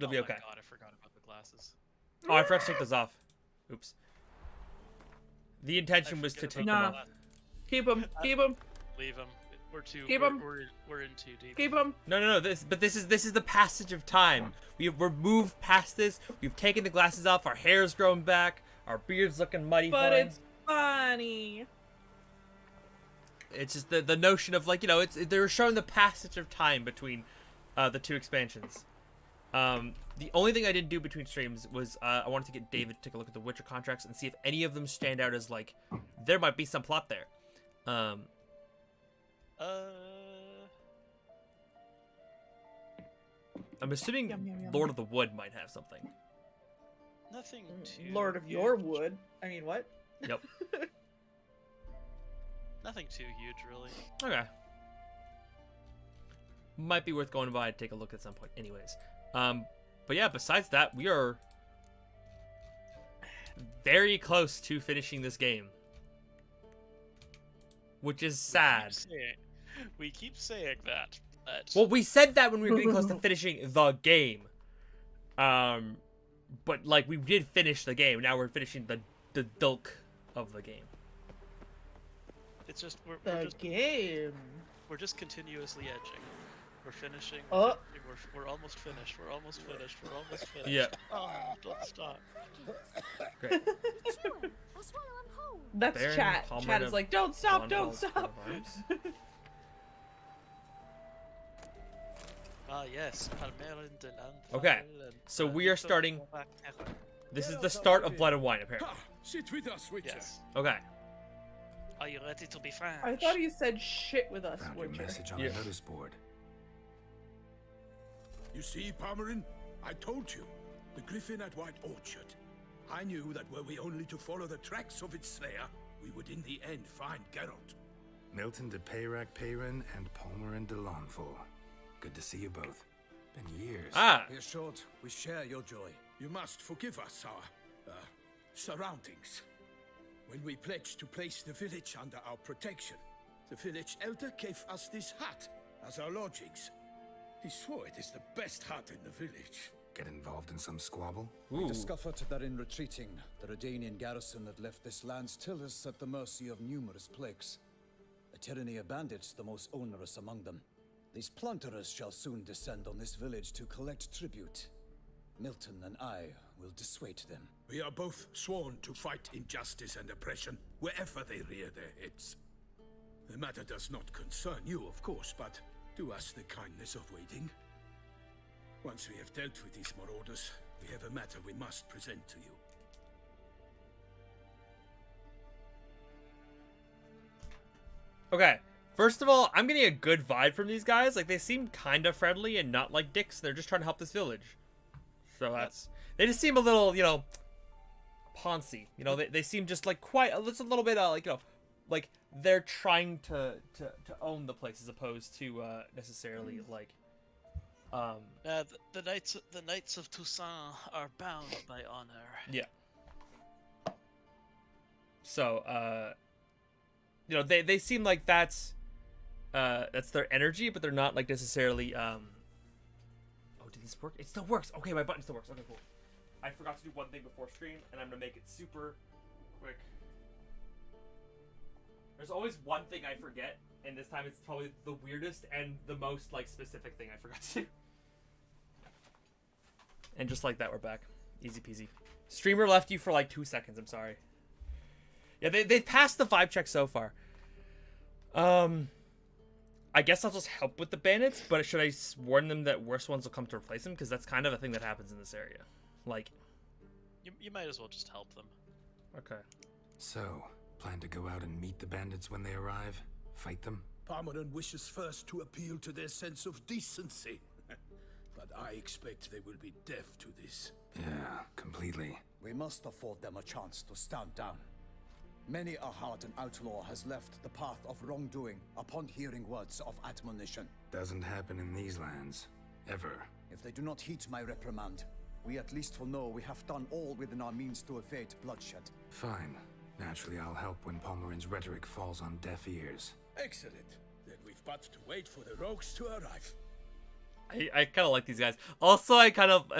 It'll be okay. Oh my god, I forgot about the glasses. Oh, I forgot to take those off. Oops. The intention was to take them Nah. off. Keep them. Keep them. Leave them. We're too. Keep 'em. We're in too deep. Keep them. No. This is the passage of time. We're moved past this. We've taken the glasses off. Our hair's grown back. Our beard's looking muddy. But fine. it's funny. It's just the notion of, like, you know, they were showing the passage of time between the two expansions. The only thing I didn't do between streams was I wanted to get David to take a look at the Witcher contracts and see if any of them stand out as, like, there might be some plot there. I'm assuming Yum, yum, yum. Lord of the Wood might have something. Nothing too. Lord of your wood. I mean, what? Yep. Nothing too huge, really. Okay. Might be worth going by and take a look at some point. Anyways. But yeah, besides that, we are very close to finishing this game. Which is sad. We keep saying that. Well, we said that when we were getting close to finishing the game. But, like, we did finish the game. Now we're finishing the bulk of the game. It's just Game. we're just continuously edging. We're finishing. Oh. We're almost finished. We're almost finished. We're almost finished. Yeah. Oh, don't stop. Great. I'll swallow 'em whole. That's Baron chat. Palmer Chat is of like, don't stop, don't Blondell's stop. coat of arms. Ah yes, Palmerin de Land. Okay, so we are starting. This is the start of Blood and Wine, apparently. Sit with us, Witcher. Yes. Okay. Are you ready to be French? I thought you said shit with us, Found your Witcher. message on Yeah. the notice board. You see, Palmerin, I told you. The griffin at White Orchard. I knew that were we only to follow the tracks of its slayer, we would in the end find Geralt. Milton de Peyrac-Peyrin and Palmerin de Lawnful. Good to see you both. Been years. Ah, Here's short. We share your joy. You must forgive us our surroundings. When we pledged to place the village under our protection, the village elder gave us this hut as our lodgings. He swore it is the best hut in the village. Get involved in some squabble? ooh. Discovered that in retreating, the Redanian garrison had left this land still is at the mercy of numerous plagues. A tyranny of bandits, the most onerous among them. These plunderers shall soon descend on this village to collect tribute. Milton and I will dissuade them. We are both sworn to fight injustice and oppression wherever they rear their heads. The matter does not concern you, of course, but do us the kindness of waiting. Once we have dealt with these marauders, we have a matter we must present to you. Okay. First of all, I'm getting a good vibe from these guys. Like, they seem kind of friendly and not like dicks. They're just trying to help this village. So that's... They just seem a little, you know, poncy. You know, they seem just, like, quite... Just a little bit, like, you know, like, they're trying to own the place as opposed to necessarily, like... The knights of Toussaint are bound by honor. Yeah. So, you know, they seem like that's their energy, but they're not, like, necessarily, Oh, did this work? It still works! Okay, my button still works. Okay, cool. I forgot to do one thing before stream, and I'm gonna make it super quick. There's always one thing I forget, and this time it's probably the weirdest and the most, like, specific thing I forgot to do. And just like that, we're back. Easy peasy. Streamer left you for, like, 2 seconds. I'm sorry. Yeah, they've passed the vibe check so far. I guess I'll just help with the bandits, but should I warn them that worse ones will come to replace them? Because that's kind of a thing that happens in this area. Like... You might as well just help them. Okay. So, plan to go out and meet the bandits when they arrive? Fight them? Palmerin wishes first to appeal to their sense of decency. But I expect they will be deaf to this. Yeah, completely. We must afford them a chance to stand down. Many a hardened outlaw has left the path of wrongdoing upon hearing words of admonition. Doesn't happen in these lands. Ever. If they do not heed my reprimand, we at least will know we have done all within our means to evade bloodshed. Fine. Naturally, I'll help when Palmerin's rhetoric falls on deaf ears. Excellent. Then we've but to wait for the rogues to arrive. I kind of like these guys. Also, I kind of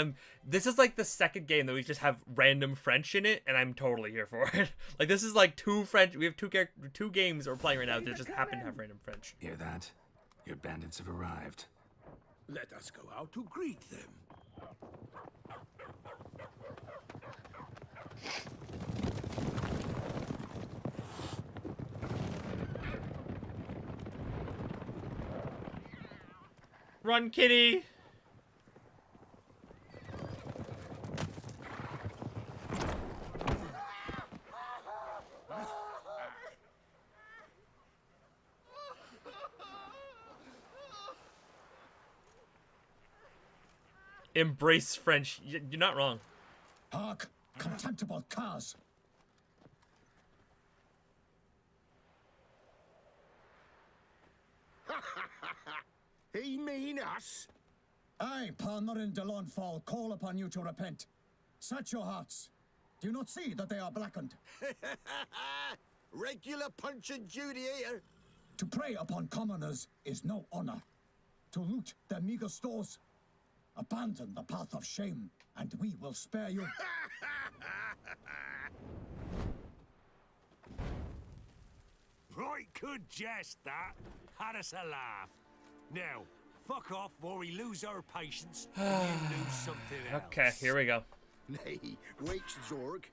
this is like the second game that we just have random French in it, and I'm totally here for it. Like this is like two French. We have two games we're playing right now that just happen to have random French. Hear that? Your bandits have arrived. Let us go out to greet them. Run, kitty! Embrace French. You're not wrong. Hark, contemptible curs! He mean us? I, Palmerin de Launfal, call upon you to repent. Search your hearts. Do you not see that they are blackened? Regular punch and duty here. To prey upon commoners is no honor. To loot their meager stores, abandon the path of shame, and we will spare you. Right good jest, that. Had us a laugh. Now, fuck off or we lose our patience and you lose something else. Okay, here we go. Nay, wait, Zorg.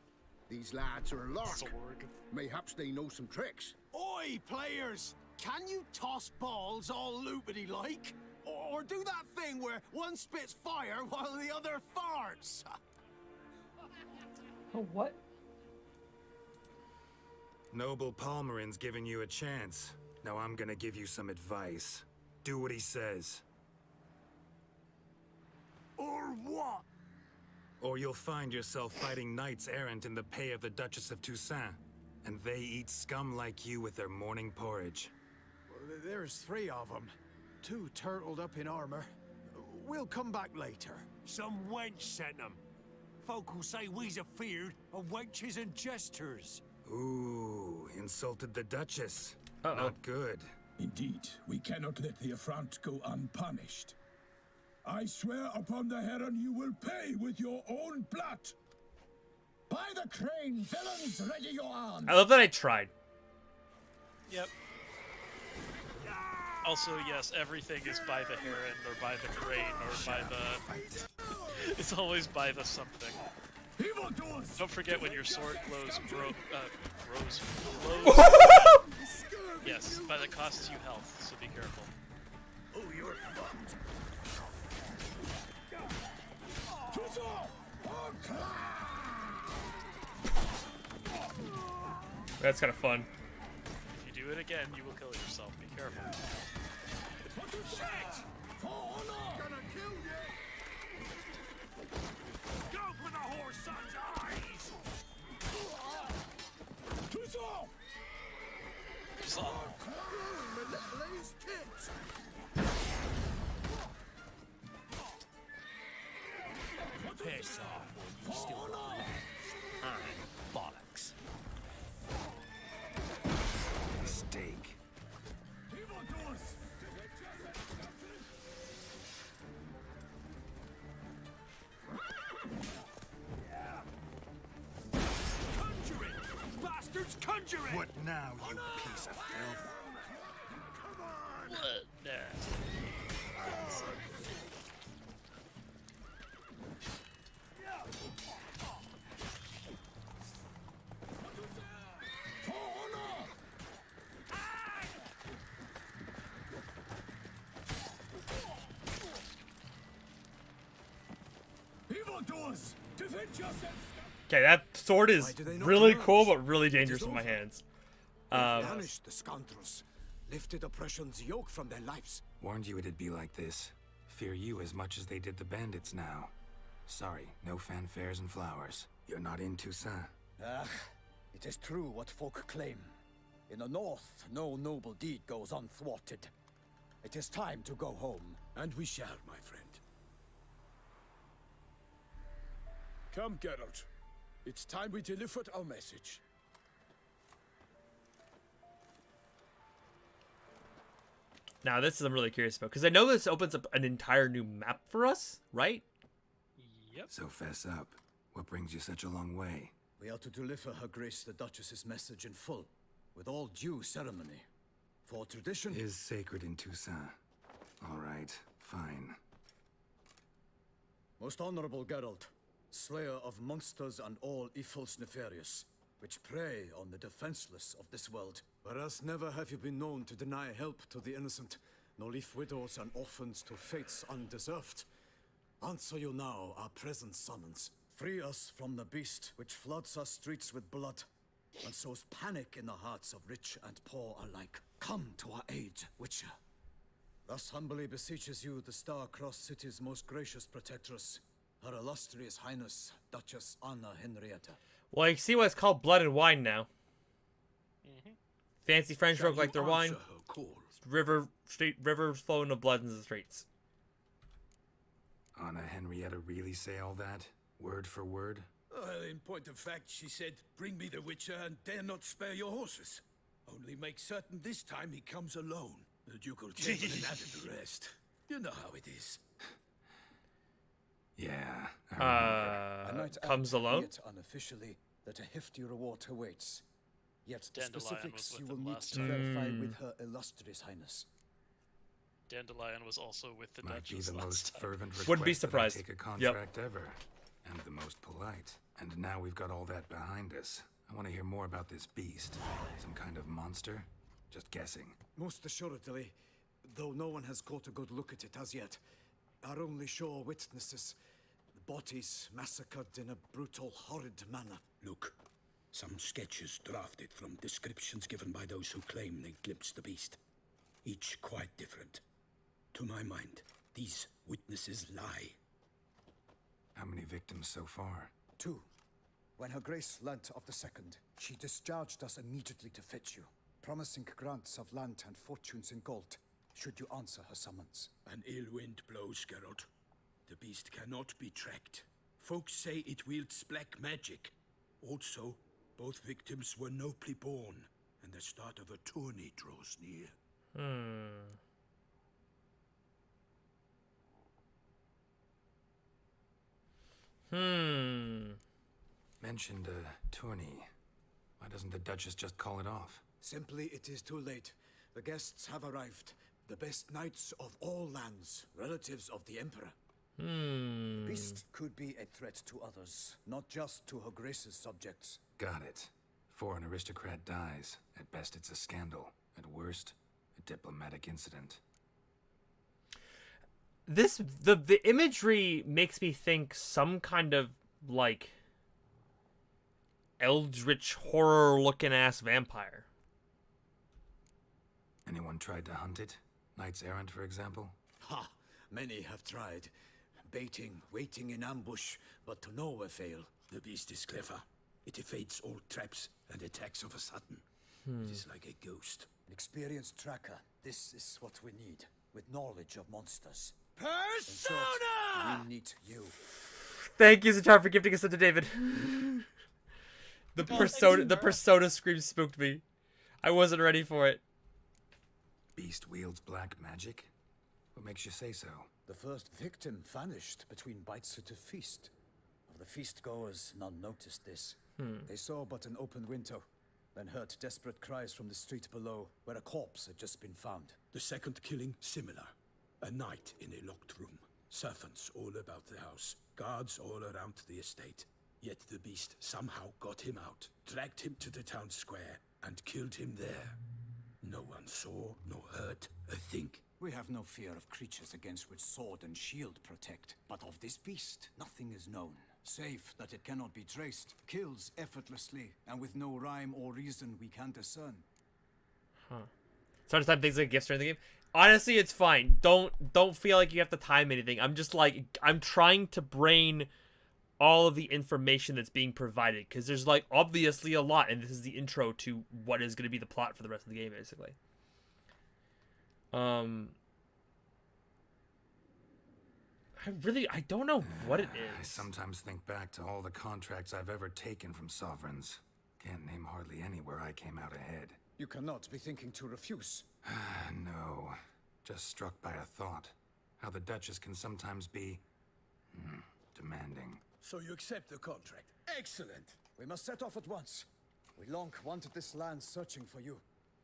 These lads are a lark. Zorg. Mayhaps they know some tricks. Oi, players! Can you toss balls all loopity like? Or do that thing where one spits fire while the other farts? Oh, what? Noble Palmerin's giving you a chance. Now I'm gonna give you some advice. Do what he says. Or what? Or you'll find yourself fighting knights errant in the pay of the Duchess of Toussaint. And they eat scum like you with their morning porridge. There's 3 of them. 2 turtled up in armor. We'll come back later. Some wench sent them. Folk will say we's afeard of wenches and jesters. Ooh, insulted the Duchess. Uh-oh. Not good. Indeed, we cannot let the affront go unpunished. I swear upon the heron you will pay with your own blood. By the crane, villains, ready your arms! I love that I tried. Yep. Also, yes, everything is by the heron, or by the crane, or by the... It's always by the something. Don't forget when your sword glows, glows. Yes, but it costs you health, so be careful. Oh, you're fucked. That's kind of fun. If you do it again, you will kill yourself. Be careful. Gonna kill you. Go for the horse son's eyes! Lady's tits. Piss off, or you still got and bollocks. Mistake. Conjure it! Bastards, conjure it! What now, you piece of filth? What? Nah. Evildoers, defend yourselves! Okay, that sword is Why do they not really emerge? cool, but really It dangerous is in my over. hands. Banished the scoundrels, lifted oppression's yoke from their lives. Warned you it'd be like this. Fear you as much as they did the bandits now. Sorry, no fanfares and flowers. You're not in Toussaint. Ah, it is true what folk claim. In the north, no noble deed goes unthwarted. It is time to go home. And we shall, my friend. Come, Geralt. It's time we delivered our message. Now this is I'm really curious about because I know this opens up an entire new map for us, right? Yep. So fess up. What brings you such a long way? We are to deliver Her Grace the Duchess's message in full, with all due ceremony. For tradition Is sacred in Toussaint. All right, fine. Most honorable Geralt, slayer of monsters and all evils nefarious, which prey on the defenseless of this world. Whereas never have you been known to deny help to the innocent, nor leave widows and orphans to fates undeserved. Answer you now our present summons. Free us from the beast which floods our streets with blood, and sows panic in the hearts of rich and poor alike. Come to our aid, Witcher. Thus humbly beseeches you the Star-Crossed City's most gracious protectress, Her Illustrious Highness, Duchess Anna Henrietta. Well, you see why it's called Blood and Wine now. Mm-hmm. Fancy French Shall folk like you their wine. answer her call? River flowing of blood in the streets. Anna Henrietta really say all that? Word for word? Well, in point of fact, she said, bring me the Witcher and dare not spare your horses. Only make certain this time he comes alone. The Ducal Chamberlain added the rest. You know how it is. Yeah, I remember. A night comes out, alone? Yet unofficially, that a hefty reward awaits. Yet the Dandelion specifics was you with will them need last to time. verify with Her Illustrious Highness. Dandelion was also with the Might be Duchess the last most time. fervent request Wouldn't be that I surprised. take a Yep. contract ever. And the most polite. And now we've got all that behind us. I want to hear more about this beast. Some kind of monster? Just guessing. Most assuredly, though no one has caught a good look at it as yet. Our only sure witnesses, the bodies massacred in a brutal, horrid manner. Look, some sketches drafted from descriptions given by those who claim they glimpsed the beast. Each quite different. To my mind, these witnesses lie. How many victims so far? 2. When Her Grace learnt of the second, she discharged us immediately to fetch you, promising grants of land and fortunes in gold, should you answer her summons. An ill wind blows, Geralt. The beast cannot be tracked. Folks say it wields black magic. Also, both victims were nobly born, and the start of a tourney draws near. Mentioned a tourney. Why doesn't the Duchess just call it off? Simply, it is too late. The guests have arrived. The best knights of all lands, relatives of the Emperor. The beast could be a threat to others, not just to Her Grace's subjects. Got it. Before an aristocrat dies, at best it's a scandal. At worst, a diplomatic incident. The imagery makes me think some kind of like eldritch horror looking ass vampire. Anyone tried to hunt it? Knights errant, for example? Ha! Many have tried. Baiting, waiting in ambush, but to no avail. The beast is clever. It evades all traps and attacks of a sudden. It is like a ghost. An experienced tracker. This is what we need, with knowledge of monsters. Persona! We need you. Thank you, Zatar, for gifting us to David. The thank you, persona scream spooked me. I wasn't ready for it. Beast wields black magic? What makes you say so? The first victim vanished between bites at a feast. Of the feast-goers, none noticed this. They saw but an open window, then heard desperate cries from the street below, where a corpse had just been found. The second killing, similar. A night in a locked room. Servants all about the house. Guards all around the estate. Yet the beast somehow got him out, dragged him to the town square, and killed him there. No one saw nor heard a thing. We have no fear of creatures against which sword and shield protect. But of this beast, nothing is known. Save that it cannot be traced, kills effortlessly, and with no rhyme or reason we can discern. Sometimes things like gifts are in the game. Honestly, it's fine. Don't feel like you have to time anything. I'm just like, I'm trying to brain all of the information that's being provided, because there's like obviously a lot, and this is the intro to what is going to be the plot for the rest of the game, basically. I don't know what it I is. sometimes think back to all the contracts I've ever taken from sovereigns. Can't name hardly any where I came out ahead. You cannot be thinking to refuse. No. Just struck by a thought. How the Duchess can sometimes be... demanding. So you accept the contract. Excellent. We must set off at once. We long wanted this land searching for you.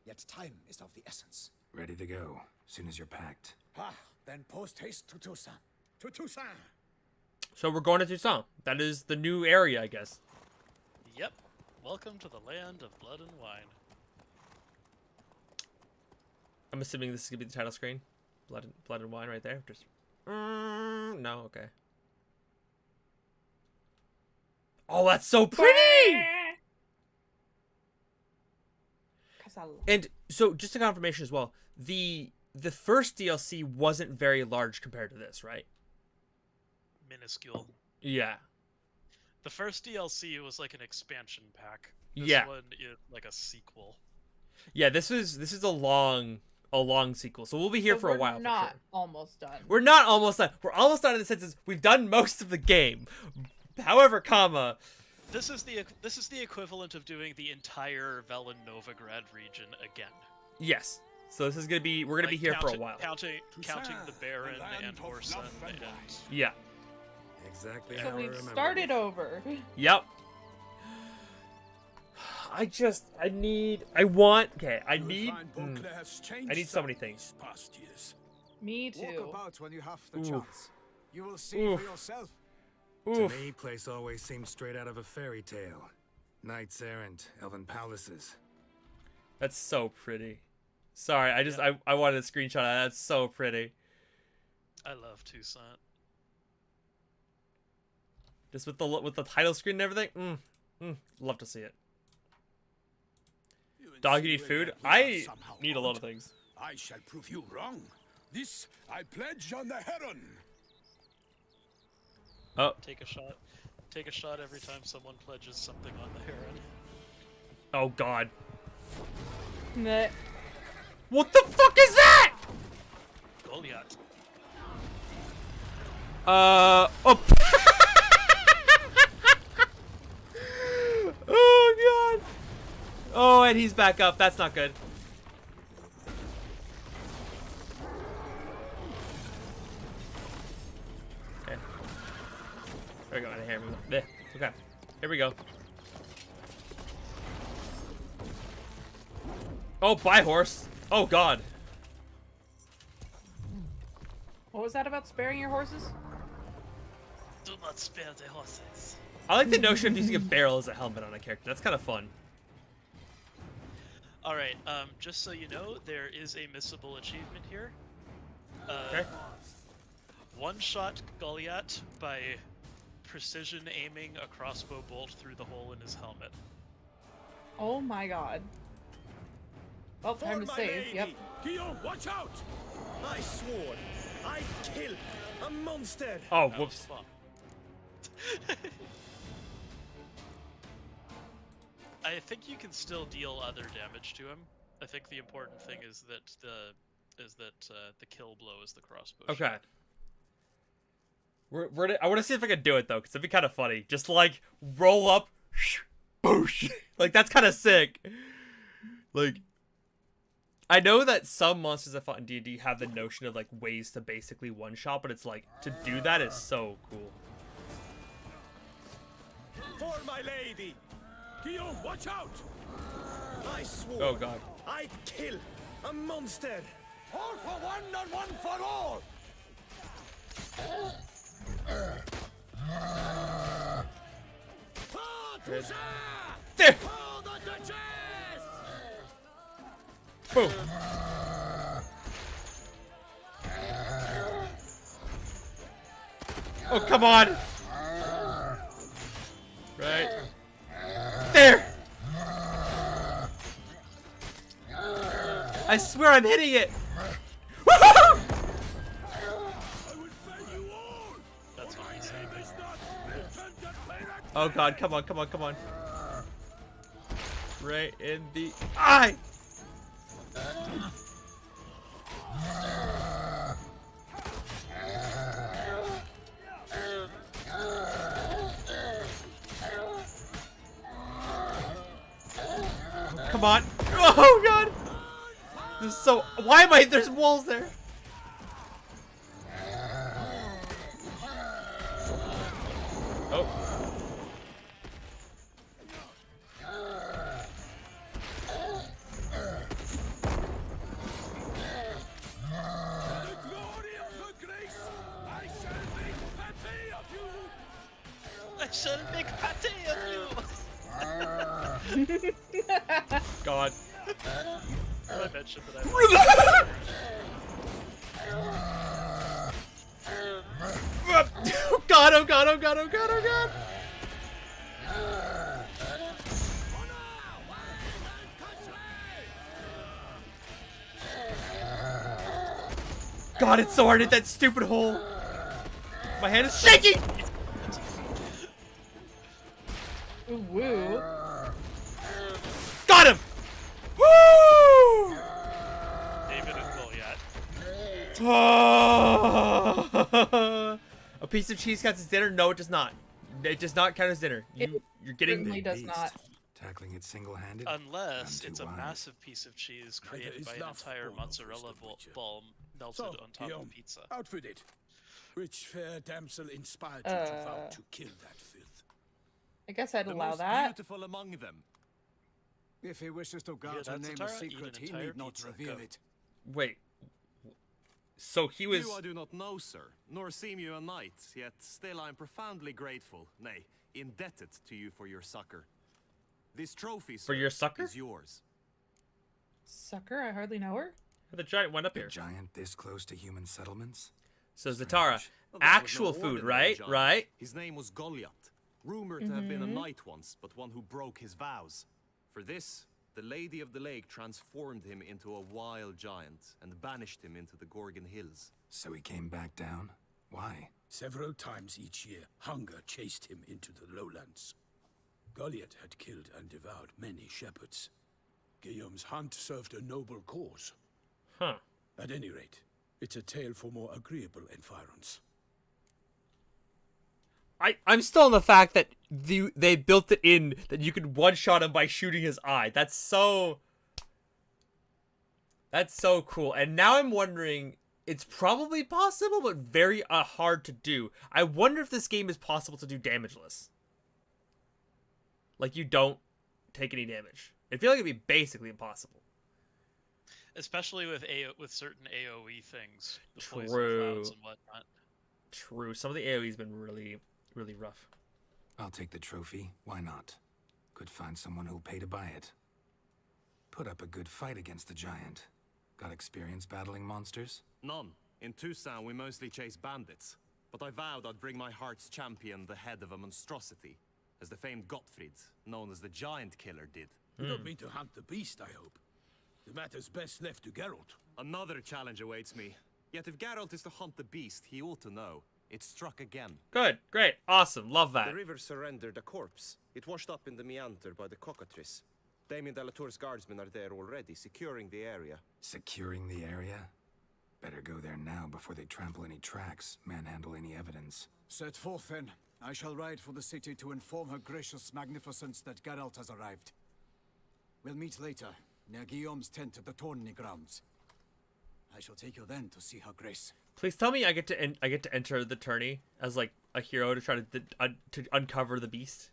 Yet time is of the essence. Ready to go, soon as you're packed. Ah, then post haste to Toussaint. To Toussaint. So we're going to Toussaint. That is the new area, I guess. Yep. Welcome to the land of blood and wine. I'm assuming this is gonna be the title screen. Blood and wine right there. Just no, okay. Oh, that's so pretty! And so, just a confirmation as well. The first DLC wasn't very large compared to this, right? Minuscule. Yeah. The first DLC was like an expansion pack. This Yeah. one is like a sequel. Yeah, this is a long sequel, so we'll be here So for a while. We're not for sure. almost done. We're not almost done. We're almost done in the sense is we've done most of the game. However, This is the equivalent of doing the entire Velen Novigrad region again. yes. So this is gonna be we're gonna be here for a while. Counting the Baron and Orson and Yeah. Exactly So how I we've remember. started over. Yep. I need I need so many things. Past years. Me Walk too. about when you have the Oof. chance. You will see Oof. for yourself. To me, place always seemed straight out of a fairy tale. Knights errant, elven palaces. That's so pretty. Sorry, I wanted a screenshot of that. That's so pretty. I love Toussaint. Just with the title screen and everything. Love to see it. Dog, you need food? I need a lot of things. I shall prove you wrong. This I pledge on the Heron. Oh. Take a shot. Take a shot every time someone pledges something on the Heron. Oh God. Meh. What the fuck is that? Goliath. Oh. Oh God. Oh, and he's back up. That's not good. Okay. There we go. Here. There. Okay. Here we go. Oh, bye, horse. Oh God. What was that about sparing your horses? Do not spare the horses. I like the notion of using a barrel as a helmet on a character. That's kind of fun. Alright, just so you know, there is a missable achievement here. Okay. One-shot Goliath by precision aiming a crossbow bolt through the hole in his helmet. Oh my God. Well, time to save. Yep. Guillaume, watch out! I swore I'd kill a monster. Oh, That whoops. was fun. I think you can still deal other damage to him. I think the important thing is that the kill blow is the crossbow. Okay. shot. I want to see if I can do it though, because it'd be kind of funny. Just like roll up, boosh. Like that's kind of sick. Like, I know that some monsters I fought in D&D have the notion of like ways to basically one shot, but it's like to do that is so cool. For my lady! Guillaume, watch out! I swore Oh God. I'd kill a monster. All for one and one for all! There. For the Duchess! Boom. Oh, come on. Right. There. I swear I'm hitting it. Woohoo! That's what he said. Oh God, come on, come on, come on. Right in the eye. Come on. Oh God. This is so. Why am I? There's walls there. Oh. I shall make pate of you! God. I mentioned that I God, oh God, oh God, oh God, oh God! God, it's so hard to hit that stupid hole. My hand is shaking! Ooh, woo. Got him! Woo! David and Goliath. A piece of cheese counts as dinner? No, it does not. It does not count as dinner. You're getting certainly does not. Tackling it single-handed. Unless I'm it's too a wise. massive piece of cheese created by an entire mozzarella ball melted So, on top Guillaume, of pizza. outfit it. Which fair damsel inspired you to vow to kill that filth? I guess I'd The allow most that. beautiful among them. If he wishes to guard her that's name a a tara- eat secret, an he entire need not pizza. reveal Go. it. Wait. So he was. You I do not know, sir, nor seem you a knight, yet still I am profoundly grateful, nay, indebted to you for your succor. This trophy, sir, For your succor? is yours. Sucker, I hardly know her. The giant went up A here. giant this close to human settlements? So Zatara, Strange. Well, that was actual no food, ordinary right? giant. Right? His name was Goliath, rumored to have been a knight once, but one who broke his vows. For this, the Lady of the Lake transformed him into a wild giant and banished him into the Gorgon Hills. So he came back down? Why? Several times each year, hunger chased him into the lowlands. Goliath had killed and devoured many shepherds. Guillaume's hunt served a noble cause. Huh. At any rate, it's a tale for more agreeable environs. I'm still on the fact that they built it in that you could one-shot him by shooting his eye. That's so cool. And now I'm wondering, it's probably possible, but very hard to do. I wonder if this game is possible to do damageless. Like, you don't take any damage. I feel like it'd be basically impossible. Especially with certain AoE things. The poison True. clouds and whatnot. True. Some of the AoE's been really, really rough. I'll take the trophy. Why not? Could find someone who'll pay to buy it. Put up a good fight against the giant. Got experience battling monsters? None. In Toussaint, we mostly chase bandits. But I vowed I'd bring my heart's champion the head of a monstrosity, as the famed Gottfried, known as the Giant Killer, did. You don't mean to hunt the beast, I hope. The matter's best left to Geralt. Another challenge awaits me. Yet if Geralt is to hunt the beast, he ought to know. It struck again. Good. Great. Awesome. Love that. The river surrendered a corpse. It washed up in the meander by the cockatrice. Damien de la Tour's guardsmen are there already, securing the area. Securing the area? Better go there now before they trample any tracks, manhandle any evidence. Set forth then. I shall ride for the city to inform her gracious magnificence that Geralt has arrived. We'll meet later, near Guillaume's tent at the Tourney grounds. I shall take you then to see her grace. Please tell me I get to enter the tourney as like a hero to try to uncover the beast.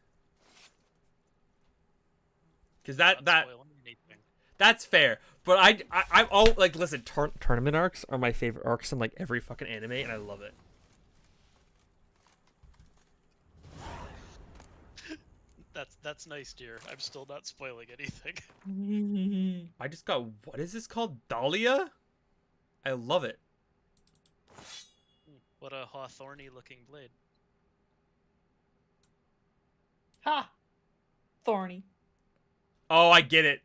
Because that's fair. But I'm all like, listen, tournament arcs are my favorite arcs in like every fucking anime, and I love it. That's nice, dear. I'm still not spoiling anything. I just got, what is this called? Dahlia? I love it. What a hawthorny looking blade. Ha! Thorny. Oh, I get it.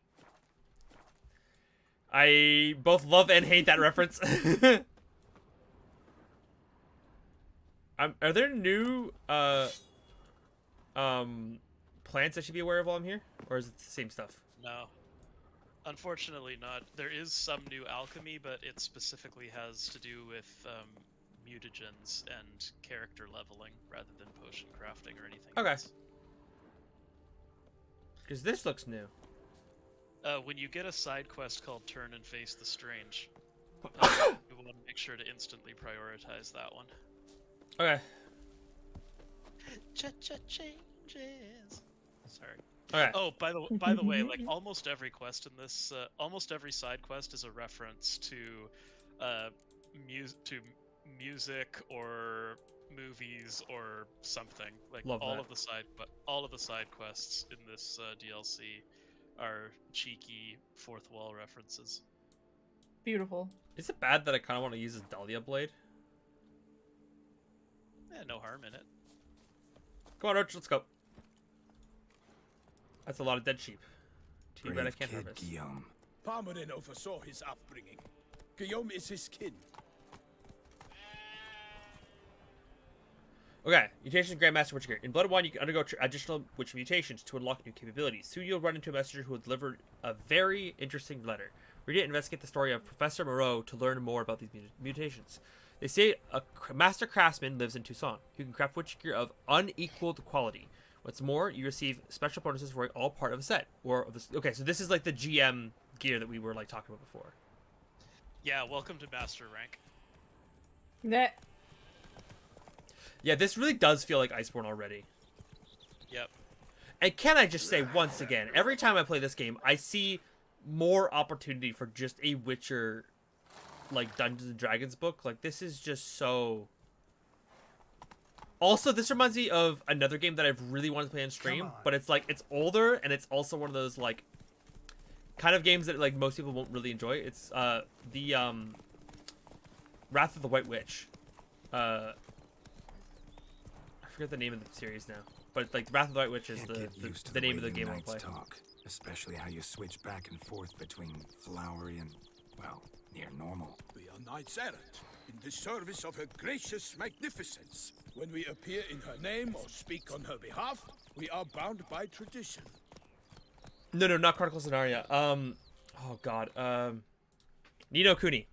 I both love and hate that reference. Are there new plants I should be aware of while I'm here? Or is it the same stuff? No. Unfortunately not. There is some new alchemy, but it specifically has to do with mutagens and character leveling rather than potion crafting or anything Okay. else. Because this looks new. When you get a side quest called Turn and Face the Strange, you want to make sure to instantly prioritize that one. Okay. Changes. Sorry. Okay. Oh, by the way, like almost every quest in this, almost every side quest is a reference to, music or movies or something. Like Love all that. of the side quests in this DLC are cheeky fourth wall references. Beautiful. Is it bad that I kind of want to use this Dahlia blade? Yeah, no harm in it. Come on, Arch, let's go. That's a lot of dead sheep. Too bad I Brave can't kid, harvest. Guillaume. Parmarin oversaw his upbringing. Guillaume is his kin. Okay, mutations Grandmaster Witcher gear. In Blood and Wine, you can undergo additional witch mutations to unlock new capabilities. Soon you'll run into a messenger who will deliver a very interesting letter. Read it and investigate the story of Professor Moreau to learn more about these mutations. They say a master craftsman lives in Tucson, who can craft witch gear of unequaled quality. What's more, you receive special bonuses for all part of a set. Okay, so this is like the GM gear that we were like talking about before. Yeah, welcome to master rank. That. Yeah, this really does feel like Iceborne already. Yep. And can I just say once again, every time I play this game, I see more opportunity for just a Witcher, like, Dungeons and Dragons book. Like, this is just so... Also, this reminds me of another game that I've really wanted to play on stream, but it's, like, it's older, and it's also one of those, like, kind of games that, like, most people won't really enjoy. It's, the, Wrath of the White Witch. I forget the name of the series now. But, like, Wrath of the White Witch is the name of the game I play. Talk, especially how you switch back and forth between flowery and, well, near normal. We are knights errant, in the service of her gracious magnificence. When we appear in her name or speak on her behalf, we are bound by tradition. No, not Chronicles of Narnia. Oh god. Ni no Kuni.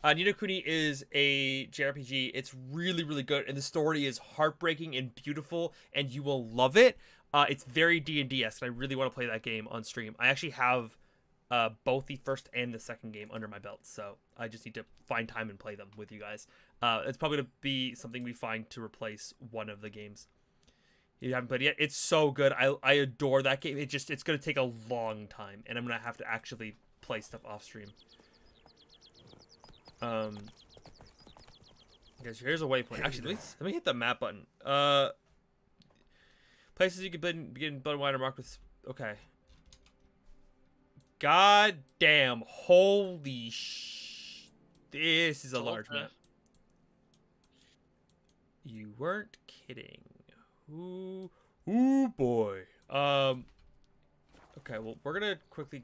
Ni no Kuni is a JRPG. It's really, really good, and the story is heartbreaking and beautiful, and you will love it. It's very D&D-esque, and I really want to play that game on stream. I actually have both the first and the second game under my belt, so I just need to find time and play them with you guys. It's probably going to be something we find to replace one of the games. You haven't played it yet? It's so good. I adore that game. It's going to take a long time, and I'm going to have to actually play stuff off stream. Guys, here's a waypoint. Actually, let me hit the map button. Places you can begin Blood and Wine are marked with... Okay. God damn. Holy sh... This is a large map. You weren't kidding. Ooh boy. Okay, well, we're gonna quickly...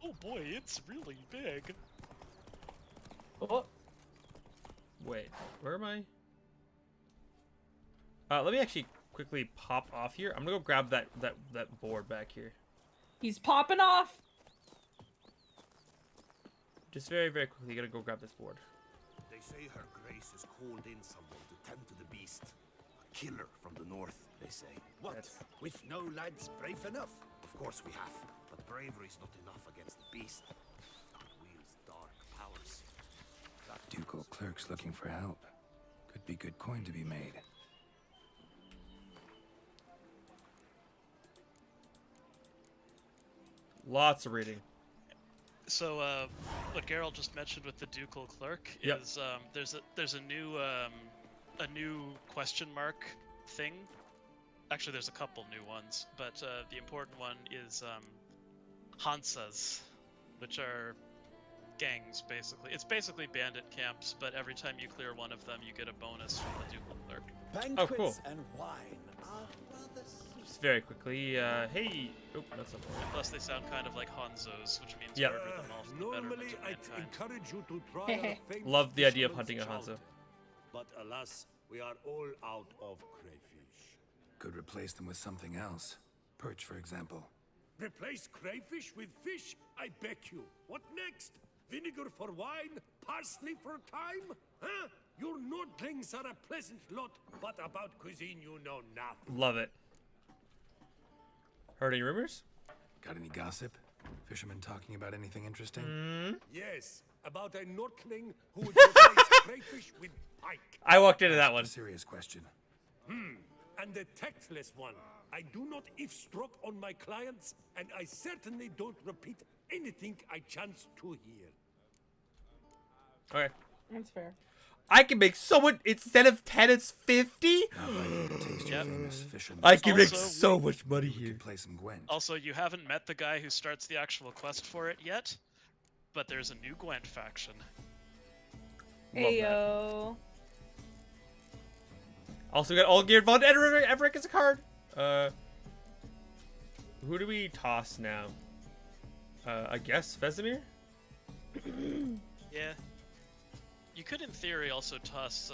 Oh boy, it's really big. Oh. Wait, where am I? Let me actually quickly pop off here. I'm gonna go grab that board back here. He's popping off. Just very, very quickly, gotta go grab this board. They say her grace has called in someone to tend to the beast. A killer from the north, they say. What? With no lads brave enough? Of course we have, but bravery's not enough against the beast. God wields dark powers. Ducal clerks looking for help. Could be good coin to be made. Lots of reading. So, what Geralt just mentioned with the ducal clerk is there's a new question mark thing. Actually, there's a couple new ones, but the important one is Hansas, which are gangs, basically. It's basically bandit camps, but every time you clear one of them, you get a bonus from the ducal clerk. Banquets Oh, cool. and wine are rather Just very quickly, hey... Oh, that's not And plus, they sound kind of like Hanzos, which means Yep. murder them all for the Normally, betterment of I'd mankind. encourage you to try our famous Love the idea of hunting a fisherman's Hanzo. chowder. But alas, we are all out of crayfish. Could replace them with something else. Perch, for example. Replace crayfish with fish? I beg you. What next? Vinegar for wine? Parsley for thyme? Huh? Your Nordlings are a pleasant lot, but about cuisine you know nothing. Love it. Heard any rumors? Got any gossip? Fishermen talking about anything interesting? Yes, about a Nordling who would replace crayfish with pike. I walked into that one. A serious question. and a tactless one. I do not eavesdrop on my clients, and I certainly don't repeat anything I chance to hear. Okay. That's fair. I can make so much. Instead of 10, it's 50. I can make so much money here. Play some Gwent. Also, you haven't met the guy who starts the actual quest for it yet, but there's a new Gwent faction. Ayo. Also, we got all geared von Everett as a card. Who do we toss now? I guess Vesemir? Yeah. You could, in theory, also toss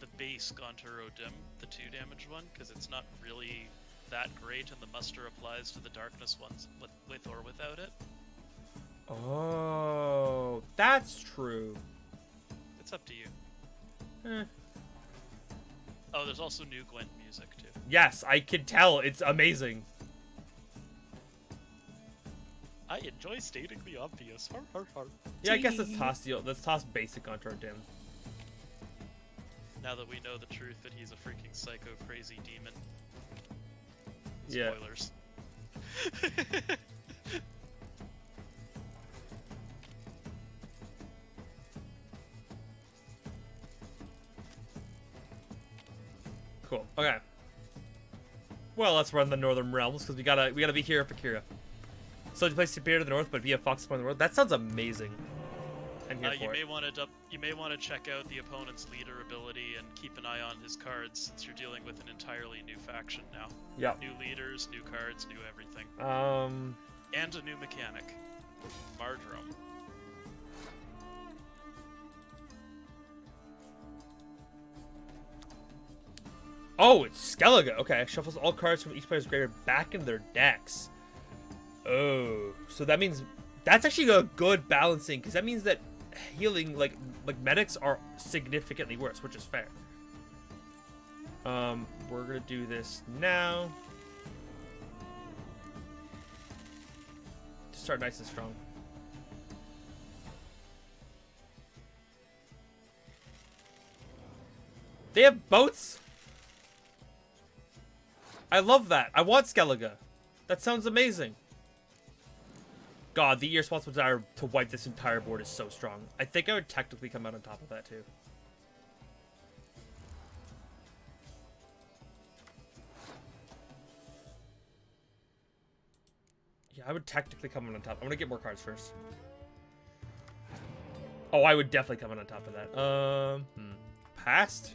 the base Gaunter Dim, the 2 damage one, because it's not really that great, and the muster applies to the darkness ones with or without it. Oh, that's true. It's up to you. Eh. Oh, there's also new Gwent music, too. Yes, I can tell. It's amazing. I enjoy stating the obvious. Har, har, har. Yeah, I guess let's toss basic onto our dim. Now that we know the truth that he's a freaking psycho crazy demon. Yeah. Spoilers. Cool. Okay. Well, let's run the Northern Realms because we gotta be here for Kira. So you play Superior to the north, but via Fox Point in the world. That sounds amazing. I'm here for you may want to check out the opponent's leader ability and keep an eye on his cards since you're dealing with an entirely new faction now. Yeah. New leaders, new cards, new everything. And a new mechanic. Mardrome. Oh, it's Skellige. Okay, shuffles all cards from each player's graveyard back in their decks. Oh, so that means that's actually a good balancing because that means that healing like medics are significantly worse, which is fair. We're gonna do this now to start nice and strong. They have boats. I love that. I want Skellige. That sounds amazing. God, the irresponsible desire to wipe this entire board is so strong. I think I would technically come out on top of that too. Yeah, I would technically come out on top. I'm gonna get more cards first. Oh, I would definitely come out on top of that. Past?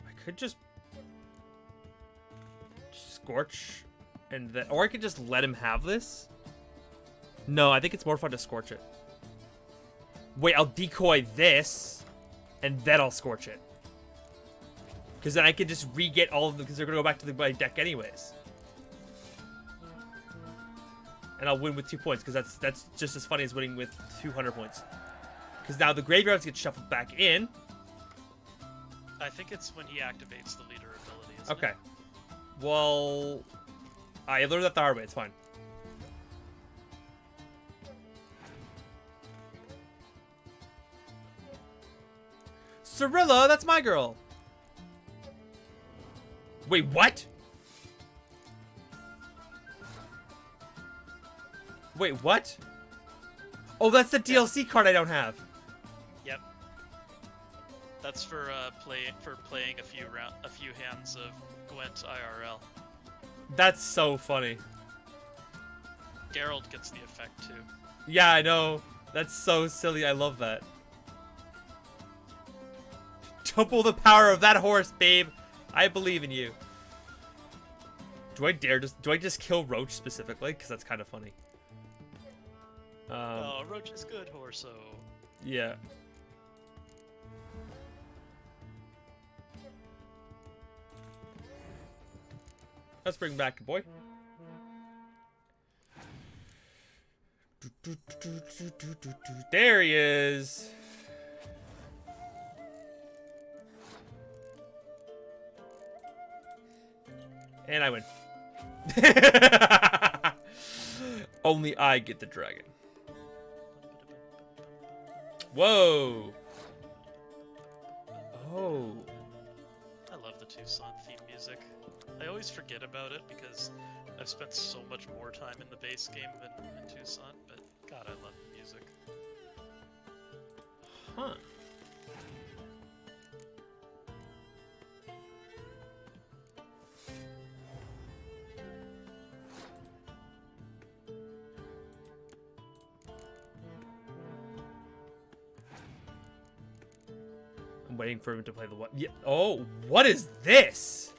I could just Scorch, and then, or I could just let him have this. No, I think it's more fun to Scorch it. Wait, I'll decoy this, and then I'll Scorch it. Because then I can just re-get all of them, because they're going to go back to my deck anyways. And I'll win with 2 points, because that's just as funny as winning with 200 points. Because now the graveyards get shuffled back in. I think it's when he activates the leader ability, isn't Okay. it? Well, I learned that the hard way. It's fine. Cirilla, that's my girl. Wait, what? Wait, what? Oh, that's the DLC card I don't have. Yep. That's for playing a few hands of Gwent IRL. That's so funny. Geralt gets the effect too. Yeah, I know. That's so silly. I love that. Double the power of that horse, babe. I believe in you. Do I just kill Roach specifically? Because that's kind of funny. Oh, Roach is good, Horso. Yeah. Let's bring back a boy. There he is. And I win. Only I get the dragon. Whoa. Oh. I love Toussaint theme music. I always forget about it because I've spent so much more time in the base game than in Toussaint, but god, I love the music. Huh. I'm waiting for him to play the what? Yeah. Oh, what is this?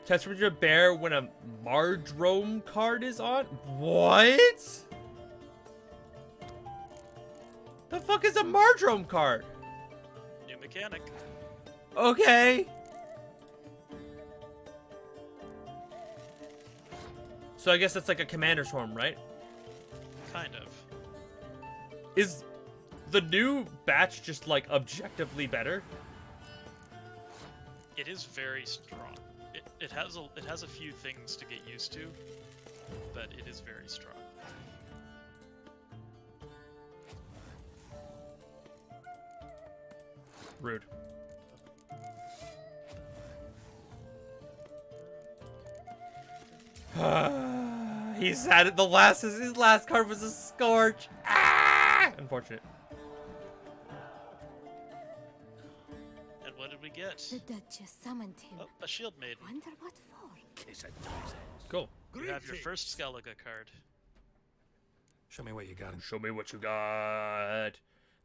Test for a bear when a Mardrome card is on? What? The fuck is a Mardrome card? New mechanic. Okay. So I guess that's like a commander swarm, right? Kind of. Is the new batch just like objectively better? It is very strong. It has a few things to get used to, but it is very strong. Rude. He's had it. His last card was a Scorch. Ah! Unfortunate. And what did we get? The Duchess summoned him. Oh, a shield maiden. Wonder what for? Cool. You have your first Skellige card. Show me what you got. Show me what you got.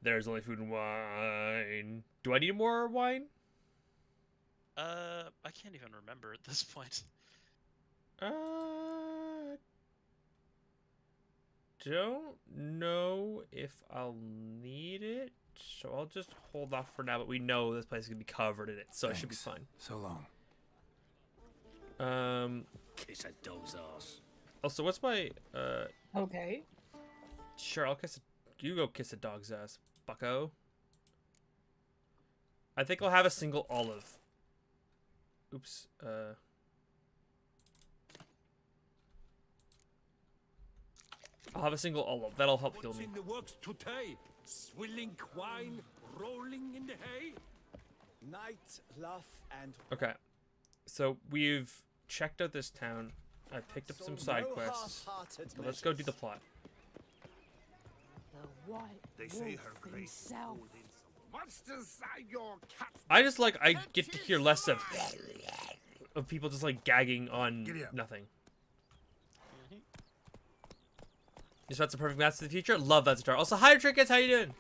There's only food and wine. Do I need more wine? I can't even remember at this point. Don't know if I'll need it, so I'll just hold off for now. But we know this place is gonna be covered in it, so Thanks. it should be fine. So long. Kiss a dog's ass. Also, what's my Okay. Sure, I'll kiss. You go kiss a dog's ass, bucko. I think I'll have a single olive. Oops. I'll have a single olive. That'll help heal What's me. in the works today? Swilling wine, rolling in the hay? Night, laugh, and Okay. So we've checked out this town. I picked up some side quests. But let's go do the plot. The white They say wolf her grace himself. pulled in some monsters inside your cat. I just like I get to hear less of people just like gagging on Giddy up. nothing. Just that's a perfect match to the future. Love that star. Also, hi Trinkets, how you doing?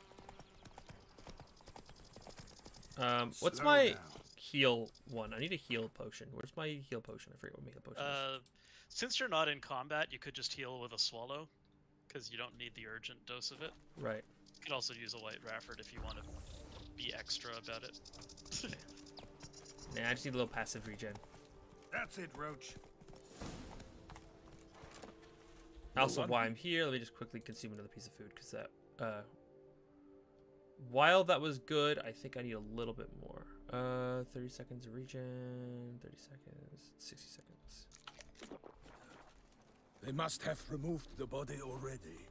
What's Slow my down. heal one? I need a heal potion. Where's my heal potion? I forget what my heal potion is. Since you're not in combat, you could just heal with a swallow, because you don't need the urgent dose of it. Right. You could also use a white Rafford if you want to be extra about it. Nah, I just need a little passive regen. That's it, Roach. Also, while I'm here, let me just quickly consume another piece of food, because that, while that was good, I think I need a little bit more. 30 seconds of regen, 30 seconds, 60 seconds. They must have removed the body already.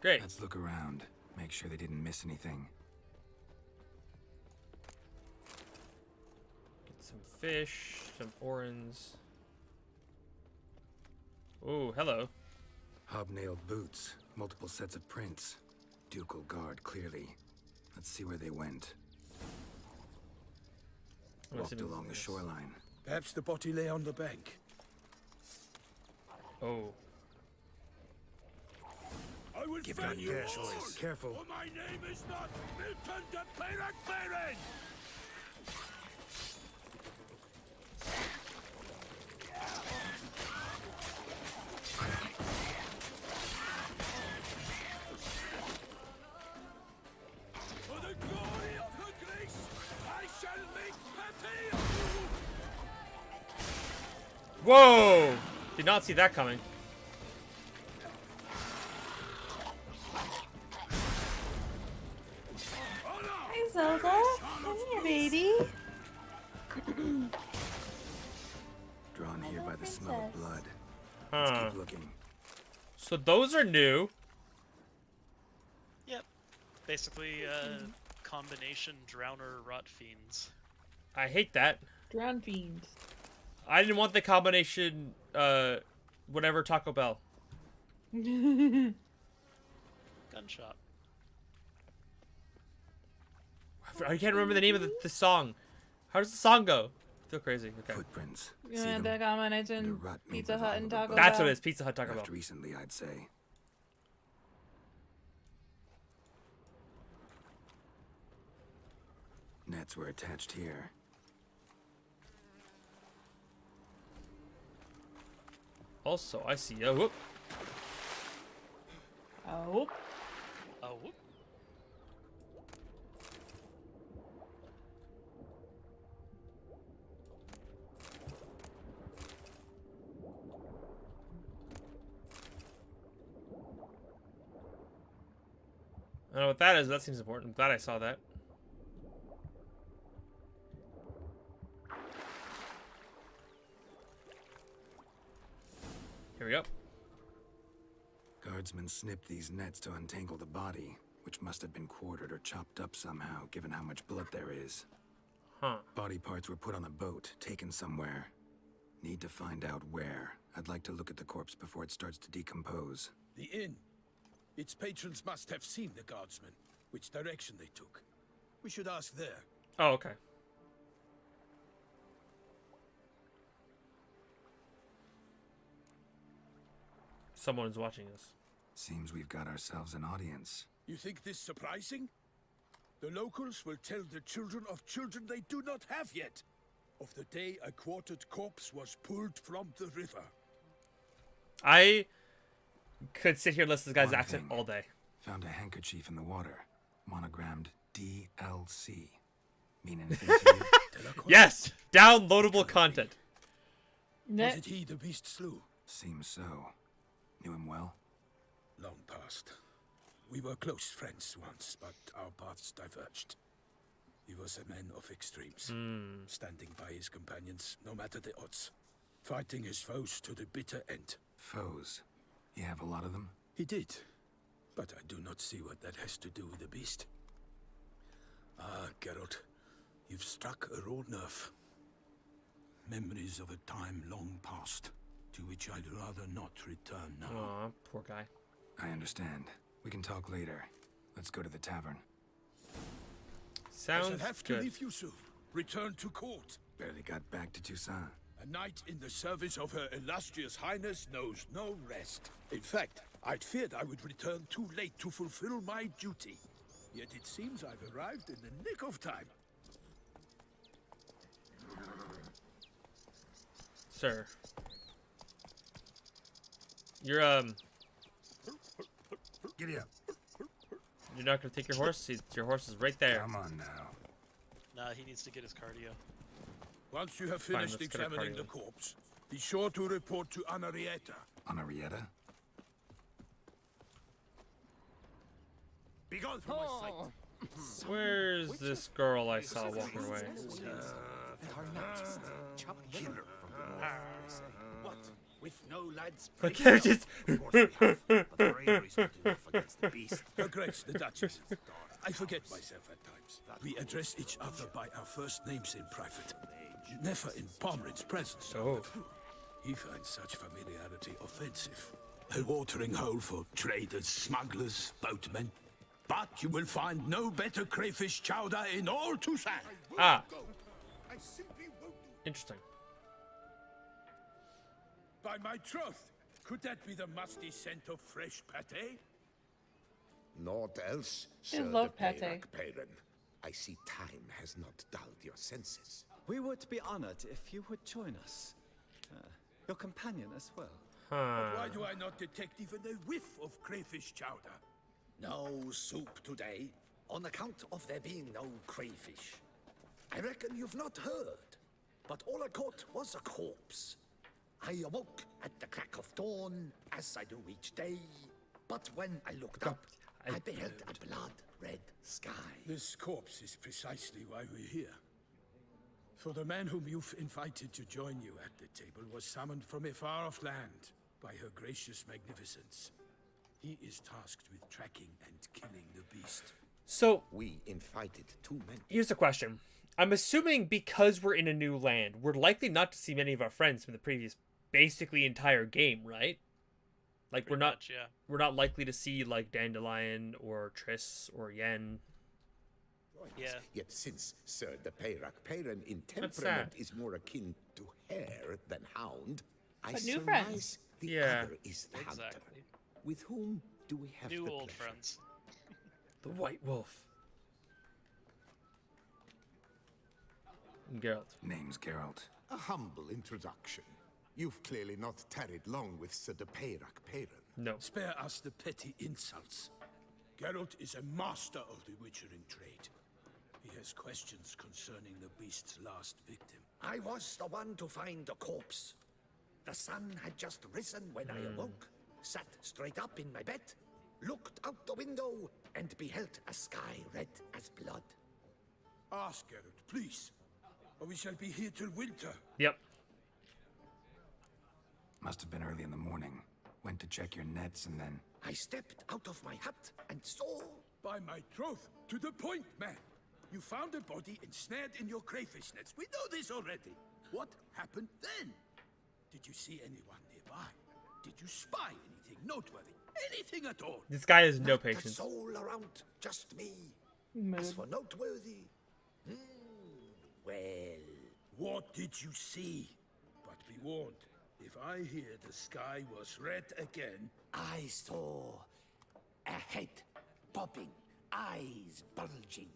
Great. Let's look around. Make sure they didn't miss anything. Get some fish, some orange. Oh, hello. Hobnailed boots, multiple sets of prints. Ducal guard, clearly. Let's see where they went. I'm Walked assuming along the this. shoreline. Perhaps the body lay on the bank. Oh. I will Give find it a you guess, all, boys. Careful. for my name is not Milton de Peyrac-Beren! For the glory of her grace, I shall make petty of you! Whoa! Did not see that coming. Hi, Zelda. Come here, baby. Drawn here by the smell of blood. Huh. Let's keep looking. So those are new. Yep. Basically, combination Drowner Rot Fiends. I hate that. Drown fiends. I didn't want the combination, whatever Taco Bell. Gunshot. I can't remember the name of the song. How does the song go? I feel crazy. Okay. Footprints. You See want them? the combination Under rut Pizza made Hut with and all Taco of Bell? That's what it is. Pizza Hut Taco Bell. Left recently, I'd say. Nets were attached here. Also, I see a whoop. Oh. Oh, whoop. I don't know what that is. That seems important. I'm glad I saw that. Here we go. Guardsmen snipped these nets to untangle the body, which must have been quartered or chopped up somehow, given how much blood there is. Huh. Body parts were put on a boat, taken somewhere. Need to find out where. I'd like to look at the corpse before it starts to decompose. The inn. Its patrons must have seen the guardsmen, which direction they took. We should ask there. Oh, okay. Someone's watching us. Seems we've got ourselves an audience. You think this surprising? The locals will tell the children of children they do not have yet, of the day a quartered corpse was pulled from the river. I could sit here and listen to this guy's One accent thing. all day. Found a handkerchief in the water, monogrammed DLC. Mean anything to you? Yes! Downloadable content. Was it he the beast slew? Seems so. Knew him well? Long past. We were close friends once, but our paths diverged. He was a man of extremes, standing by his companions, no matter the odds. Fighting his foes to the bitter end. Foes? You have a lot of them? He did, but I do not see what that has to do with the beast. Ah, Geralt, you've struck a raw nerve. Memories of a time long past, to which I'd rather not return now. Aw, poor guy. I understand. We can talk later. Let's go to the tavern. Sounds I shall have to good. leave you soon. Return to court. Barely got back to Toussaint. A knight in the service of Her Illustrious Highness knows no rest. In fact, I'd feared I would return too late to fulfill my duty. Yet it seems I've arrived in the nick of time. Sir. You're, Giddy up. you're not gonna take your horse? Your horse is right there. Come on now. Nah, he needs to get his cardio. Once you have Fine, finished let's get a examining the cardio. corpse, be sure to report to Anarietta. Anarietta? Be gone from my sight. Where's this girl I saw walking away? Killer from the north, they say. What? With no lads Like pretty they're well? just. Of course we have, but bravery's not enough against the beast. Her Grace, the Duchess. I forget myself at times. We address each other by our first names in private. Never in Pomrin's presence. Oh. He finds such familiarity offensive. A watering hole for traders, smugglers, boatmen. But you will find no better crayfish chowder in all Toussaint. Ah, I simply won't do. interesting. By my troth, could that be the musty scent of fresh pate? Naught else, I Sir love de pate. Peyrac. I see time has not dulled your senses. We would be honored if you would join us. Your companion as well. But why do I not detect even a whiff of crayfish chowder? No soup today, on account of there being no crayfish. I reckon you've not heard, but all I caught was a corpse. I awoke at the crack of dawn, as I do each day, but when I looked up, I beheld a blood-red sky. This corpse is precisely why we're here. For the man whom you've invited to join you at the table was summoned from a far-off land by her gracious magnificence. He is tasked with tracking and killing the beast. So we invited too many. Here's a question. I'm assuming because we're in a new land, we're likely not to see many of our friends from the previous, basically entire game, right? Like Pretty much, yeah. we're not likely to see like Dandelion or Triss or Yen. Yeah. Yet since Sir de Peyrac-Peyran in That's temperament sad. is more akin to hare than hound, I But new surmise friends. the Yeah. other is the hunter. Exactly. With whom do we have New the old pleasure? friends. The White Wolf. Geralt. Name's Geralt. A humble introduction. You've clearly not tarried long with Sir de Peyrac-Peyran. No. Spare us the petty insults. Geralt is a master of the witchering trade. He has questions concerning the beast's last victim. I was the one to find the corpse. The sun had just risen when I awoke, sat straight up in my bed, looked out the window, and beheld a sky red as blood. Ask Geralt, please, or we shall be here till winter. Yep. Must have been early in the morning. Went to check your nets and then... I stepped out of my hut and saw... By my troth, to the point, man. You found a body ensnared in your crayfish nets. We know this already. What happened then? Did you see anyone nearby? Did you spy anything noteworthy? Anything at all? This guy has no Not a patience. soul around, just me. Mood. As for noteworthy... well... What did you see? But be warned, if I hear the sky was red again... I saw a head bobbing, eyes bulging,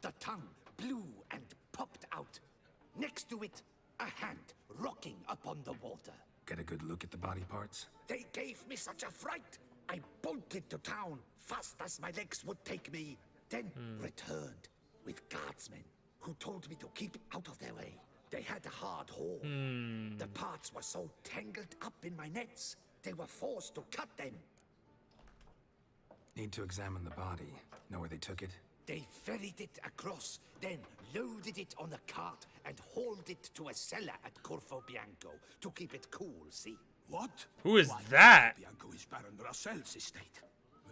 the tongue blue and popped out. Next to it, a hand rocking upon the water. Get a good look at the body parts? They gave me such a fright. I bolted to town fast as my legs would take me, then returned with guardsmen who told me to keep out of their way. They had a hard haul. The parts were so tangled up in my nets, they were forced to cut them. Need to examine the body. Know where they took it? They ferried it across, then loaded it on a cart and hauled it to a cellar at Corvo Bianco to keep it cool, see? What? Who is Why, that? Bianco is Baron Russell's estate.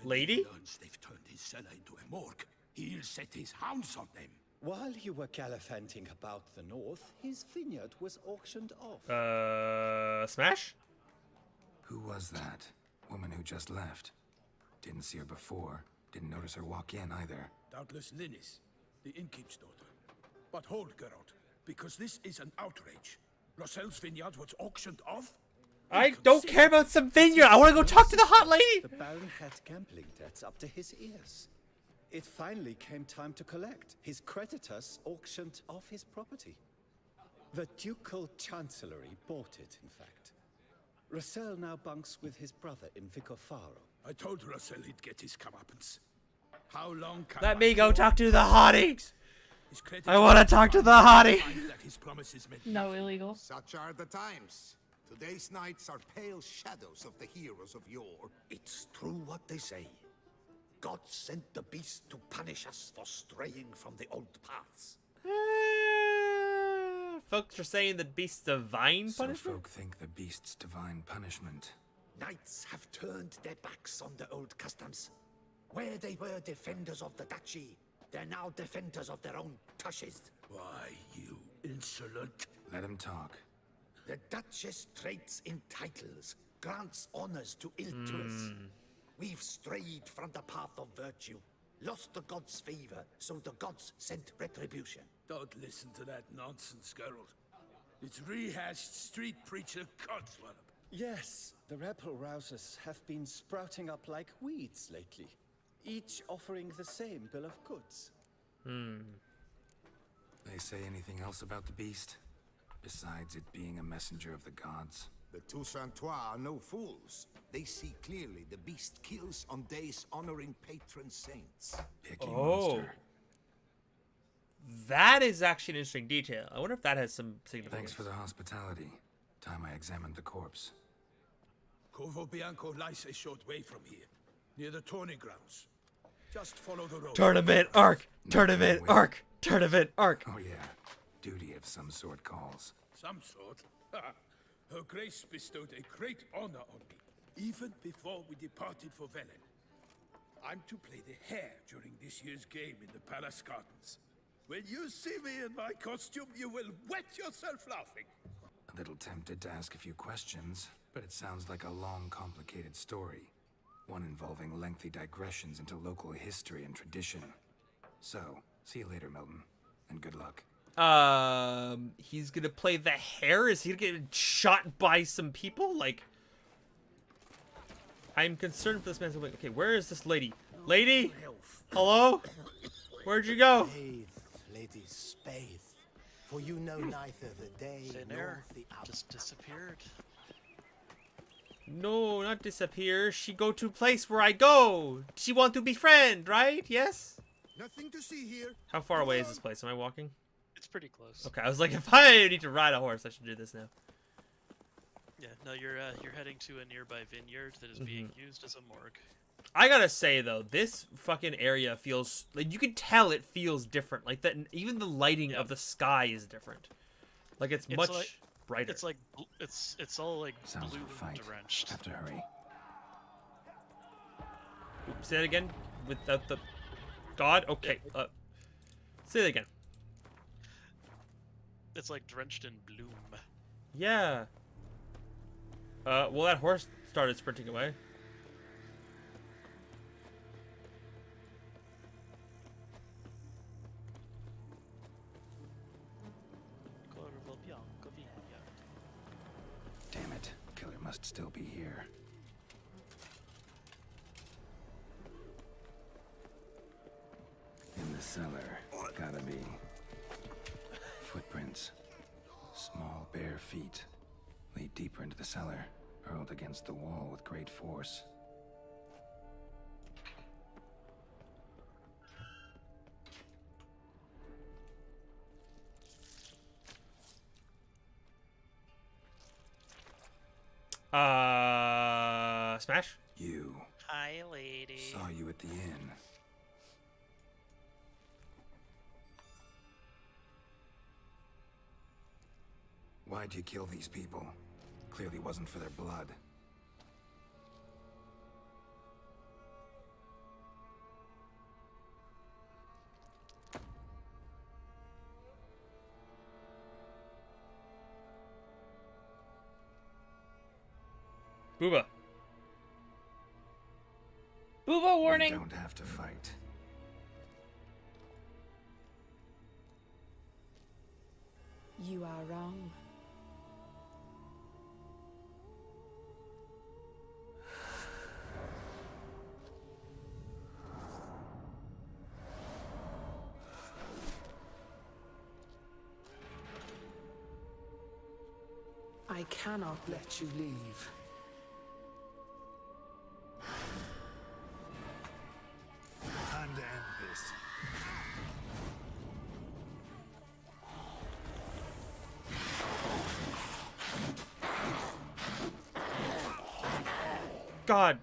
When Lady? he learns they've turned his cellar into a morgue, he'll set his hounds on them. While you were gallivanting about the north, his vineyard was auctioned off. Smash? Who was that? Woman who just left. Didn't see her before. Didn't notice her walk in either. Doubtless Linnis, the innkeep's daughter. But hold, Geralt, because this is an outrage. Russell's vineyard was auctioned off? I don't care about some vineyard. I want to go talk to the hot lady. The Baron had gambling debts up to his ears. It finally came time to collect. His creditors auctioned off his property. The Ducal Chancellery bought it, in fact. Russell now bunks with his brother in Vicofaro. I told Russell he'd get his comeuppance. How long can Let my me go poor talk to the hottie. His creditors I want to talk to the hottie. find that his promises meant No illegal. Such are the times. Today's knights are pale shadows of the heroes of yore. It's true what they say. God sent the beast to punish us for straying from the old paths. Folks are saying the beast's divine Some punishment? folk think the beast's divine punishment. Knights have turned their backs on the old customs. Where they were defenders of the duchy, they're now defenders of their own tushes. Why, you insolent... Let him talk. The Duchess trades in titles, grants honors to ill-doers. We've strayed from the path of virtue, lost the gods' favor, so the gods sent retribution. Don't listen to that nonsense, Geralt. It's rehashed street preacher codswallop. Yes, the rebel rousers have been sprouting up like weeds lately, each offering the same bill of goods. They say anything else about the beast? Besides it being a messenger of the gods? The Toussaintois are no fools. They see clearly the beast kills on days honoring patron saints. Picky Oh. monster. That is actually an interesting detail. I wonder if that has some significance. Thanks for the hospitality. Time I examined the corpse. Corvo Bianco lies a short way from here, near the tourney grounds. Just follow the road. Tournament arc! Tournament wait. arc! Tournament arc! Oh yeah. Duty of some sort calls. Some sort. Her Grace bestowed a great honor on me, even before we departed for Velen. I'm to play the hare during this year's game in the palace gardens. When you see me in my costume, you will wet yourself laughing. A little tempted to ask a few questions, but it sounds like a long, complicated story. One involving lengthy digressions into local history and tradition. So, see you later, Milton, and good luck. He's gonna play the hare? Is he gonna get shot by some people? Like, I'm concerned for this man's like, okay, where is this lady? Lady? Hello? Where'd you go? Bathe, ladies, bathe. For you know neither the day Thin nor air the hour. just disappeared. No, not disappear. She go to place where I go. She want to be friend, right? Yes? Nothing to see here. How far away is this place? Am I walking? It's pretty close. Okay, I was like, if I need to ride a horse, I should do this now. Yeah, no, you're heading to a nearby vineyard that is being used as a morgue. I gotta say though, this fucking area feels like you can tell it feels different. Like that, even the lighting of the sky is different. Like it's much like, brighter. It's like it's all like Sounds blue like a fight. drenched. Have to hurry. Say it again without the God. Okay. Say it again. It's like drenched in bloom. Yeah. Well, that horse started sprinting away. Damn it. Killer must still be here. In the cellar. Gotta be. Footprints. Small, bare feet. Lead deeper into the cellar. Hurled against the wall with great force. Smash? You. Hi, lady. Saw you at the inn. Why'd you kill these people? Clearly wasn't for their blood. Booba. Booba warning. We don't have to fight. You are wrong. I cannot let you leave. Time to end this. God.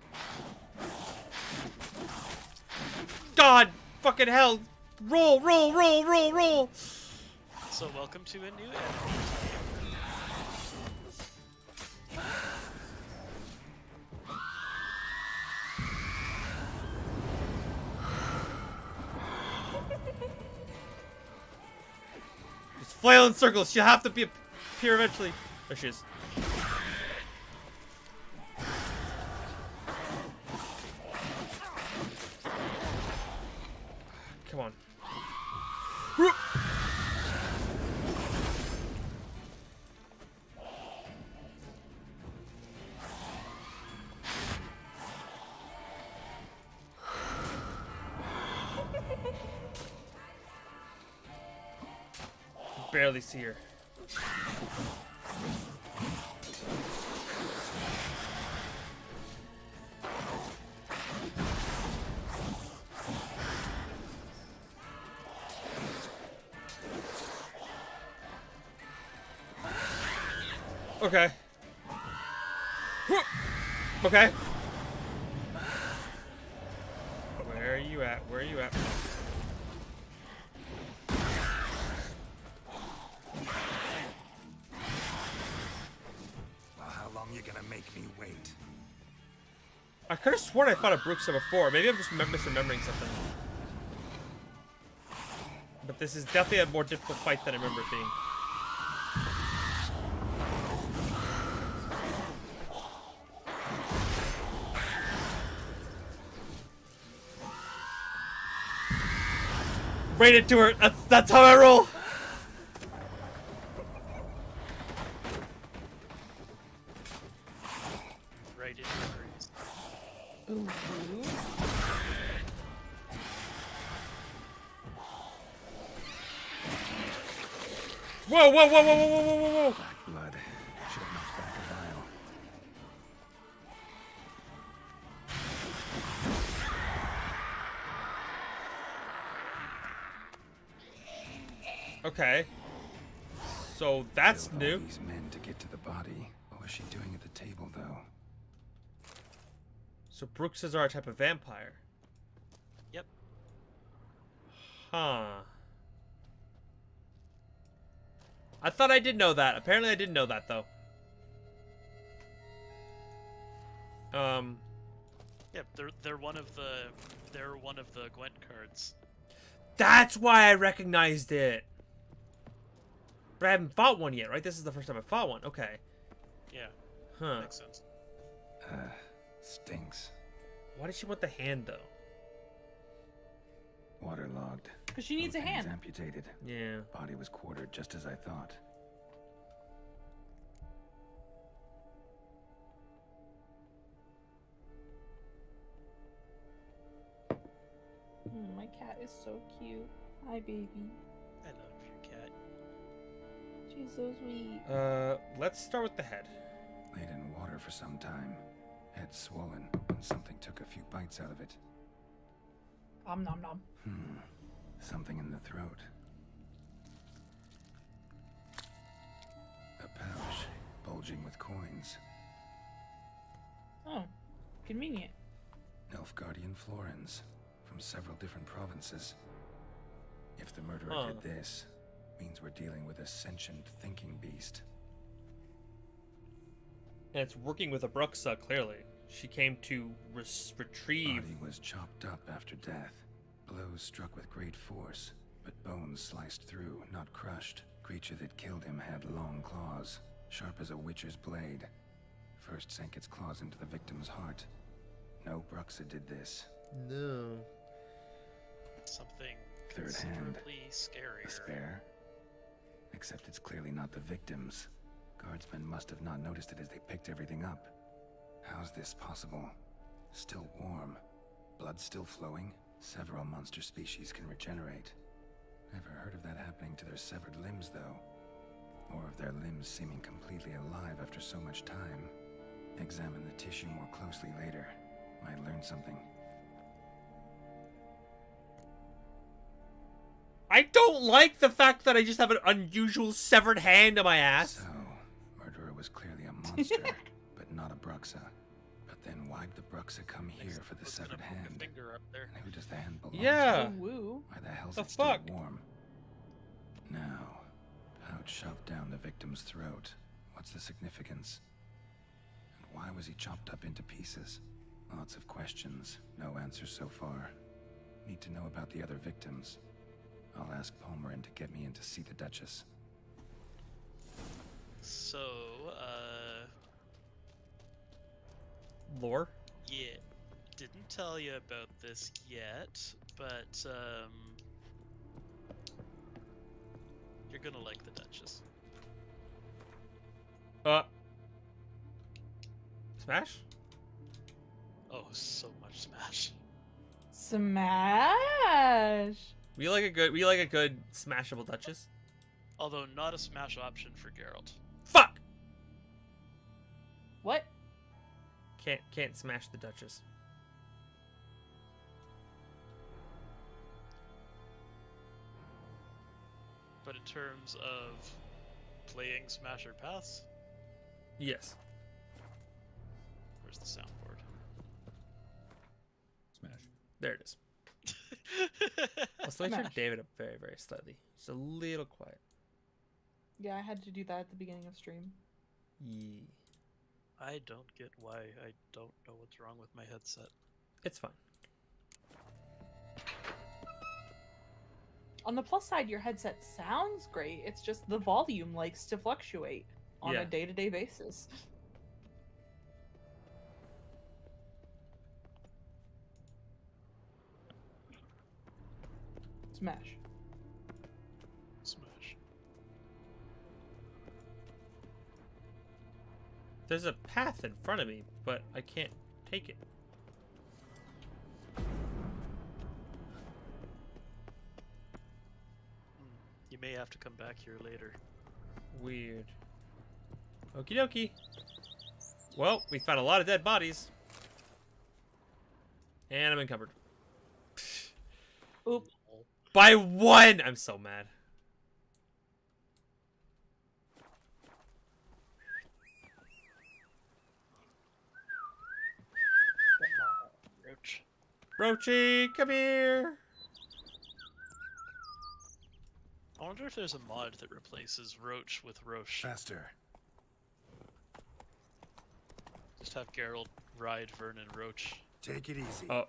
God fucking hell. Roll, roll, roll, roll, roll. So welcome to a new enemy. Just flail in circles. She'll have to appear eventually. There she is. Come on. Barely see her. Okay. Okay. Where are you at? Where are you at? Well, how long you gonna make me wait? I could have sworn I fought a Bruxa before. Maybe I'm just misremembering something. But this is definitely a more difficult fight than I remember it being. Right into her. That's how I roll. Right into hers. Ooh. Whoa, whoa, whoa, whoa, whoa, whoa, whoa, whoa. Black blood. Should have knocked back a vial. Okay. So that's Killed new. all these men to get to the body. What was she doing at the table, though? So Brooks are a type of vampire. Yep. Huh. I thought I did know that. Apparently I didn't know that, though. Yeah, they're one of the Gwent cards. That's why I recognized it. But I haven't fought one yet, right? This is the first time I fought one. Okay. Yeah. Huh. Makes sense. Stinks. Why does she want the hand, though? Waterlogged. Because she needs a Both hands hand. amputated. Yeah. Body was quartered just as I thought. My cat is so cute. Hi, baby. I love your cat. She's so sweet. Let's start with the head. Laid in water for some time. Head swollen, and something took a few bites out of it. Nom nom nom. Something in the throat. A pouch, bulging with coins. Oh, convenient. Nilfgaardian florins, from several different provinces. If the murderer Huh. did this, means we're dealing with a sentient thinking beast. And it's working with Abruxa, clearly. She came to retrieve... Body was chopped up after death. Blows struck with great force, but bones sliced through, not crushed. Creature that killed him had long claws, sharp as a witcher's blade. First sank its claws into the victim's heart. No Bruxa did this. No. Something Third hand. considerably scarier. A spare? Except it's clearly not the victim's. Guardsmen must have not noticed it as they picked everything up. How's this possible? Still warm. Blood still flowing? Several monster species can regenerate. Never heard of that happening to their severed limbs, though. Or of their limbs seeming completely alive after so much time. Examine the tissue more closely later. Might learn something. I don't like the fact that I just have an unusual severed hand in my ass. So, murderer was clearly a monster, but not a Bruxa. But then why'd the Bruxa come here for the severed hand? Finger up there. And who does the hand belong Yeah. to? Woo. Why the hell's The it still fuck? warm? Now, pouch shoved down the victim's throat. What's the significance? And why was he chopped up into pieces? Lots of questions, no answers so far. Need to know about the other victims. I'll ask Palmerin to get me in to see the Duchess. So, Lore? yeah, didn't tell you about this yet, but, you're gonna like the Duchess. Smash? Oh, so much Smash. Smash. We like a good smashable Duchess. Although not a Smash option for Geralt. Fuck! What? Can't smash the Duchess. But in terms of playing Smash or Pass, Yes. where's the soundboard? Smash. There it is. Let's turn Smash. David up very, very slightly. Just a little quiet. Yeah, I had to do that at the beginning of stream. Yee. I don't get why I don't know what's wrong with my headset. It's fine. On the plus side, your headset sounds great. It's just the volume likes to fluctuate on Yeah. a day-to-day basis. Smash. Smash. There's a path in front of me, but I can't take it. You may have to come back here later. Weird. Okie dokie. Well, we found a lot of dead bodies. And I'm encumbered. Oop. By one! I'm so mad. Roach. Roachy, come here! I wonder if there's a mod that replaces Roach with Roche. Faster. Just have Geralt ride Vernon Roach. Take it easy. Oh.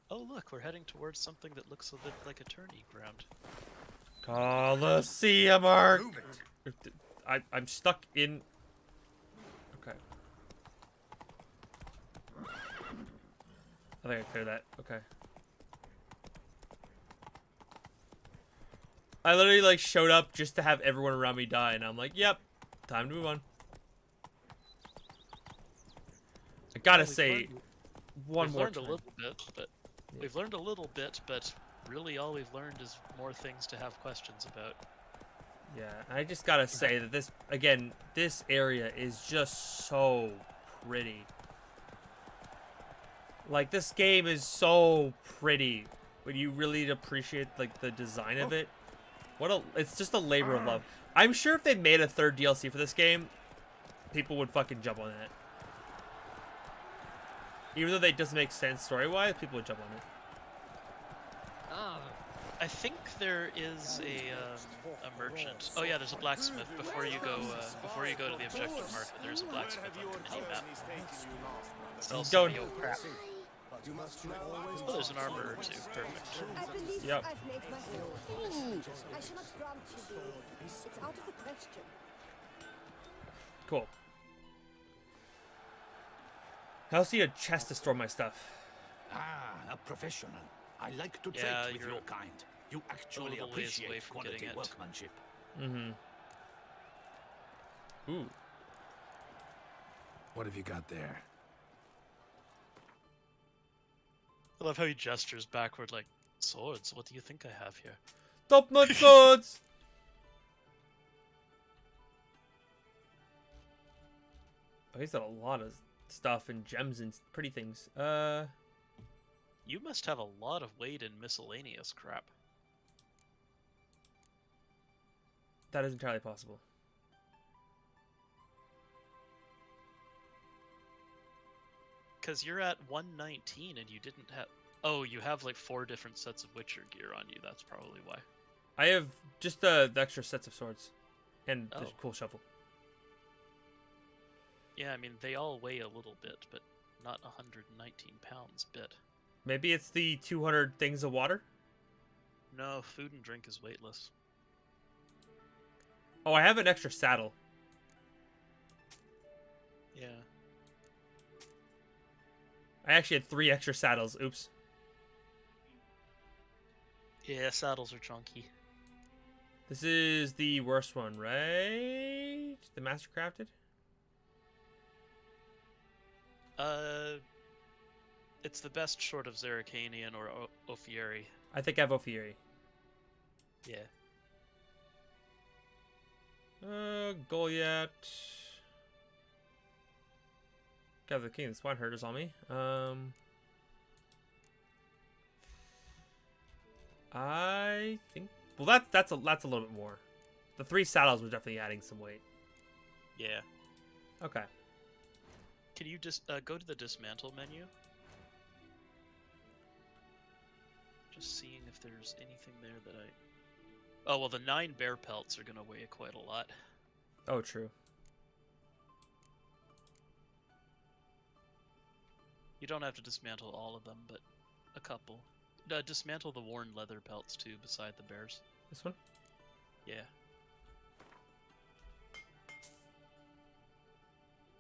Oh look, we're heading towards something that looks a bit like a tourney ground. Coliseum Arc! I'm stuck in... Okay. I think I cleared that. Okay. I literally like showed up just to have everyone around me die, and I'm like, yep, time to move on. I gotta say, one more time. We've learned a little bit, but really all we've learned is more things to have questions about. Yeah, I just gotta say that this, again, this area is just so pretty. Like, this game is so pretty when you really appreciate, like, the design of it. It's just a labor of love. I'm sure if they made a third DLC for this game, people would fucking jump on that. Even though that doesn't make sense story-wise, people would jump on it. I think there is a merchant. Oh yeah, there's a blacksmith before you go to the objective market. There's a blacksmith on the mini map. Sells some yo crap. Oh, there's an armorer too. Perfect. Yep. I shall not grant you this. It's out of the question. Cool. I also need a chest to store my stuff. Ah, a professional. I like to trade Yeah, with you're your kind. You actually a little ways away appreciate from quality getting it. workmanship. Mm-hmm. Ooh. What have you got there? I love how he gestures backward like, swords, what do you think I have here? Top-notch swords! Oh, he's got a lot of stuff and gems and pretty things. You must have a lot of weight in miscellaneous crap. That is entirely possible. Because you're at 119 and you didn't have... Oh, you have like 4 different sets of Witcher gear on you. That's probably why. I have just the extra sets of swords and the Oh. cool shovel. Yeah, I mean, they all weigh a little bit, but not 119 pounds bit. Maybe it's the 200 things of water? No, food and drink is weightless. Oh, I have an extra saddle. Yeah. I actually had 3 extra saddles. Oops. Yeah, saddles are chunky. This is the worst one, right? The Master Crafted? It's the best short of Zerrikanian or Ophieri. I think I have Ophieri. Yeah. Goliath. Got the King of the Swine Herders on me. I think. Well, that's a little bit more. The 3 saddles were definitely adding some weight. Yeah. Okay. Can you just go to the dismantle menu? Just seeing if there's anything there that I... Oh, well, the 9 bear pelts are going to weigh quite a lot. Oh, true. You don't have to dismantle all of them, but A couple. Dismantle the worn leather pelts too, beside the bears. This one? Yeah.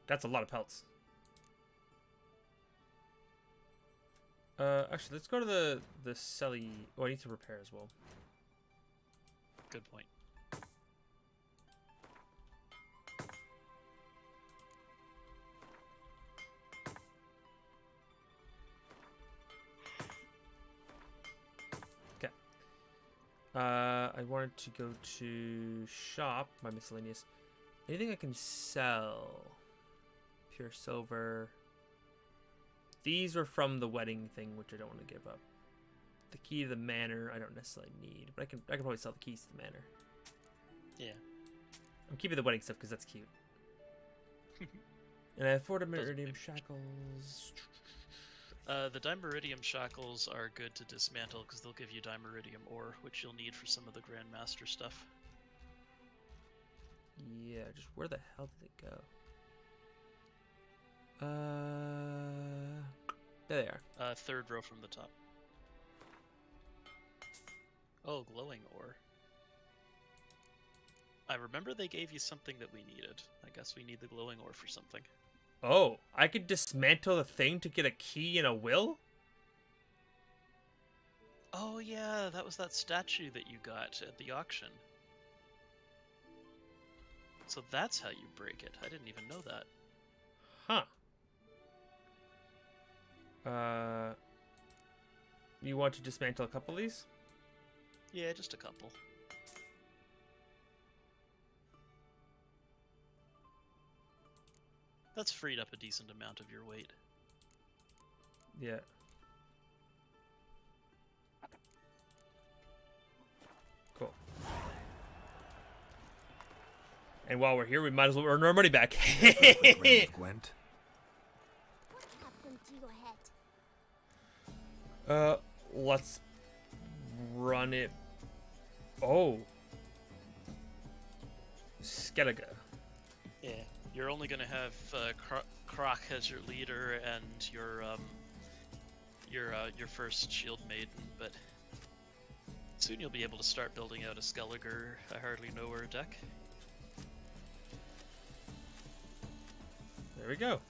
That's a lot of pelts. Actually, let's go to the celly. Oh, I need to repair as well. Good point. Okay. I wanted to go to shop, my miscellaneous. Anything I can sell? Pure silver. These were from the wedding thing, which I don't want to give up. The key to the manor, I don't necessarily need, but I can probably sell the keys to the manor. Yeah. I'm keeping the wedding stuff because that's cute. And I have 4 Dimeridium shackles. The Dimeridium shackles are good to dismantle because they'll give you Dimeridium ore, which you'll need for some of the Grandmaster stuff. Yeah, just where the hell did it go? There they are. Third row from the top. Oh, glowing ore. I remember they gave you something that we needed. I guess we need the glowing ore for something. Oh, I could dismantle the thing to get a key and a will? Oh yeah, that was that statue that you got at the auction. So that's how you break it. I didn't even know that. Huh. You want to dismantle a couple of these? Yeah, just a couple. That's freed up a decent amount of your weight. Yeah. Cool. And while we're here, we might as well earn our money back. Gwent. What happened to your head? Let's run it. Oh. Skellige. Yeah, you're only gonna have Croc as your leader and your first shield maiden, but soon you'll be able to start building out a Skellige. I hardly know where deck. There we go.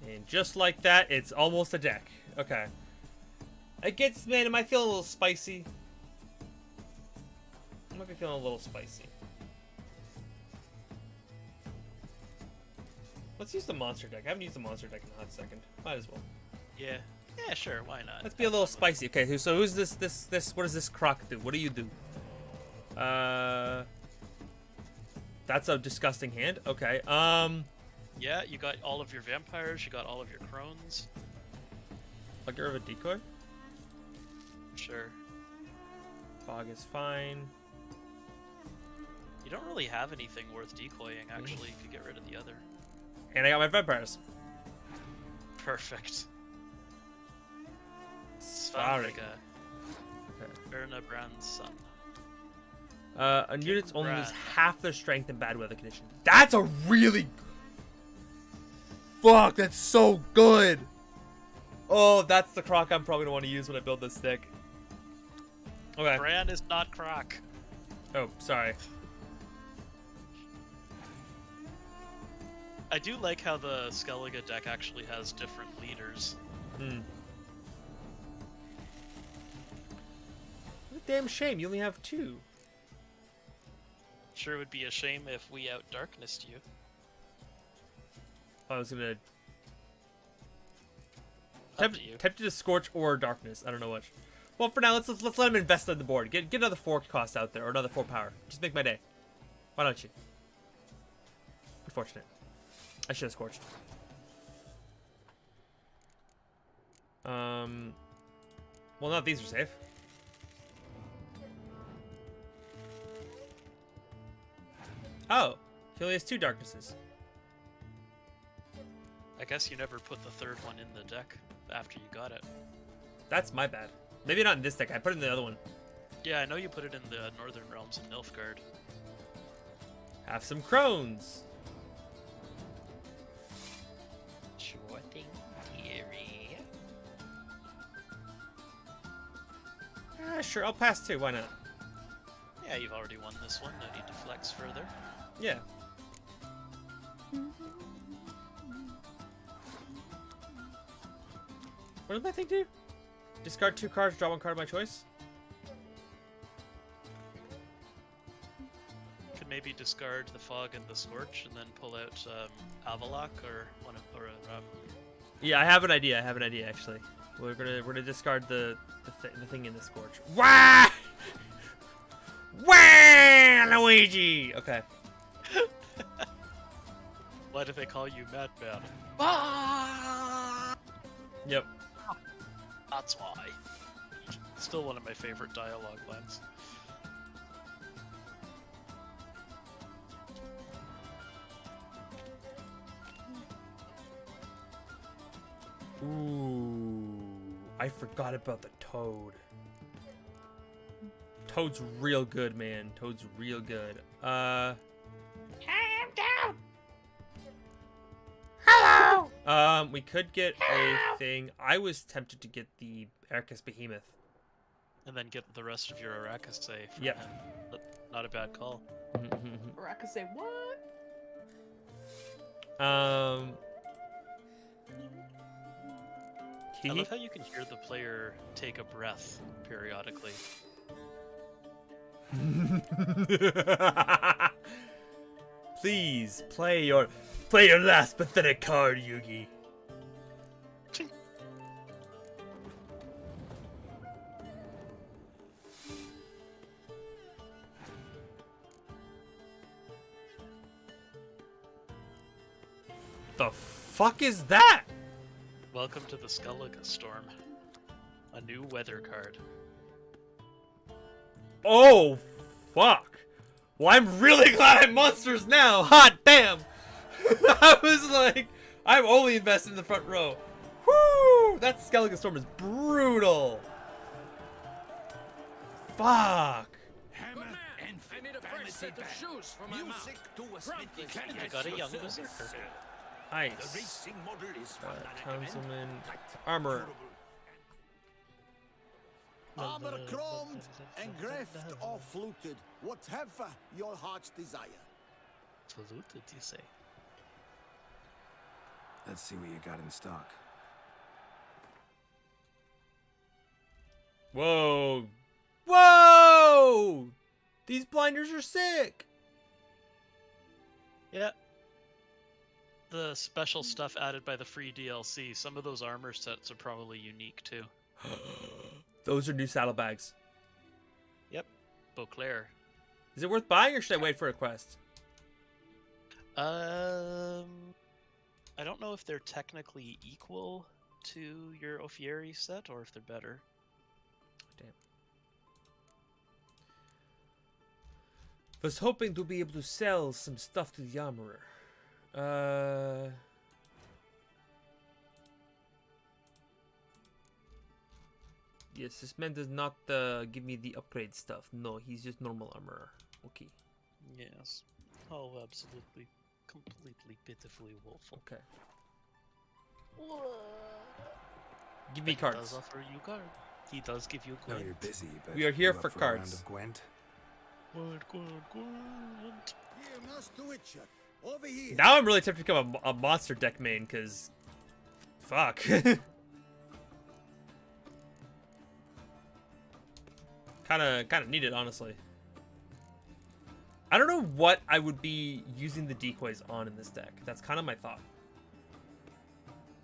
And just like that, it's almost a deck. Okay. It gets, man, am I feeling a little spicy? I might be feeling a little spicy. Let's use the monster deck. I haven't used the monster deck in a hot second. Might as well. Yeah. Yeah, sure, why not? Let's be a little spicy. Okay, so who's this, what does this croc do? What do you do? That's a disgusting hand. Okay, Yeah, you got all of your vampires, you got all of your crones. I'll get rid of a decoy. Sure. Fog is fine. You don't really have anything worth decoying, actually. You could get rid of the other. And I got my vampires. Perfect. Sorry. Okay. Erna Brand's son. A unit's only lose half their strength in bad weather conditions. That's a really... Fuck, that's so good! Oh, that's the croc I'm probably gonna want to use when I build this stick. Okay. Bran is not Croc. Oh, sorry. I do like how the Skellige deck actually has different leaders. Hmm. What a damn shame, you only have 2. Sure would be a shame if we out darknessed you. I was gonna... Up to you. Tempted to Scorch or Darkness, I don't know which. Well, for now, let's let him invest on the board. Get another 4 cost out there, or another 4 power. Just make my day. Why don't you? Unfortunate. I should have Scorched. Well, not these are safe. Oh, he only has 2 darknesses. I guess you never put the third one in the deck after you got it. That's my bad. Maybe not in this deck. I put it in the other one. Yeah, I know you put it in the Northern Realms in Nilfgaard. Have some crones. Sure thing, dearie. Sure, I'll pass too. Why not? Yeah, you've already won this one. No need to flex further. Yeah. What did my thing do? Discard 2 cards, draw 1 card of my choice? Could maybe discard the Fog and the Scorch, and then pull out Avalok or Yeah, I have an idea. Actually. We're gonna discard the thing in the Scorch. Wah! Wah, Luigi. Okay. Why do they call you Madman? Yep. That's why. Still one of my favorite dialogue lines. Ooh, I forgot about the Toad. Toad's real good, man. Toad's real good. I am down. Hello. We could get a thing. I was tempted to get the Arcus Behemoth. And then get the rest of your Arrakis say. Yep. But not a bad call. Arrakis say what? I love how you can hear the player take a breath periodically. Please play your last pathetic card, Yugi. The fuck is that? Welcome to the Skellige Storm. A new weather card. Oh, fuck. Well, I'm really glad I'm monsters now. Hot damn. I was like, I'm only invested in the front row. Whoo! That Skellige Storm is brutal. Fuck. I need a fresh set of shoes for my Music to a smithy. I got a young berserker. Nice. The racing model is one that I recommend. Councilman Armor. Armor chromed, engrafted or fluted, whatever your heart's desire. Fluted, you say? Let's see what you got in stock. Whoa. Whoa! These blinders are sick. Yeah. The special stuff added by the free DLC. Some of those armor sets are probably unique too. Those are new saddlebags. Yep. Beauclair. Is it worth buying or should I wait for a quest? I don't know if they're technically equal to your Ofieri set or if they're better. Damn. Was hoping to be able to sell some stuff to the armorer. Yes, this man does not give me the upgrade stuff. No, he's just normal armorer. Okay. Yes. Oh, absolutely. Completely pitifully woeful. Okay. Give me He cards. does offer you card. He does give you No, Gwent. you're busy, but We are here you for up a round cards. of Gwent? Gwent. Here, Master Witcher, over here. Now I'm really tempted to become a monster deck main, because... Fuck. Kinda need it, honestly. I don't know what I would be using the decoys on in this deck. That's kind of my thought.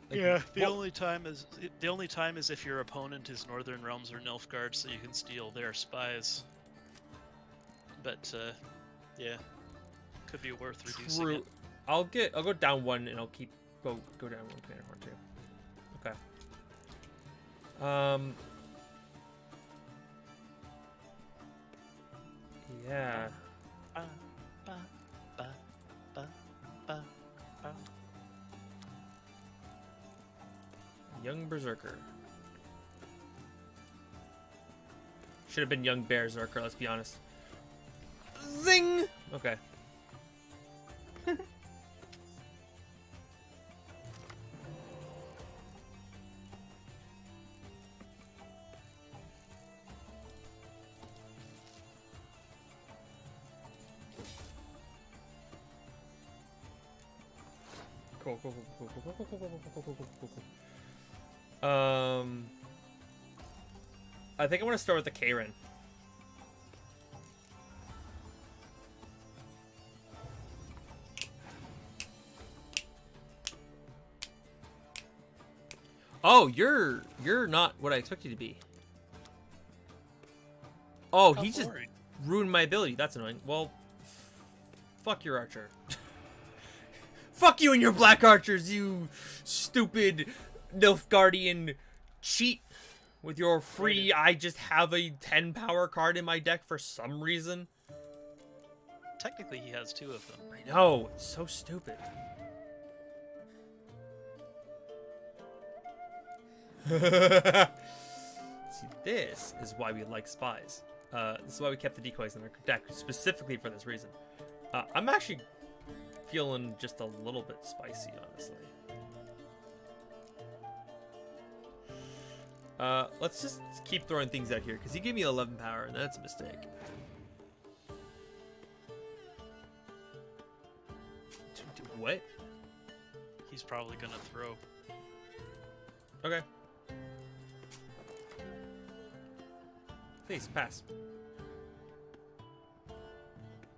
Like, Yeah, the what- only time is if your opponent is Northern Realms or Nilfgaard, so you can steal their spies. But yeah, could be worth reducing True. it. I'll go down one and I'll keep go down one commander horn too. Okay. Yeah. Young Berserker. Should have been young Berserker, let's be honest. Zing! Okay. Cool. I think I want to start with the Karen. Oh, you're not what I expect you to be. Oh, he just ruined my ability. That's annoying. Well, fuck your archer. Fuck you and your black archers, you stupid Nilfgaardian cheat with your free I just have a 10 power card in my deck for some reason. Technically, he has 2 of them. I know, it's so stupid. See, this is why we like spies. This is why we kept the decoys in our deck, specifically for this reason. I'm actually feeling just a little bit spicy, honestly. Let's just keep throwing things out here, because he gave me 11 power, and that's a mistake. What? He's probably gonna throw. Okay. Please, pass.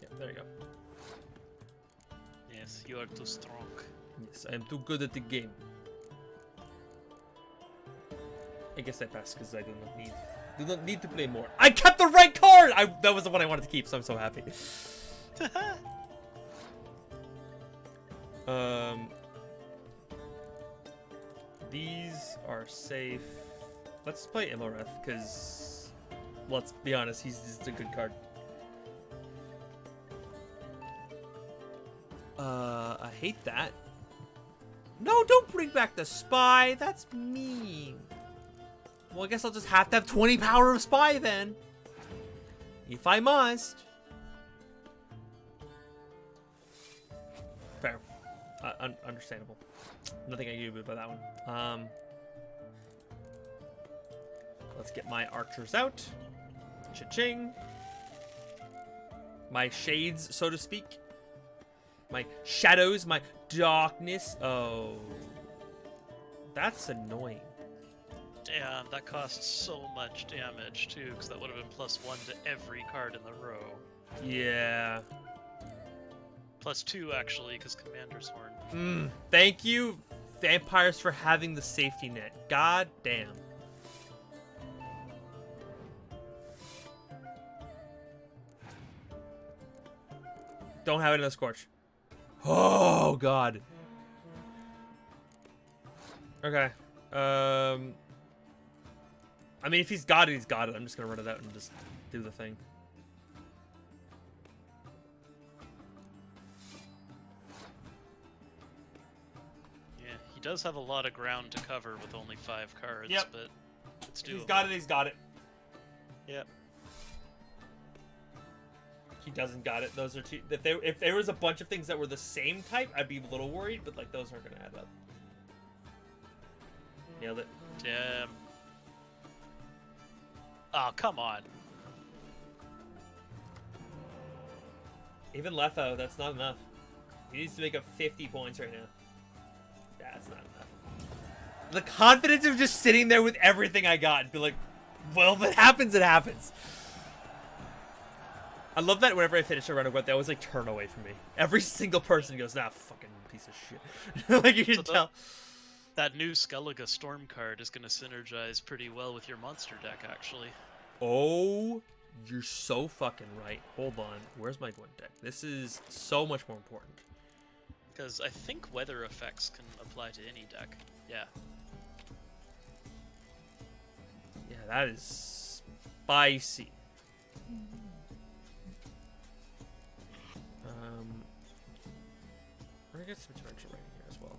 Yeah, there you go. Yes, you are too strong. Yes, I am too good at the game. I guess I passed because I do not need to play more. I kept the right card! That was the one I wanted to keep, so I'm so happy. These are safe. Let's play Imoreth, because let's be honest, he's just a good card. I hate that. No, don't bring back the spy. That's mean. Well, I guess I'll just have to have 20 power of spy then. If I must. Fair. Understandable. Nothing I can do about that one. Let's get my archers out. Cha-ching. My shades, so to speak. My shadows, my darkness. Oh. That's annoying. Damn, that costs so much damage, too, because that would have been +1 to every card in the row. Yeah. +2, actually, because Commander's Horn. Thank you, vampires, for having the safety net. God damn. Don't have it in a Scorch. Oh, God. Okay. I mean, if he's got it, he's got it. I'm just going to run it out and just do the thing. Yeah, he does have a lot of ground to cover with only 5 cards, Yep. but it's doable. He's got it, he's got it. Yep. He doesn't got it. Those are two. If there was a bunch of things that were the same type, I'd be a little worried, but like those aren't going to add up. Nailed it. Damn. Oh, come on. Even Letho, that's not enough. He needs to make up 50 points right now. That's not enough. The confidence of just sitting there with everything I got and be like, well, if it happens, it happens. I love that whenever I finish a run of what they always like turn away from me. Every single person goes, nah, fucking piece of shit. Like you can tell. That new Skellige Storm card is going to synergize pretty well with your monster deck, actually. Oh, you're so fucking right. Hold on. Where's my Gwent deck? This is so much more important. Because I think weather effects can apply to any deck. Yeah. Yeah, that is spicy. We're gonna get some charge right here as well.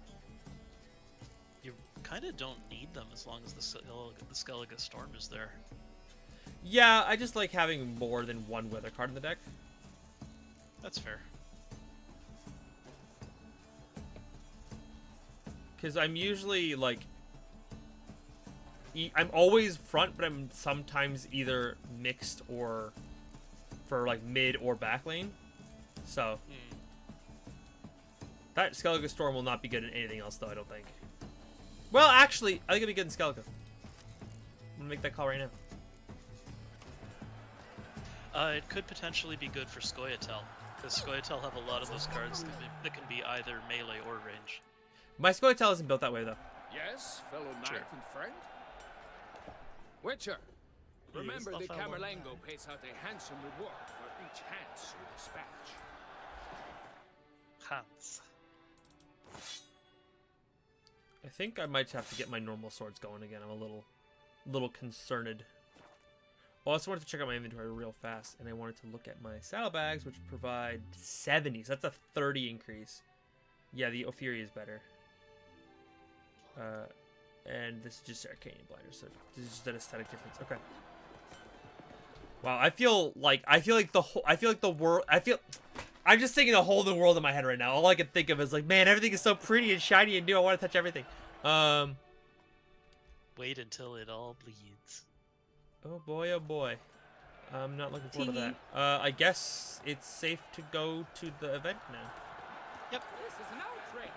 You kind of don't need them as long as the Skellige Storm is there. Yeah, I just like having more than one weather card in the deck. That's fair. Because I'm usually like, I'm always front, but I'm sometimes either mixed or for like mid or back lane. So that Skellige Storm will not be good in anything else, though. I don't think. Well, actually, I think it'll be good in Skellige. I'm gonna make that call right now. It could potentially be good for Scoia'tael, because Scoia'tael have a lot of those cards that can be either melee or range. My Scoia'tael isn't built that way, though. Yes, fellow knight Sure. and friend. Witcher, remember Yes, the fellow Camerlengo pays out a handsome reward for each Hans you dispatch. Hans. I think I might have to get my normal swords going again. I'm a little concerned. I also wanted to check out my inventory real fast, and I wanted to look at my saddlebags, which provide 70. So that's a 30 increase. Yeah, the Ophiria is better. And this is just Arcane Blinders, so this is just an aesthetic difference. Okay. Wow, I feel like I'm just thinking the whole new world in my head right now. All I can think of is like, man, everything is so pretty and shiny and new. I want to touch everything. Wait until it all bleeds. Oh boy, oh boy. I'm not looking forward to that. I guess it's safe to go to the event now. Yep. This is an outrage.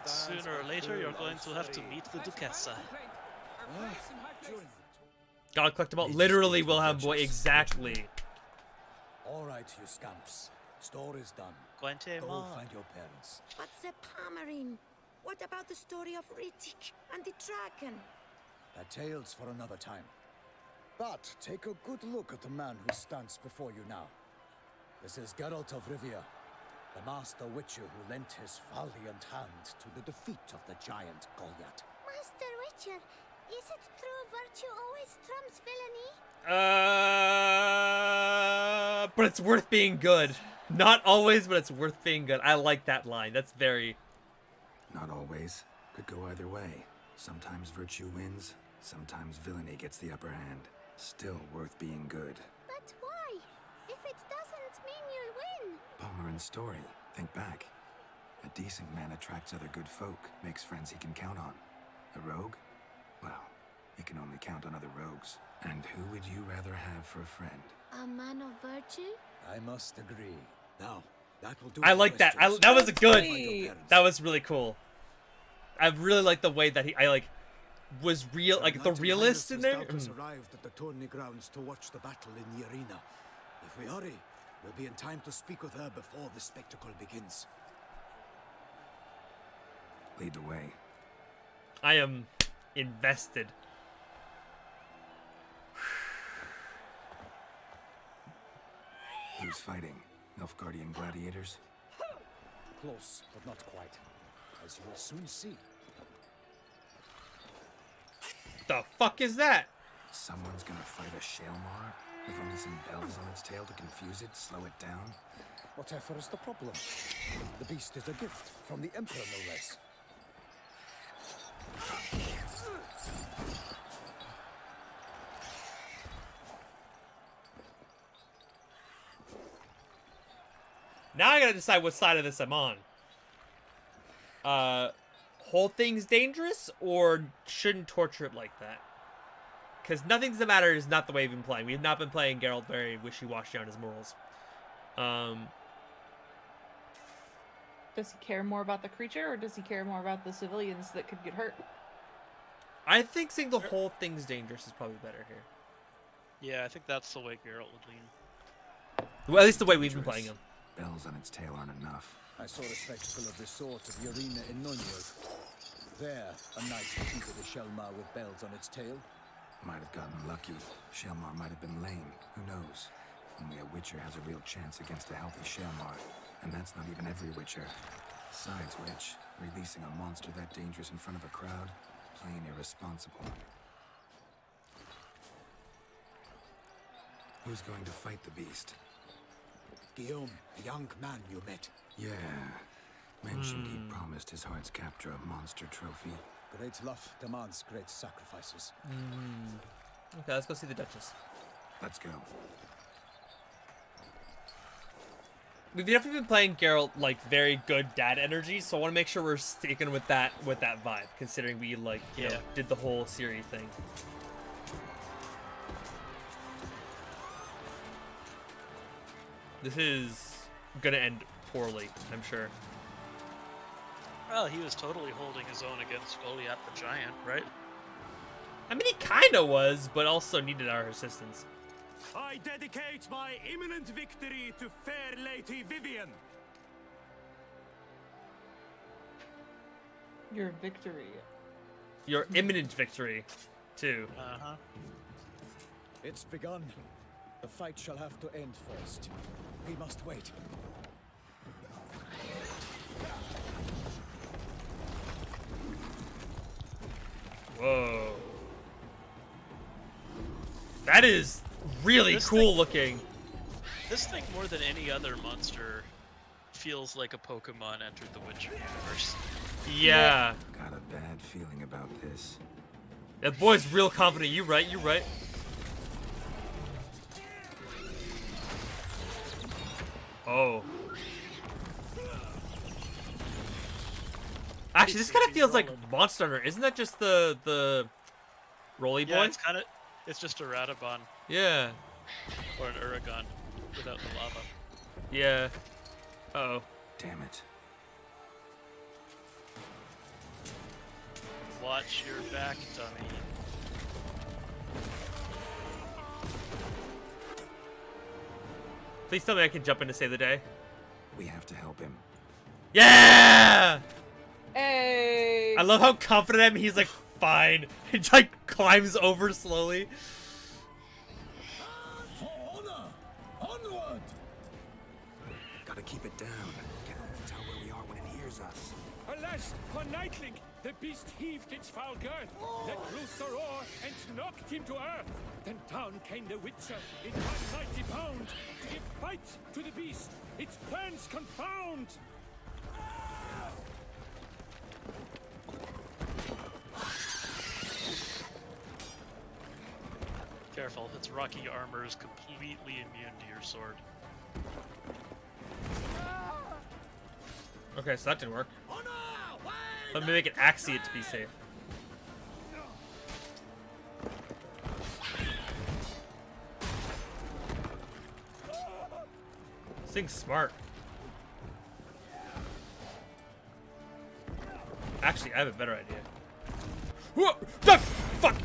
Sooner or later, you're going to have to meet the Duchessa. Gotta collect them all. Literally, Wilhelm boy, exactly. All right, you scamps. Story's done. Go find your parents. But the Palmerine, what about the story of Rittik and the dragon? That tale's for another time. But take a good look at the man who stands before you now. This is Geralt of Rivia, the master witcher who lent his valiant hand to the defeat of the giant Goliath. Master Witcher, is it true virtue always trumps villainy? But it's worth being good. Not always, but it's worth being good. I like that line. That's very... Not always. Could go either way. Sometimes virtue wins, sometimes villainy gets the upper hand. Still worth being good. But why? If it doesn't mean you'll win. Palmerin's story. Think back. A decent man attracts other good folk, makes friends he can count on. A rogue? Well, he can only count on other rogues. And who would you rather have for a friend? A man of virtue? I must agree. Now, that will do. I like that. That was a good... Sweet. That was really cool. I really like the way that was real, like the realist in there. Arrived at the tourney grounds to watch the battle in the arena. If we hurry, we'll be in time to speak with her before the spectacle begins. Lead the way. I am invested. Who's fighting? Nilfgaardian gladiators? Close, but not quite. As you will soon see. The fuck is that? Someone's gonna fight a Shalmar with only some bells on its tail to confuse it, slow it down? Whatever is the problem? The beast is a gift from the Emperor, no less. Now I gotta decide what side of this I'm on. Whole thing's dangerous, or shouldn't torture it like that? Because Nothing's the Matter is not the way we've been playing. We have not been playing Geralt very wishy-washy on his morals. Does he care more about the creature, or does he care more about the civilians that could get hurt? I think saying the whole thing's dangerous is probably better here. Yeah, I think that's the way Geralt would lean. Well, at least the way we've been playing him. Bells on its tail aren't enough. I saw a spectacle of this sort at the arena in Nunjord. There, a knight defeated a Shelmar with bells on its tail. Might have gotten lucky. Shelmar might have been lame. Who knows? Only a Witcher has a real chance against a healthy Shelmar. And that's not even every Witcher. Besides which, releasing a monster that dangerous in front of a crowd, plain irresponsible. Who's going to fight the beast? Guillaume, the young man you met. Yeah. Mentioned he promised his heart's captor a monster trophy. Great love demands great sacrifices. Okay, let's go see the Duchess. Let's go. We've definitely been playing Geralt like very good dad energy, so I want to make sure we're sticking with that vibe, considering we like you know did the whole Ciri thing. This is gonna end poorly, I'm sure. Well, he was totally holding his own against Goliath the Giant, right? I mean, he kinda was, but also needed our assistance. I dedicate my imminent victory to fair Lady Vivian. Your victory. Your imminent victory, too. Uh-huh. It's begun. The fight shall have to end first. We must wait. Whoa. That is really cool looking. This thing, more than any other monster, feels like a Pokemon entered the Witcher universe. Yeah. Got a bad feeling about this. That boy's real confident. You right, you right. Oh. Actually, this kind of feels like Monster Hunter. Isn't that just the Rolly boy? Yeah, it's just a Radabon. Yeah. Or an Uragon without the lava. Yeah. Uh-oh. Damn it. Watch your back, dummy. Please tell me I can jump in to save the day. We have to help him. Yeah! Hey! I love how confident I am. He's like, fine. He like climbs over slowly. For honor! Onward! Gotta keep it down. Can only tell where we are when it hears us. Alas, for Nightling, the beast heaved its foul girth, let loose the roar, and knocked him to earth. Then down came the Witcher in one mighty bound, to give fight to the beast, its plans confound. Careful, its rocky armor is completely immune to your sword. Okay, so that didn't work. Let me make an Axie to be safe. This thing's smart. Actually, I have a better idea. Whoa! Fuck! Fuck!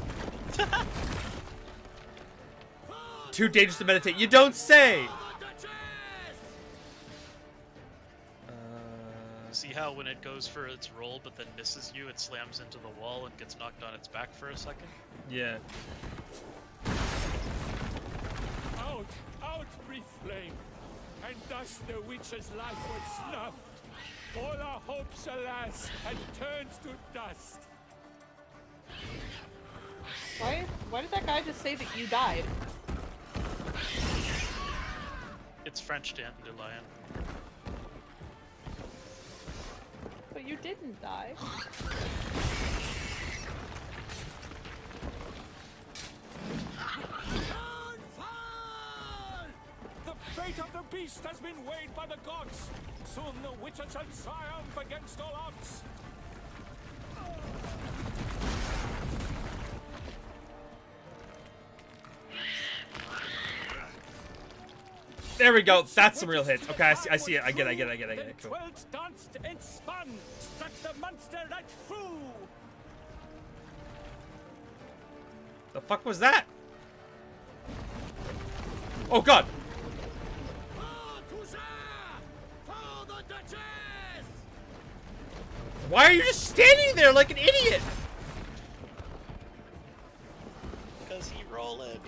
Too dangerous to meditate. You don't say! See how when it goes for its roll but then misses you, it slams into the wall and gets knocked on its back for a second? Yeah. Out, out, brief flame, and thus the Witcher's life was snuffed. All our hopes, alas, had turned to dust. Why did that guy just say that you died? It's French dandelion. But you didn't die. The fate of the beast has been weighed by the gods. Soon the Witcher shall triumph against all odds. There we go. That's some real hits. Okay, I see it. I get it. Cool. Danced and spun, struck the monster right through. The fuck was that? Oh god. Why are you just standing there like an idiot? Because he rolling.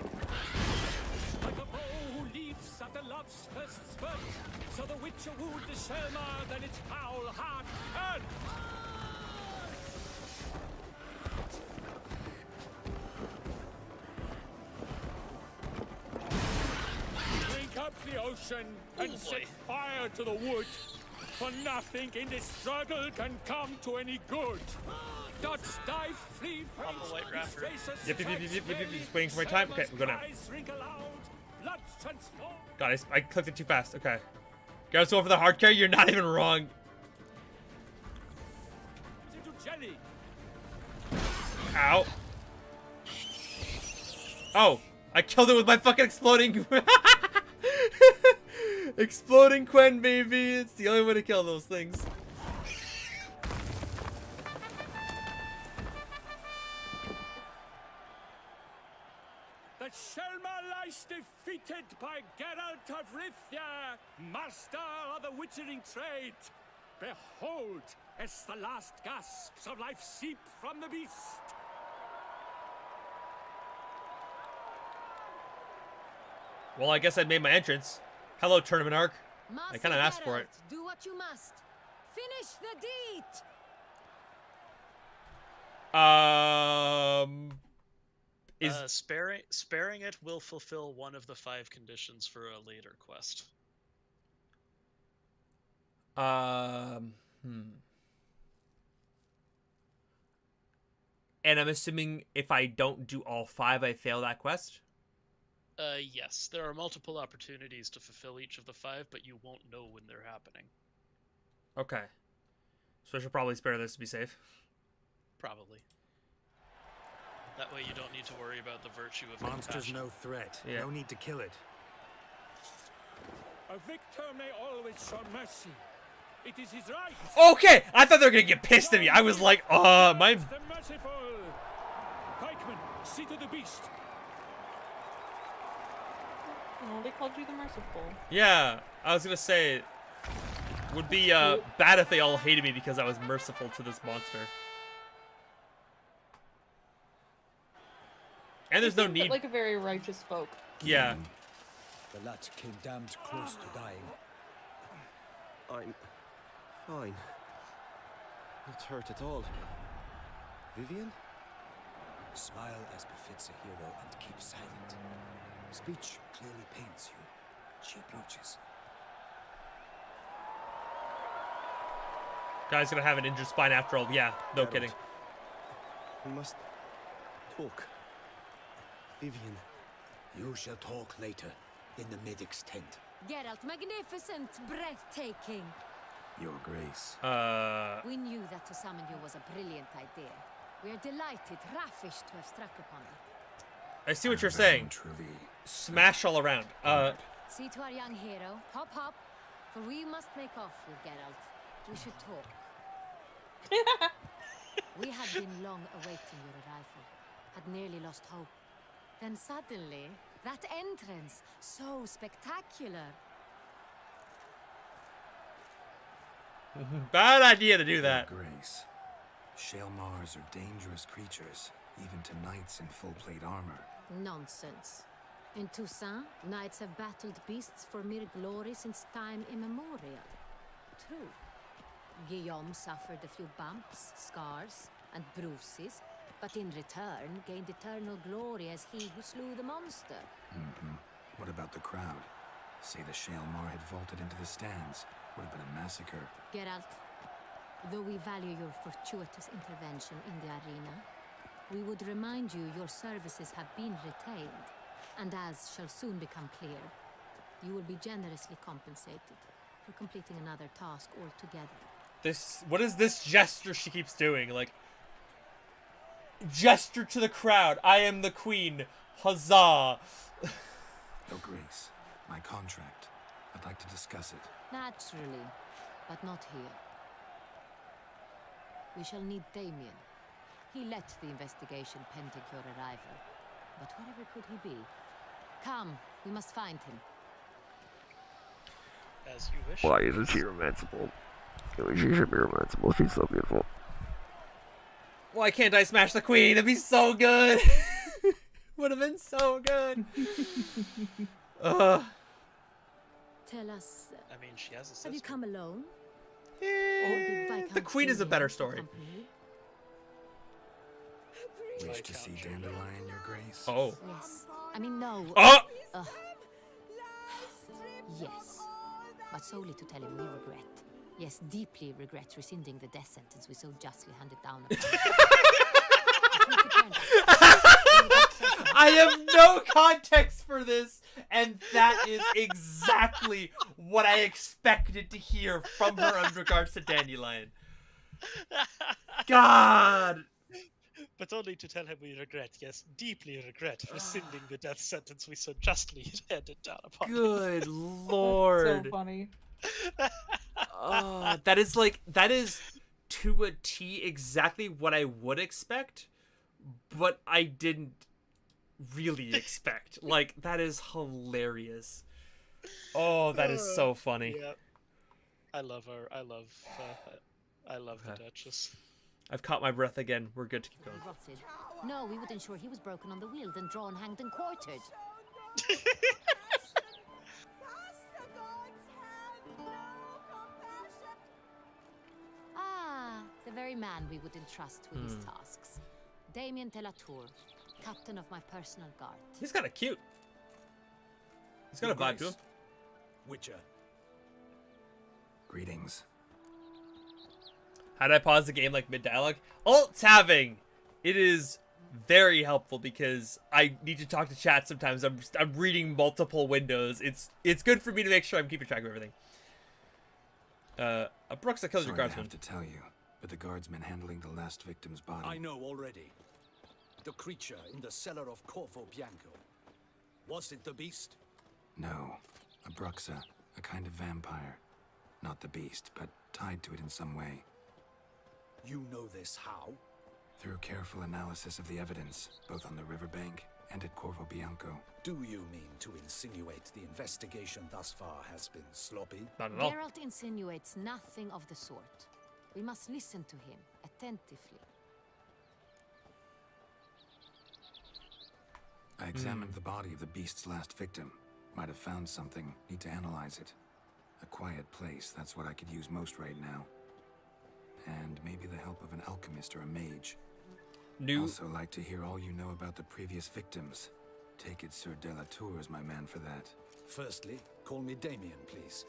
Like a bow who leaps at the love's first spurt, so the Witcher wooed the Selma, then its foul heart hurt. Drink up the ocean and set fire to the wood, for nothing in this struggle can come to any good. dots dive, flee, On the white rafter. Yep. Just waiting for my time. Okay, we'll go now. God, I clicked it too fast. Okay. Guys, go for the hard carry. You're not even wrong. Ow. Oh, I killed it with my fucking exploding... Exploding Quen, baby. It's the only way to kill those things. The Shelma lies defeated by Geralt of Rivia, master of the witchering trade. Behold, as the last gasps of life seep from the beast. Well, I guess I made my entrance. Hello, Tournament Arc. I kind of asked for it. Do what you must. Finish the deed. Sparing it will fulfill one of the 5 conditions for a later quest. And I'm assuming if I don't do all 5, I fail that quest? Yes, there are multiple opportunities to fulfill each of the 5, but you won't know when they're happening. Okay. So I should probably spare this to be safe. Probably. That way you don't need to worry about the virtue of Monster's compassion. no threat. Yeah. No need to kill it. A victor may always show mercy. It is his right. Okay! I thought they were gonna get pissed at me. I was like, my... The merciful. Pikeman, see to the beast. Oh, they called you the merciful. Yeah, I was gonna say... Would be bad if they all hated me because I was merciful to this monster. And there's no need... Like a very righteous folk. Yeah. The lad came damned close to dying. I'm fine. Not hurt at all. Vivian? Smile as befits a hero and keep silent. Speech clearly paints you. She approaches. Guy's gonna have an injured spine after all. Yeah, no kidding. We must talk. Vivian. You shall talk later, in the medic's tent. Geralt, magnificent, breathtaking. Your Grace. We knew that to summon you was a brilliant idea. We are delighted, ravished to have struck upon it. I see what you're saying. Truly. Smash all around. See to our young hero. Hop, hop. For we must make off with Geralt. We should talk. We had been long awaiting your arrival. Had nearly lost hope. Then suddenly, that entrance, so spectacular. Bad idea to do that. Your Grace. Shaelmars are dangerous creatures, even to knights in full plate armor. Nonsense. In Toussaint, knights have battled beasts for mere glory since time immemorial. True. Guillaume suffered a few bumps, scars, and bruises, but in return gained eternal glory as he who slew the monster. What about the crowd? Say the Shaelmar had vaulted into the stands. Would have been a massacre. Geralt, though we value your fortuitous intervention in the arena, we would remind you your services have been retained, and as shall soon become clear, you will be generously compensated for completing another task altogether. What is this gesture she keeps doing? Like, gesture to the crowd. I am the queen. Huzzah. Your Grace, my contract. I'd like to discuss it. Naturally, but not here. We shall need Damien. He led the investigation pending your arrival. But wherever could he be? Come, we must find him. As you wish. Why isn't she romanceable? She should be romanceable. She's so beautiful. Why can't I smash the queen? It'd be so good. Would have been so good. Tell us. I mean, she has a sister. Have you come alone? The queen is a better story. Wish to see Dandelion, Your Grace? Oh. Yes. I mean, no. Oh! Yes. But solely to tell him we regret. Yes, deeply regret rescinding the death sentence we so justly handed down upon. I have no context for this, and that is exactly what I expected to hear from her in regards to Dandelion. God! But only to tell him we regret, yes, deeply regret rescinding the death sentence we so justly handed down upon him. Good lord. So funny. Oh, that is to a T exactly what I would expect, but I didn't really expect. Like, that is hilarious. Oh, that is so funny. Yeah. I love her. I love the Duchess. I've caught my breath again. We're good to keep going. Rotted. No, we would ensure he was broken on the wheel, then drawn, hanged, and quartered. Ah, the very man we would entrust with his tasks. Damien Telatour, captain of my personal guard. He's kind of cute. He's got a vibe to him. Witcher. Greetings. How did I pause the game like mid-dialogue? Alt-tabbing! It is very helpful because I need to talk to chat sometimes. I'm reading multiple windows. It's good for me to make sure I'm keeping track of everything. Brooks, that kills your Sorry guardsman. to have to tell you, but the guardsman handling the last victim's body... I know already. The creature in the cellar of Corvo Bianco. Was it the beast? No. A Bruxa, a kind of vampire. Not the beast, but tied to it in some way. You know this how? Through careful analysis of the evidence, both on the riverbank and at Corvo Bianco. Do you mean to insinuate the investigation thus far has been sloppy? Not at all. Geralt insinuates nothing of the sort. We must listen to him attentively. I examined the body of the beast's last victim. Might have found something. Need to analyze it. A quiet place, that's what I could use most right now. And maybe the help of an alchemist or a mage. Also like to hear all you know about the previous victims. Take it Sir Delatour is my man for that. Firstly, call me Damien, please.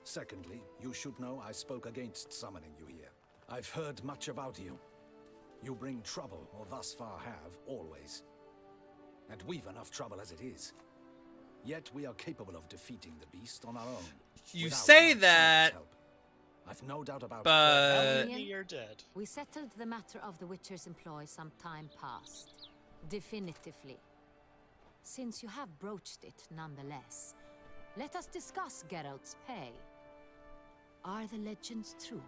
Secondly, you should know I spoke against summoning you here. I've heard much about you. You bring trouble, or thus far have, always. And we've enough trouble as it is. Yet we are capable of defeating the beast on our own. You say that, help. I've no doubt about but... You're dead. We settled the matter of the Witcher's employ some time past. Definitively. Since you have broached it nonetheless, let us discuss Geralt's pay. Are the legends true?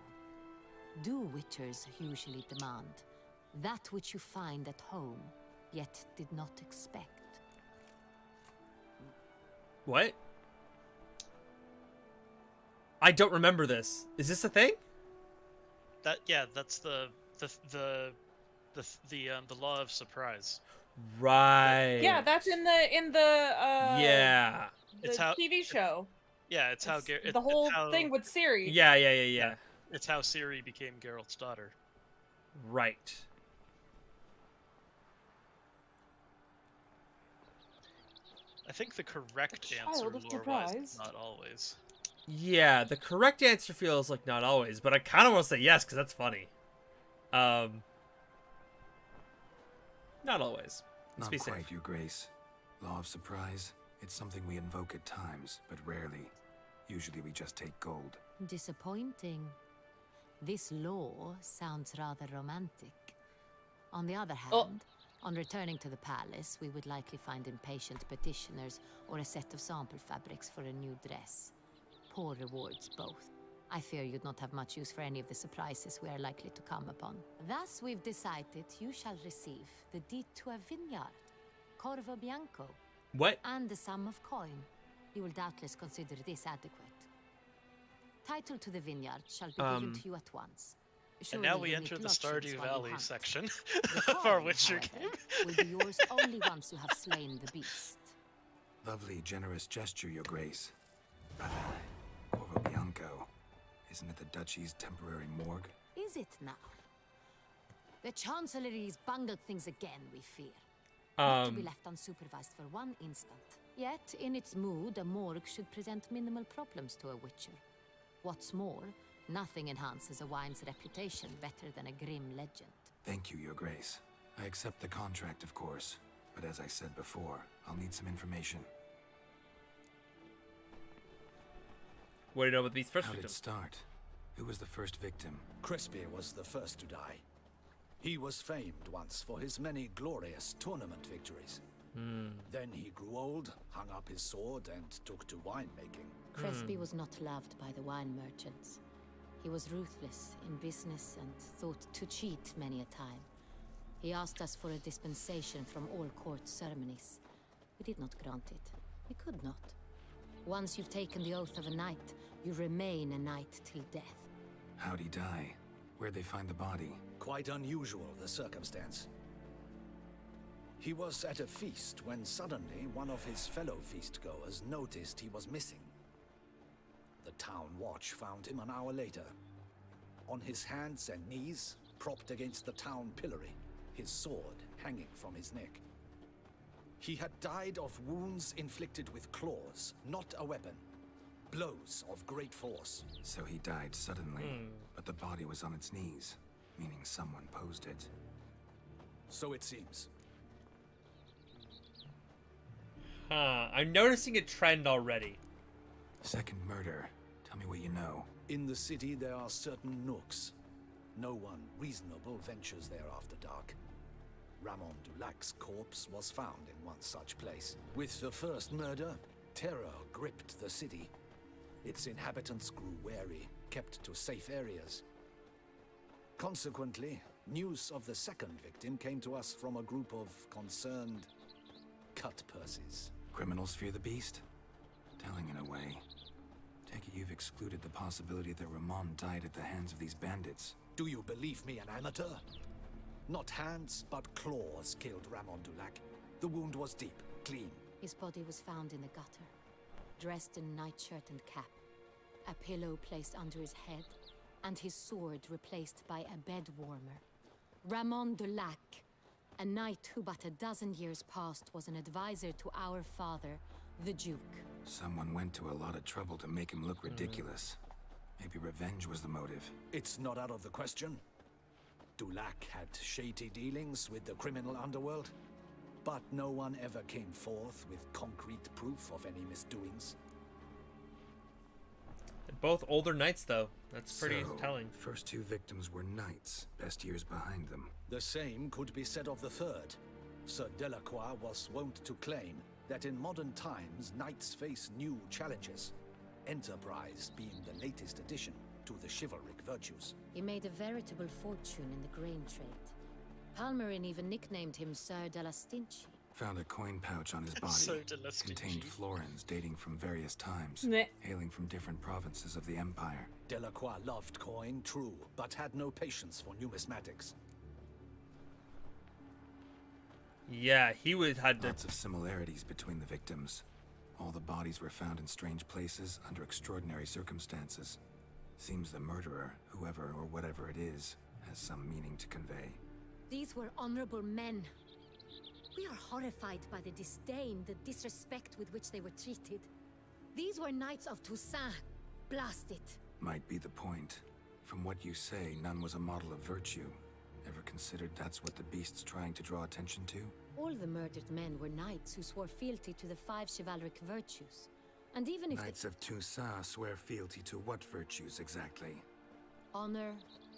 Do Witchers usually demand that which you find at home, yet did not expect? What? I don't remember this. Is this a thing? That's the law of surprise. Right. Yeah, that's in the yeah. the It's how TV show. Yeah, it's how The whole thing with Ciri. Yeah. It's how Ciri became Geralt's daughter. Right. I think the correct answer, lore-wise, is not always. Yeah, the correct answer feels like not always, but I kind of want to say yes because that's funny. Not always. Let's Not be quite, safe. Your Grace. Law of surprise, it's something we invoke at times, but rarely. Usually we just take gold. Disappointing. This law sounds rather romantic. On the other hand, on returning to the palace, we would likely find impatient petitioners or a set of sample fabrics for a new dress. Poor rewards both. I fear you'd not have much use for any of the surprises we are likely to come upon. Thus, we've decided you shall receive the deed to a vineyard, Corvo Bianco. What? And the sum of coin. You will doubtless consider this adequate. Title to the vineyard shall be given to you at once. And now we enter the Stardew Valley section of our Witcher game. Will be yours only once you have slain the beast. Lovely, generous gesture, Your Grace. But, Corvo Bianco, isn't it the Duchy's temporary morgue? Is it now? The Chancellery's bungled things again, we fear. Not to be left unsupervised for one instant. Yet, in its mood, a morgue should present minimal problems to a Witcher. What's more, Nothing enhances a wine's reputation better than a grim legend. Thank you, Your Grace. I accept the contract, of course. But as I said before, I'll need some information. What do you know about these first How did it victims? start? Who was the first victim? Crispy was the first to die. He was famed once for his many glorious tournament victories. Then he grew old, hung up his sword, and took to winemaking. Crespi was not loved by the wine merchants. He was ruthless in business and thought to cheat many a time. He asked us for a dispensation from all court ceremonies. We did not grant it. We could not. Once you've taken the oath of a knight, you remain a knight till death. How'd he die? Where'd they find the body? Quite unusual, the circumstance. He was at a feast when suddenly one of his fellow feastgoers noticed he was missing. The town watch found him an hour later. On his hands and knees, propped against the town pillory, his sword hanging from his neck. He had died of wounds inflicted with claws, not a weapon. Blows of great force. So he died suddenly, but the body was on its knees, meaning someone posed it. So it seems. Huh. I'm noticing a trend already. Second murder. Tell me what you know. In the city, there are certain nooks. No one reasonable ventures there after dark. Ramon Dulac's corpse was found in one such place. With the first murder, terror gripped the city. Its inhabitants grew wary, kept to safe areas. Consequently, news of the second victim came to us from a group of concerned cut-purses. Criminals fear the beast? Telling in a way. Take it you've excluded the possibility that Ramon died at the hands of these bandits. Do you believe me an amateur? Not hands, but claws killed Ramon Dulac. The wound was deep, clean. His body was found in the gutter, dressed in nightshirt and cap, a pillow placed under his head, and his sword replaced by a bed warmer. Ramon Dulac, a knight who but a dozen years past was an advisor to our father, the Duke. Someone went to a lot of trouble to make him look ridiculous. Maybe revenge was the motive. It's not out of the question. Dulac had shady dealings with the criminal underworld, but no one ever came forth with concrete proof of any misdoings. Both older knights, though. That's pretty telling. First two victims were knights, best years behind them. The same could be said of the third. Sir Delacroix was wont to claim that in modern times, knights face new challenges, enterprise being the latest addition to the chivalric virtues. He made a veritable fortune in the grain trade. Palmerin even nicknamed him Sir de la Stinchi. Found a coin pouch on his Sir body. de la Stinchi. Contained florins dating from various times, Meh. hailing from different provinces of the Empire. Delacroix loved coin, true, but had no patience for numismatics. Yeah, he had to... Lots of similarities between the victims. All the bodies were found in strange places under extraordinary circumstances. Seems the murderer, whoever or whatever it is, has some meaning to convey. These were honorable men. We are horrified by the disdain, the disrespect with which they were treated. These were knights of Toussaint. Blast it. Might be the point. From what you say, none was a model of virtue. Ever considered that's what the beast's trying to draw attention to? All the murdered men were knights who swore fealty to the 5 chivalric virtues. And even if Knights of Toussaint swear fealty to what virtues exactly? honor,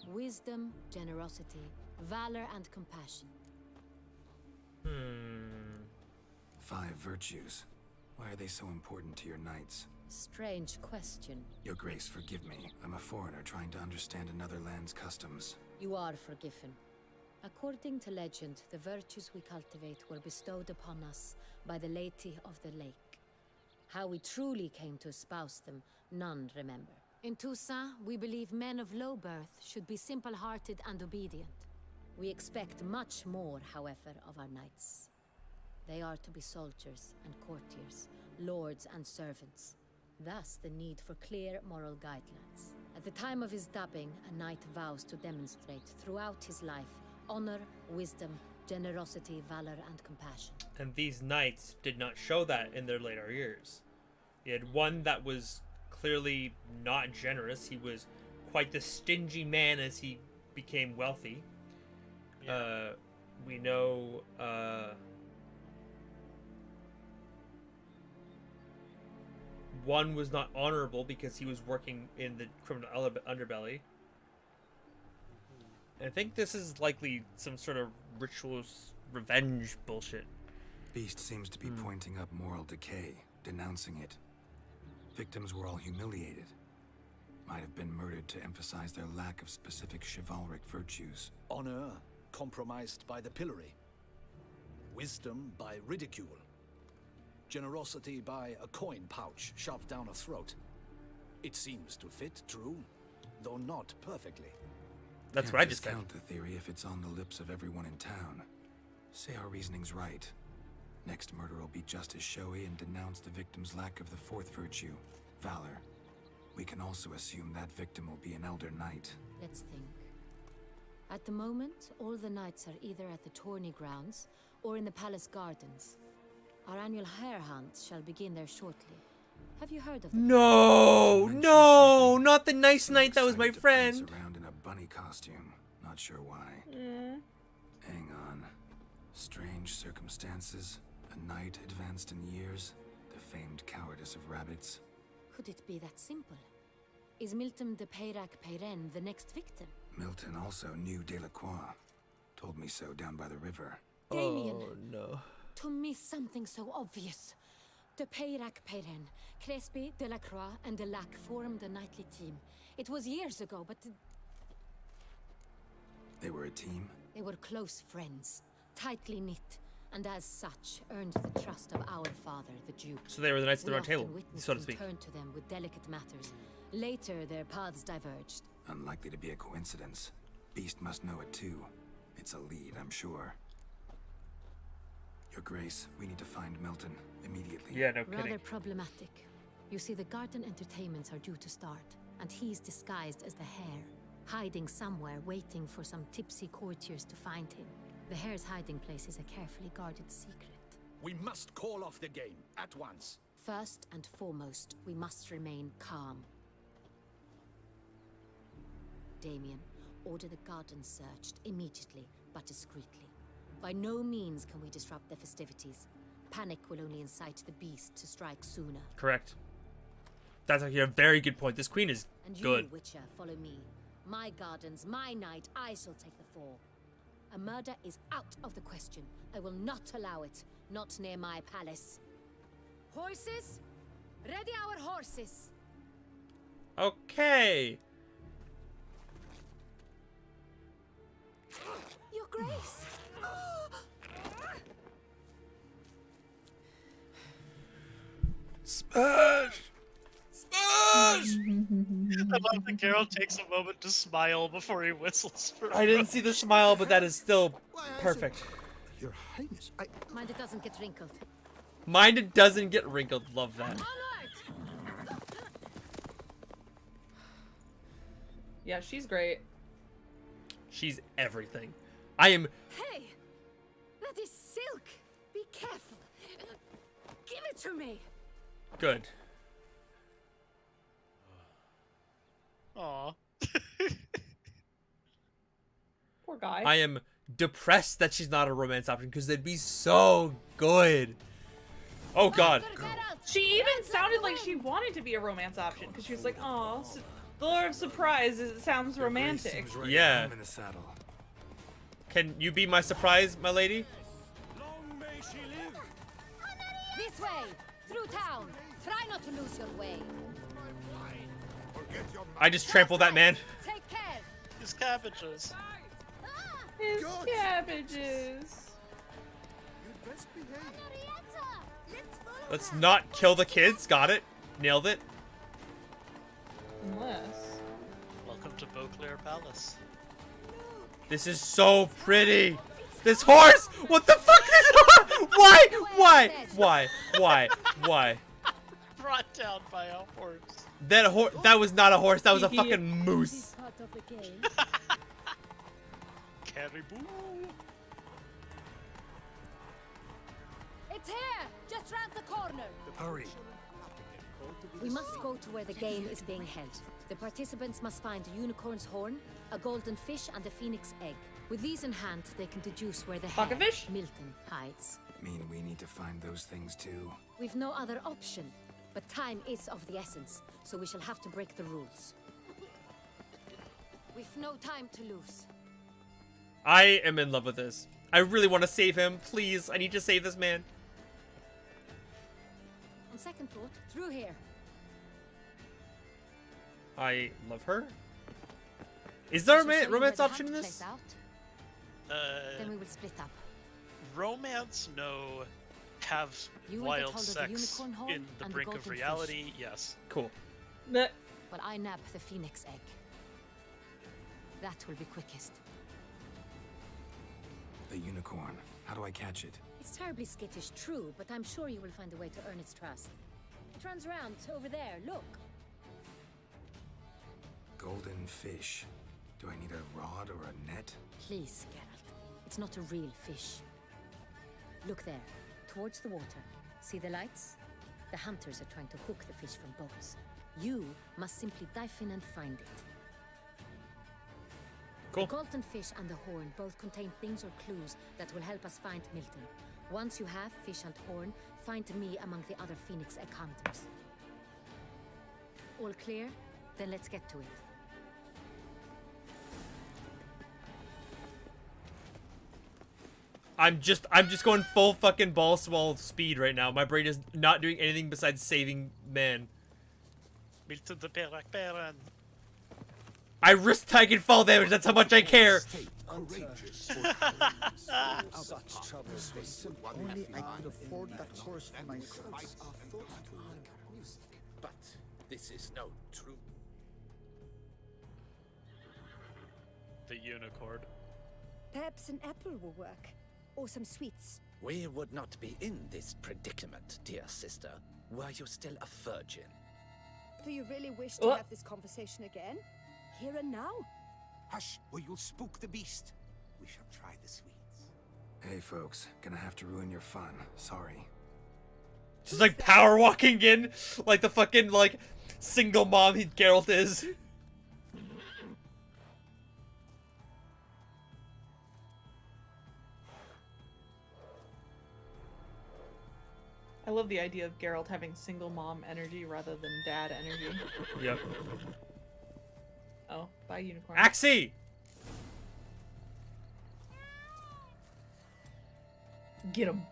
wisdom, generosity, valor, and compassion. 5 virtues. Why are they so important to your knights? Strange question. Your Grace, forgive me. I'm a foreigner trying to understand another land's customs. You are forgiven. According to legend, the virtues we cultivate were bestowed upon us by the Lady of the Lake. How we truly came to espouse them, none remember. In Toussaint, we believe men of low birth should be simple-hearted and obedient. We expect much more, however, of our knights. They are to be soldiers and courtiers, lords and servants. Thus, the need for clear moral guidelines. At the time of his dubbing, a knight vows to demonstrate throughout his life honor, wisdom, generosity, valor, and compassion. And these knights did not show that in their later years. You had one that was clearly not generous. He was quite the stingy man as he became wealthy. Yeah. We know one was not honorable because he was working in the criminal underbelly. I think this is likely some sort of rituals revenge bullshit. Beast seems to be pointing up moral decay, denouncing it. Victims were all humiliated. Might have been murdered to emphasize their lack of specific chivalric virtues. Honor compromised by the pillory. Wisdom by ridicule. Generosity by a coin pouch shoved down a throat. It seems to fit, true, though not perfectly. That's Can't what I just said. discount the theory if it's on the lips of everyone in town. Say our reasoning's right. Next murder will be just as showy and denounce the victim's lack of the fourth virtue, valor. We can also assume that victim will be an elder knight. Let's think. At the moment, all the knights are either at the tourney grounds or in the palace gardens. Our annual hare hunt shall begin there shortly. Have you heard of them? No, no, not the nice knight that was my friend. Around in a bunny costume. Not sure why. Hang on. Strange circumstances. A knight advanced in years. The famed cowardice of rabbits. Could it be that simple? Is Milton de FIIIIIIINE the next victim? Milton also knew Delacroix. Told me so down by the river. Damien. Oh no. To miss something so obvious. De FIIIIIIINE, Crespi, Delacroix, and Delac formed a knightly team. It was years ago, but They were a team? they were close friends, tightly knit, and as such earned the trust of our father, the Duke. So they were the knights of the We Round Table, often witnessed so to him speak. turn to them with delicate matters. Later, their paths diverged. Unlikely to be a coincidence. Beast must know it too. It's a lead, I'm sure. Your Grace, we need to find Milton immediately. Yeah, no kidding. Rather problematic. You see, the garden entertainments are due to start, and he's disguised as the hare, hiding somewhere, waiting for some tipsy courtiers to find him. The hare's hiding place is a carefully guarded secret. We must call off the game at once. First and foremost, we must remain calm. Damien, order the garden searched immediately, but discreetly. By no means can we disrupt the festivities. Panic will only incite the beast to strike sooner. Correct. That's actually a very good point. This queen is And you, good. Witcher, follow me. My gardens, my night, I shall take the fall. A murder is out of the question. I will not allow it. Not near my palace. Horses? Ready our horses. Okay. Your Grace. Smash! Smash! I love that Geralt takes a moment to smile before he whistles for I didn't see the smile, but that is still perfect. Your Highness, Mind it doesn't get wrinkled. Mind it doesn't get wrinkled. Love that. Yeah, she's great. She's everything. I am. Hey! That is silk! Be careful! Give it to me! Good. Aw. Poor guy. I am depressed that she's not a romance option because they'd be so good. Oh god. She even sounded like she wanted to be a romance option because she was like, "Oh, the Lord of Surprise. It sounds romantic." Yeah. I'm in the saddle. Can you be my surprise, my lady? This way! Through town! Try not to lose your way. I just trampled that man. Take care! His cabbages. His cabbages. Let's not kill the kids. Got it. Nailed it. Unless. Welcome to Beauclair Palace. This is so pretty. This horse! What the fuck is this? Why? Why? Why? Why? Why? Brought down by a horse. That was not a horse. That was a fucking moose. Caribou. It's here! Just round the corner! Hurry. We must go to where the game is being held. The participants must find a unicorn's horn, a golden fish, and a phoenix egg. With these in hand, they can deduce where the Pocket hare, fish? Milton, hides. Mean we need to find those things too? We've no other option, but time is of the essence, so we shall have to break the rules. We've no time to lose. I am in love with this. I really want to save him. Please, I need to save this man. On second thought, through here. I love her. Is there a Shall show you romance where the option in hunt this? plays out. Then we will split up. Romance, no. Have You will get wild hold of the sex unicorn horn in the and the brink of golden fish. reality, yes. Cool. But While I nab the phoenix egg. That will be quickest. The unicorn. How do I catch it? It's terribly skittish, true, but I'm sure you will find a way to earn its trust. It runs around over there, look. Golden fish. Do I need a rod or a net? Please, Geralt. It's not a real fish. Look there, towards the water. See the lights? The hunters are trying to hook the fish from boats. You must simply dive in and find it. Cool. The golden fish and the horn both contain things or clues that will help us find Milton. Once you have fish and horn, find me among the other phoenix egg hunters. All clear? Then let's get to it. I'm just going full fucking ball swallow speed right now. My brain is not doing anything besides saving man. Milton the Baron. I risk taking fall damage. That's how much I care. Such troubles were simple. Only I could afford that course for myself. But this is no true. The unicorn. Perhaps an apple will work. Or some sweets. We would not be in this predicament, dear sister, were you still a virgin. Do you really wish to have this conversation again? Here and now? Hush, or you'll spook the beast. We shall try the sweets. Hey folks, gonna have to ruin your fun. Sorry. Just like power walking in, like the fucking like single mom Geralt is. I love the idea of Geralt having single mom energy rather than dad energy. Yep. Oh, bye unicorn. Axie! Get him.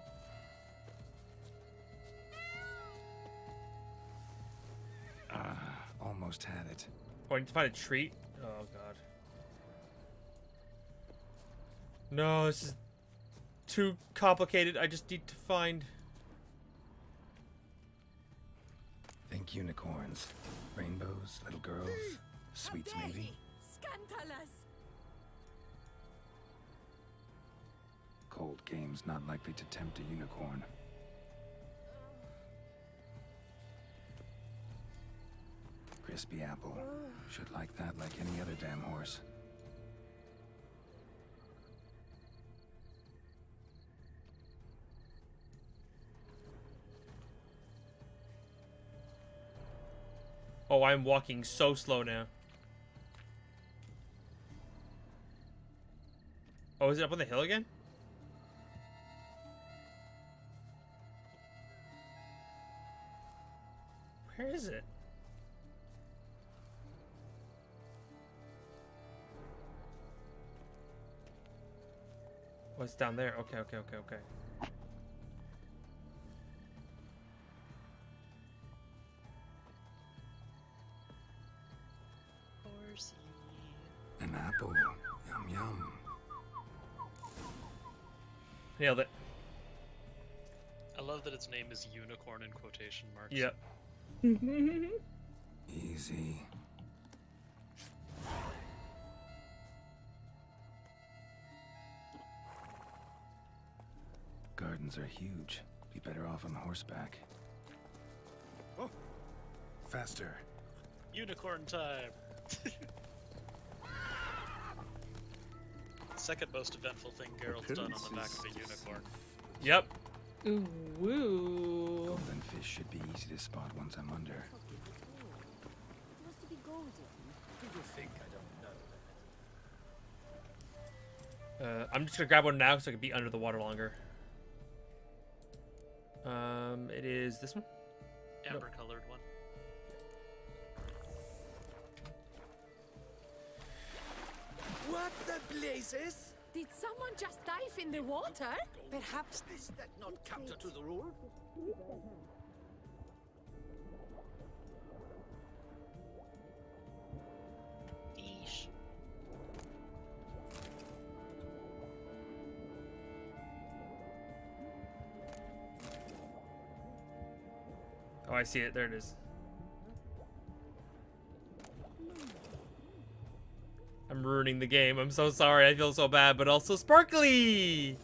Almost had it. Oh, I need to find a treat? Oh god. No, this is too complicated. I just need to find... Think unicorns. Rainbows, little girls, sweets maybe. Scandalous! Cold game's not likely to tempt a unicorn. Crispy apple. Should like that like any other damn horse. Oh, I'm walking so slow now. Oh, is it up on the hill again? Where is it? Oh, it's down there. Okay, okay, okay, okay. An apple. Yum yum. Nailed it. I love that its name is unicorn in quotation marks. Yep. Easy. Gardens are huge. Be better off on horseback. Oh. Faster. Unicorn time. Second most eventful thing Geralt's done on the back of a unicorn. Yep. Ooh, woo. Golden fish should be easy to spot once I'm under. It was to be golden. I'm just gonna grab one now so I can be under the water longer. It is this one? Amber colored one. What the blazes? Did someone just dive in the water? Perhaps Is that not counter to the rule? Eesh. Oh, I see it. There it is. I'm ruining the game. I'm so sorry. I feel so bad, but also sparkly.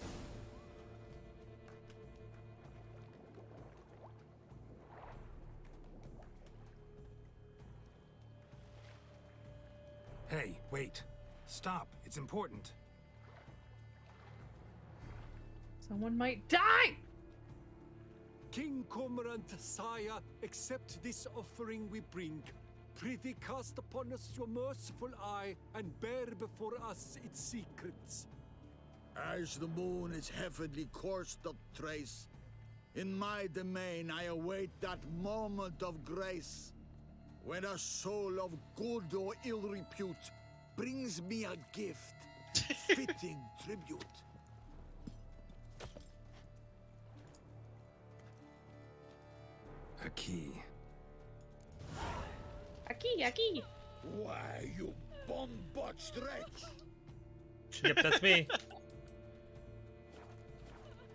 Hey, wait. Stop. It's important. Someone might die! King Cormorant, sire, accept this offering we bring. Prithee cast upon us your merciful eye, and bear before us its secrets. As the moon is heavenly coursed up trace, in my domain I await that moment of grace, when a soul of good or ill repute brings me a gift, fitting tribute. A key. A key. Why, you bomb-botched wretch! Yep, that's me.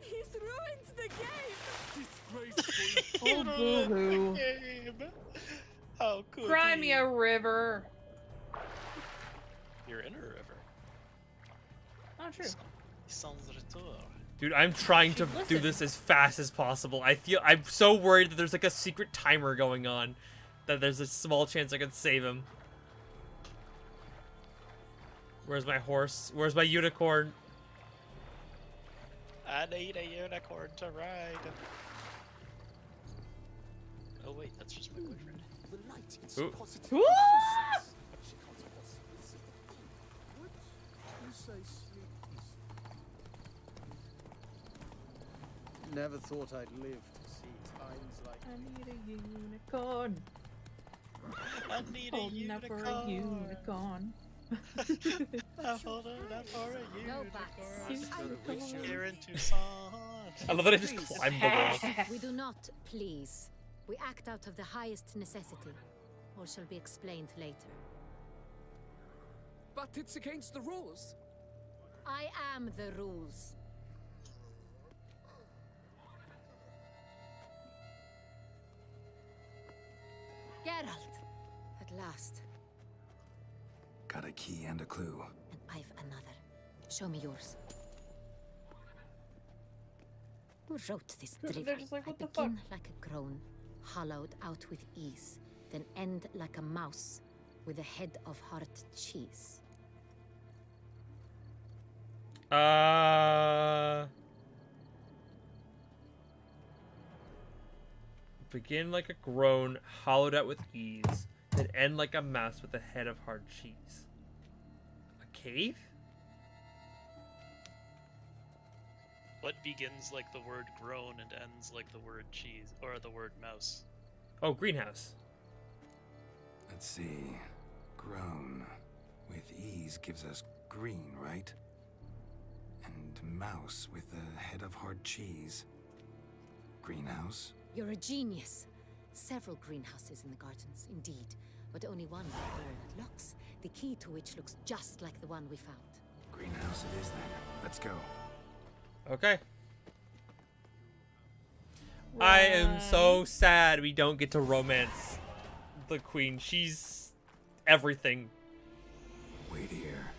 He's ruined the game! Disgraceful. Oh, boo-hoo. Game. How could Cry he? me a river. You're in a river. Oh, true. Sans retour. Dude, I'm trying to do this as fast as possible. I'm so worried that there's like a secret timer going on, that there's a small chance I can save him. Where's my horse? Where's my unicorn? I need a unicorn to ride. Oh wait, that's just my boyfriend. The light is Ooh. positive. Ooh! Never thought I'd live to see times like I need a unicorn. I need a Holding up for unicorn. a unicorn. I'm holding up for a No unicorn. bats. Here in Tucson. I love that I just climbed the wall. We do not please. We act out of the highest necessity. All shall be explained later. But it's against the rules. I am the rules. Geralt! At last. Got a key and a clue. And I've another. Show me yours. Who wrote this They're drivel? just like, what I the fuck? begin like a groan, hollowed out with ease, then end like a mouse with a head of hard cheese. Begin like a groan, hollowed out with ease, then end like a mouse with a head of hard cheese. A cave? What begins like the word groan and ends like the word cheese or the word mouse? Oh, greenhouse. Let's see. Grown. With ease gives us green, right? And mouse with a head of hard cheese. Greenhouse? You're a genius. Several greenhouses in the gardens, indeed, but only one where it looks, the key to which looks just like the one we found. Greenhouse it is then. Let's go. Okay. I am so sad we don't get to romance the queen. She's everything. Wait here.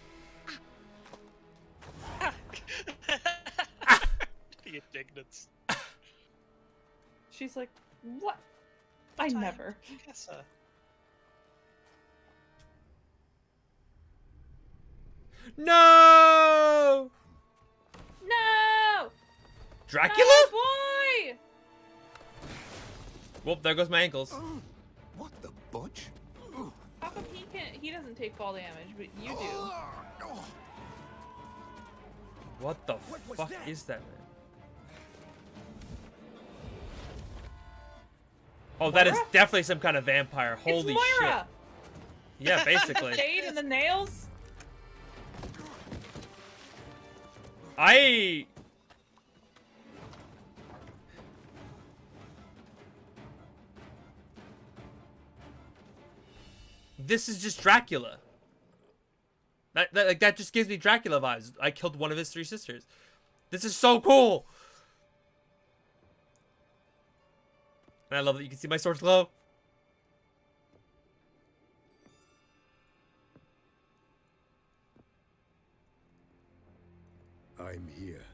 The indignance. She's like, what? I never. No! No! Dracula? No, boy! Well, there goes my ankles. What the butch? How come he can't? He doesn't take fall damage, but you do. What the What was fuck that? is that, man? Oh, that is Moira? definitely some kind of vampire. Holy it's shit. Moira. Yeah, basically. The shade and the nails. This is just Dracula. That just gives me Dracula vibes. I killed one of his 3 sisters. This is so cool. And I love that you can see my sword's glow. I'm here.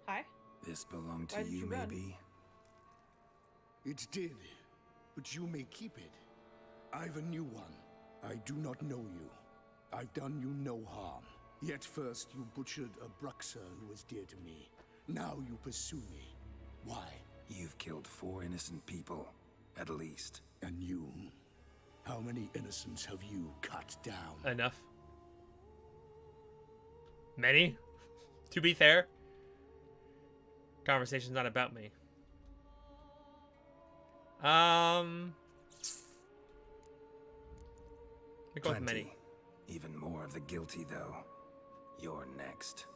Hi. This belonged Why to did you, you run? maybe? It did, but you may keep it. I've a new one. I do not know you. I've done you no harm. Yet first you butchered a Bruxer who was dear to me. Now you pursue me. Why? You've killed 4 innocent people, at least. And you? How many innocents have you cut down? Enough. Many? To be fair, conversation's not about me. We go with many. Even more of the guilty, though. You're next.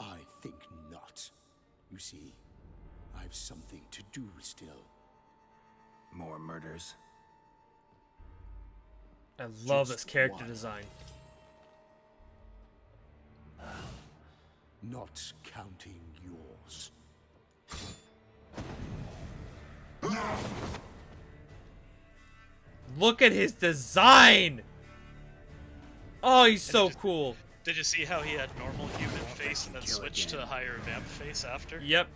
I think not. You see, I've something to do still. More murders? I love Just this character one. design. Not counting yours. Look at his design! Oh, he's so cool. Did you see how he had normal human face and then switched to higher vamp face after? Yep.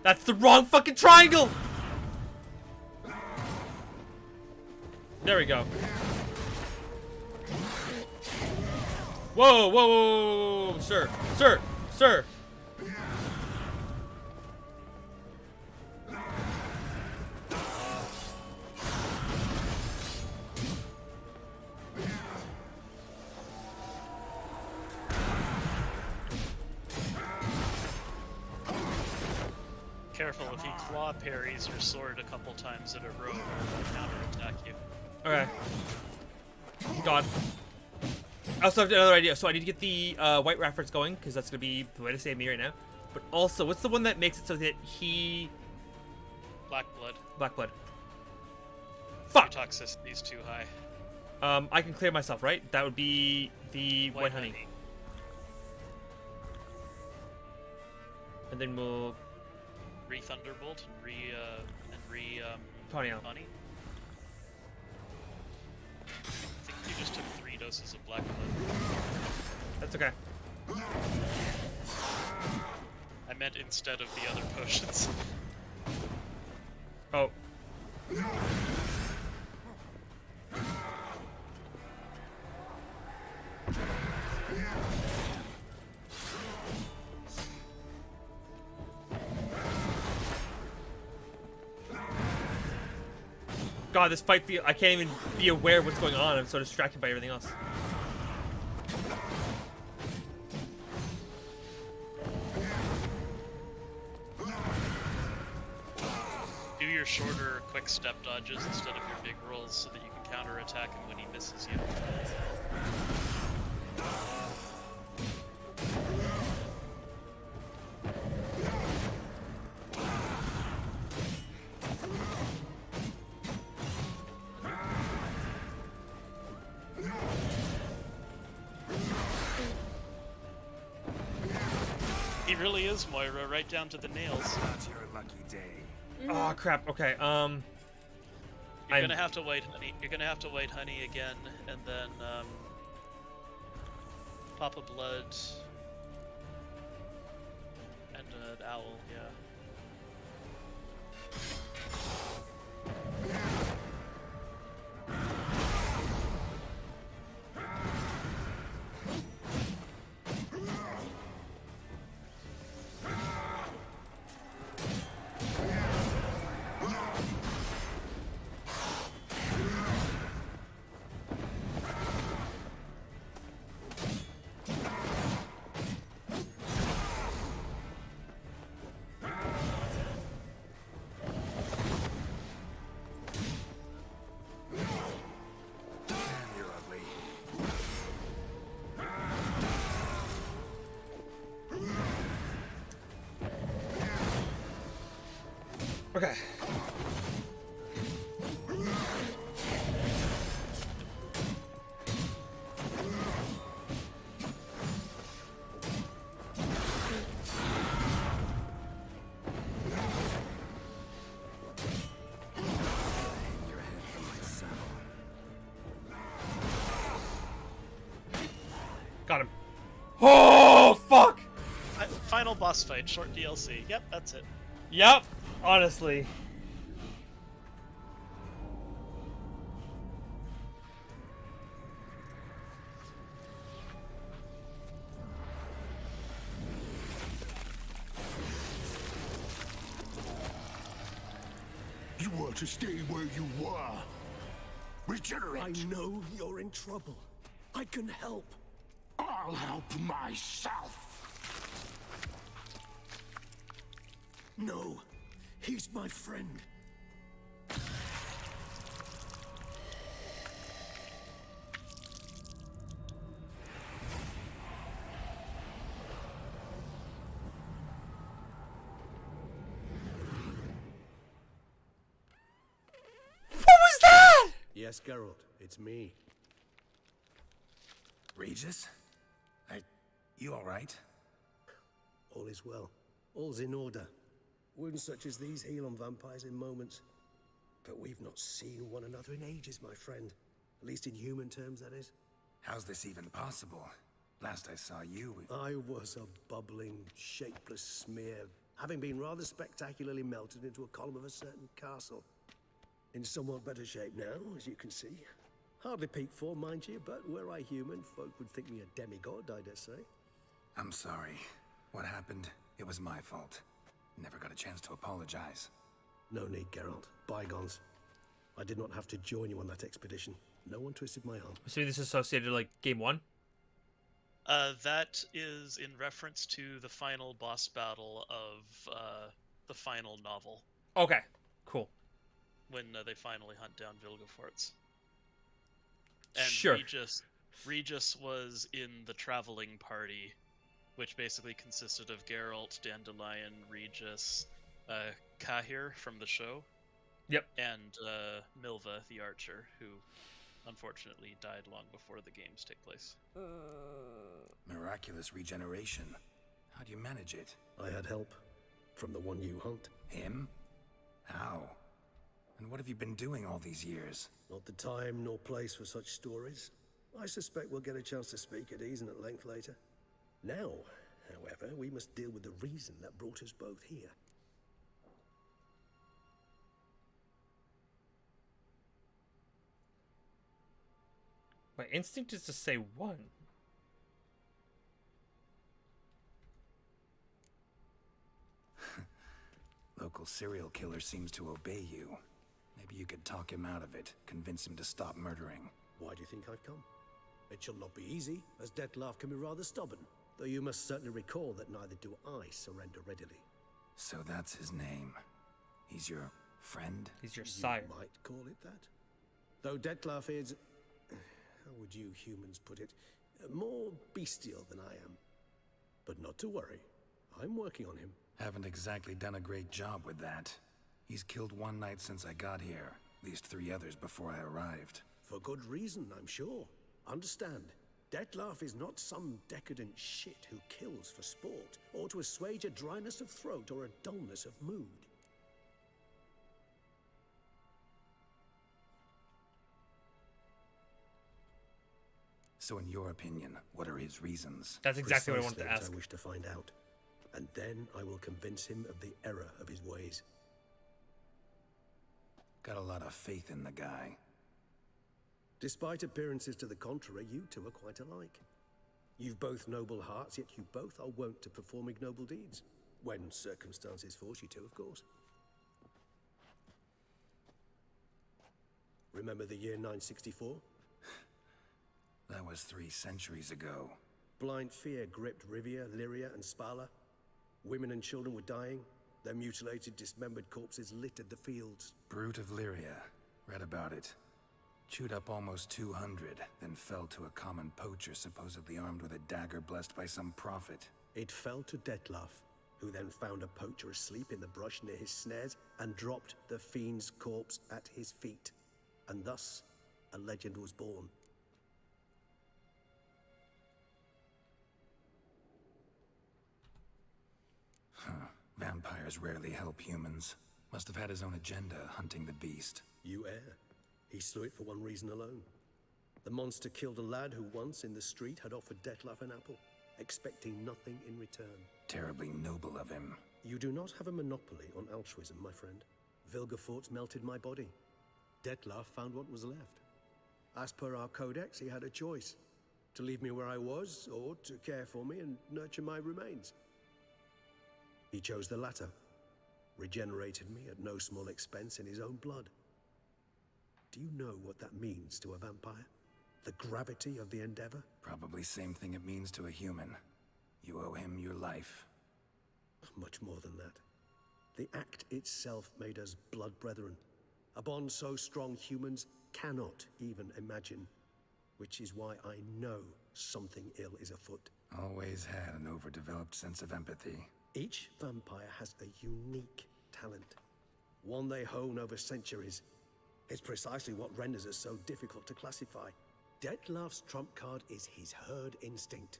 That's the wrong fucking triangle! There we go. Whoa, whoa, whoa, whoa, whoa, sir, sir, sir. Careful, if he claw parries your sword a couple times in a row, he'll counterattack you. Okay. God. I also have another idea. So I need to get the white reference going, because that's going to be the way to save me right now. But also, what's the one that makes it so that he... Black blood. Black blood. Fuck! Your toxicity's too high. I can clear myself, right? That would be the white honey. And then we'll... Re-Thunderbolt and Tawny out. Honey. I think you just took 3 doses of black blood. That's okay. I meant instead of the other potions. Oh. God, this fight feel I can't even be aware of what's going on. I'm so distracted by everything else. Do your shorter, quick step dodges instead of your big rolls so that you can counterattack him when he misses you. He really is Moira, right down to the nails. Not your lucky day. Oh crap. Okay. You're gonna have to wait, honey. You're gonna have to wait, honey, again, and then Papa Blood and an owl. Yeah. Okay. Got him. Oh, fuck! Final boss fight, short DLC. Yep, that's it. Yep, honestly. You were to stay where you were. Regenerate. I know you're in trouble. I can help. I'll help myself. No, he's my friend. What was that? Yes, Geralt, it's me. Regis? You alright? All is well. All's in order. Wounds such as these heal on vampires in moments. But we've not seen one another in ages, my friend. At least in human terms, that is. How's this even possible? Last I saw you... I was a bubbling, shapeless smear, having been rather spectacularly melted into a column of a certain castle. In somewhat better shape now, as you can see. Hardly peak form, mind you, but were I human, folk would think me a demigod, I dare say. I'm sorry. What happened, it was my fault. Never got a chance to apologize. No need, Geralt. Bygones. I did not have to join you on that expedition. No one twisted my arm. So this is associated like game 1? That is in reference to the final boss battle of the final novel. Okay, cool. When they finally hunt down Vilgefortz. And sure. Regis was in the traveling party, which basically consisted of Geralt, Dandelion, Regis, Kahir from the show. Yep. And Milva, the archer, who unfortunately died long before the games take place. Miraculous regeneration. How do you manage it? I had help. From the one you hunt. Him? How? And what have you been doing all these years? Not the time nor place for such stories. I suspect we'll get a chance to speak at ease and at length later. Now, however, we must deal with the reason that brought us both here. My instinct is to say 1. Local serial killer seems to obey you. Maybe you could talk him out of it, convince him to stop murdering. Why do you think I've come? It shall not be easy, as Dettlaff can be rather stubborn. Though you must certainly recall that neither do I surrender readily. So that's his name. He's your friend? He's your sire. You might call it that. Though Dettlaff is... how would you humans put it? More bestial than I am. But not to worry. I'm working on him. Haven't exactly done a great job with that. He's killed one knight since I got here. At least 3 others before I arrived. For good reason, I'm sure. Understand, Dettlaff is not some decadent shit who kills for sport, or to assuage a dryness of throat or a dullness of mood. So in your opinion, what are his reasons? That's exactly what I wanted to ask. I wish to find out. And then I will convince him of the error of his ways. Got a lot of faith in the guy. Despite appearances to the contrary, you two are quite alike. You've both noble hearts, yet you both are wont to perform ignoble deeds. When circumstances force you to, of course. Remember the year 964? That was 3 centuries ago. Blind fear gripped Rivia, Lyria, and Spala. Women and children were dying. Their mutilated, dismembered corpses littered the fields. Brute of Lyria. Read about it. Chewed up almost 200, then fell to a common poacher supposedly armed with a dagger blessed by some prophet. It fell to Dettlaff, who then found a poacher asleep in the brush near his snares and dropped the fiend's corpse at his feet. And thus, a legend was born. Vampires rarely help humans. Must have had his own agenda hunting the beast. You err. He slew it for one reason alone. The monster killed a lad who once in the street had offered Dettlaff an apple, expecting nothing in return. Terribly noble of him. You do not have a monopoly on altruism, my friend. Vilgefortz melted my body. Dettlaff found what was left. As per our codex, he had a choice. To leave me where I was, or to care for me and nurture my remains. He chose the latter. Regenerated me at no small expense in his own blood. Do you know what that means to a vampire? The gravity of the endeavor? Probably same thing it means to a human. You owe him your life. Much more than that. The act itself made us blood brethren. A bond so strong humans cannot even imagine. Which is why I know something ill is afoot. Always had an overdeveloped sense of empathy. Each vampire has a unique talent. One they hone over centuries. It's precisely what renders us so difficult to classify. Dettlaff's trump card is his herd instinct.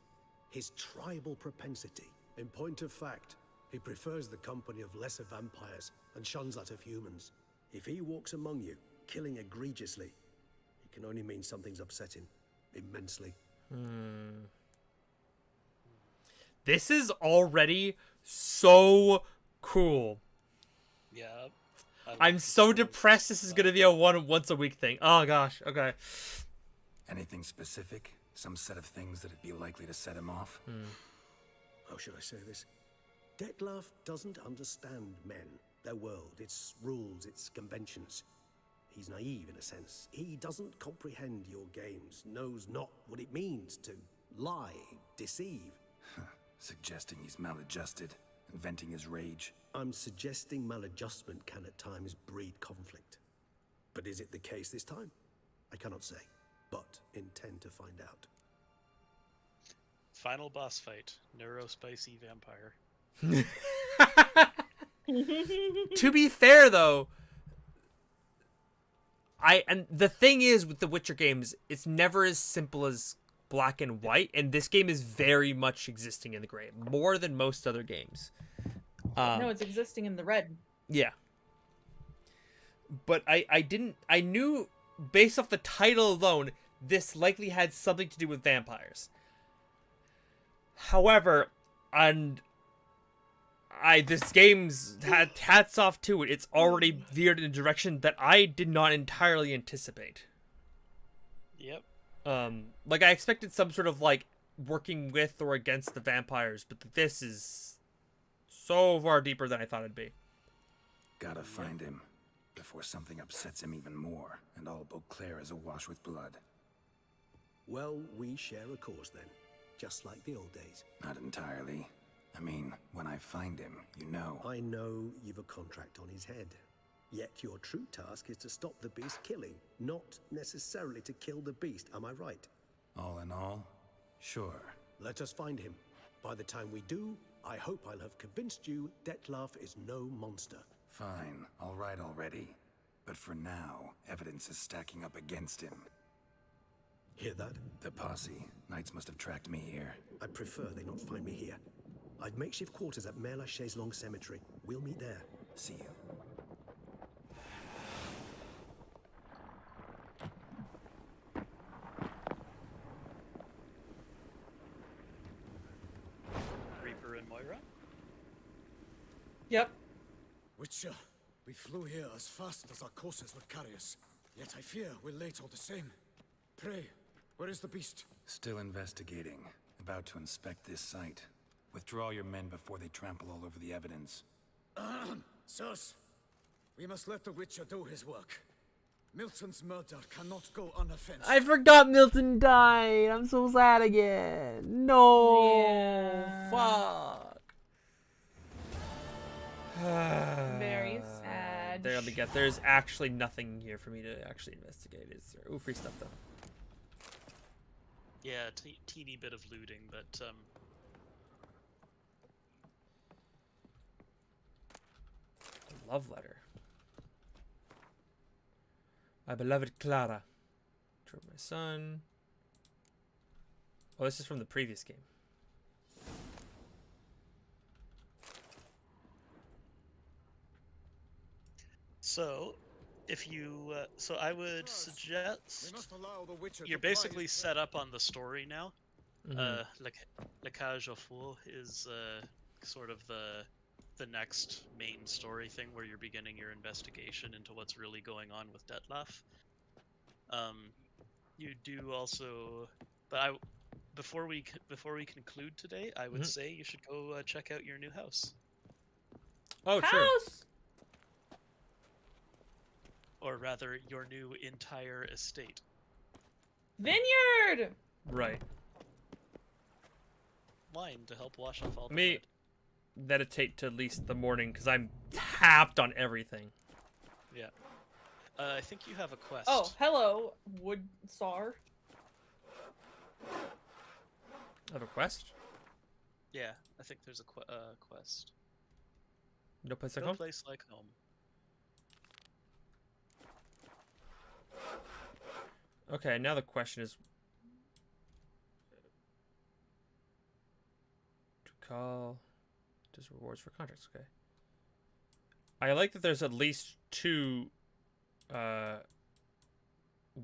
His tribal propensity. In point of fact, he prefers the company of lesser vampires and shuns that of humans. If he walks among you, killing egregiously, it can only mean something's upsetting. Immensely. This is already so cool. Yeah. I'm so depressed this is going to be a once a week thing. Oh gosh, okay. Anything specific? Some set of things that'd be likely to set him off? How should I say this? Dettlaff doesn't understand men, their world, its rules, its conventions. He's naive in a sense. He doesn't comprehend your games, knows not what it means to lie, deceive. Suggesting he's maladjusted, inventing his rage. I'm suggesting maladjustment can at times breed conflict. But is it the case this time? I cannot say, but intend to find out. Final boss fight. Neurospicy vampire. To be fair, though, and the thing is with the Witcher games, it's never as simple as black and white, and this game is very much existing in the gray, more than most other games. No, it's existing in the red. Yeah. But I knew based off the title alone, this likely had something to do with vampires. However, this game's hats off to it. It's already veered in a direction that I did not entirely anticipate. Yep. Like I expected some sort of like working with or against the vampires, but this is so far deeper than I thought it'd be. Gotta find him before something upsets him even more, and all Beauclair is awash with blood. Well, we share a cause then, just like the old days. Not entirely. I mean, when I find him, you know. I know you've a contract on his head. Yet your true task is to stop the beast killing, not necessarily to kill the beast, am I right? All in all, sure. Let us find him. By the time we do, I hope I'll have convinced you Dettlaff is no monster. Fine, all right already. But for now, evidence is stacking up against him. Hear that? The posse. Knights must have tracked me here. I prefer they not find me here. I've makeshift quarters at Mère Lachaise Long Cemetery. We'll meet there. See you. Reaper and Moira? Yep. Witcher, we flew here as fast as our courses would carry us. Yet I fear we're late all the same. Pray, where is the beast? Still investigating. About to inspect this site. Withdraw your men before they trample all over the evidence. Sirs, we must let the Witcher do his work. Milton's murder cannot go unoffended. I forgot Milton died. I'm so sad again. No. Fuck. Very sad. There's actually nothing here for me to actually investigate. Is there? Ooh, free stuff though. Yeah, teeny bit of looting, but Love letter. My beloved Clara. To my son. Oh, this is from the previous game. So, if you, so I would suggest you're basically set up on the story now. Mhm. Le Cage au Four is sort of the next main story thing where you're beginning your investigation into what's really going on with Detlef. You do also, but before we conclude today, I would say you should go check out your new house. Oh, true. House. Or rather, your new entire estate. Vineyard. Right. Wine to help wash off all the Me mud. meditate to at least the morning because I'm tapped on everything. Yeah. I think you have a quest. Oh, hello, wood sar. I have a quest? Yeah, I think there's a quest. No place like No home? place like home. Okay, now the question is... To call... Does rewards for contracts, okay. I like that there's at least 2...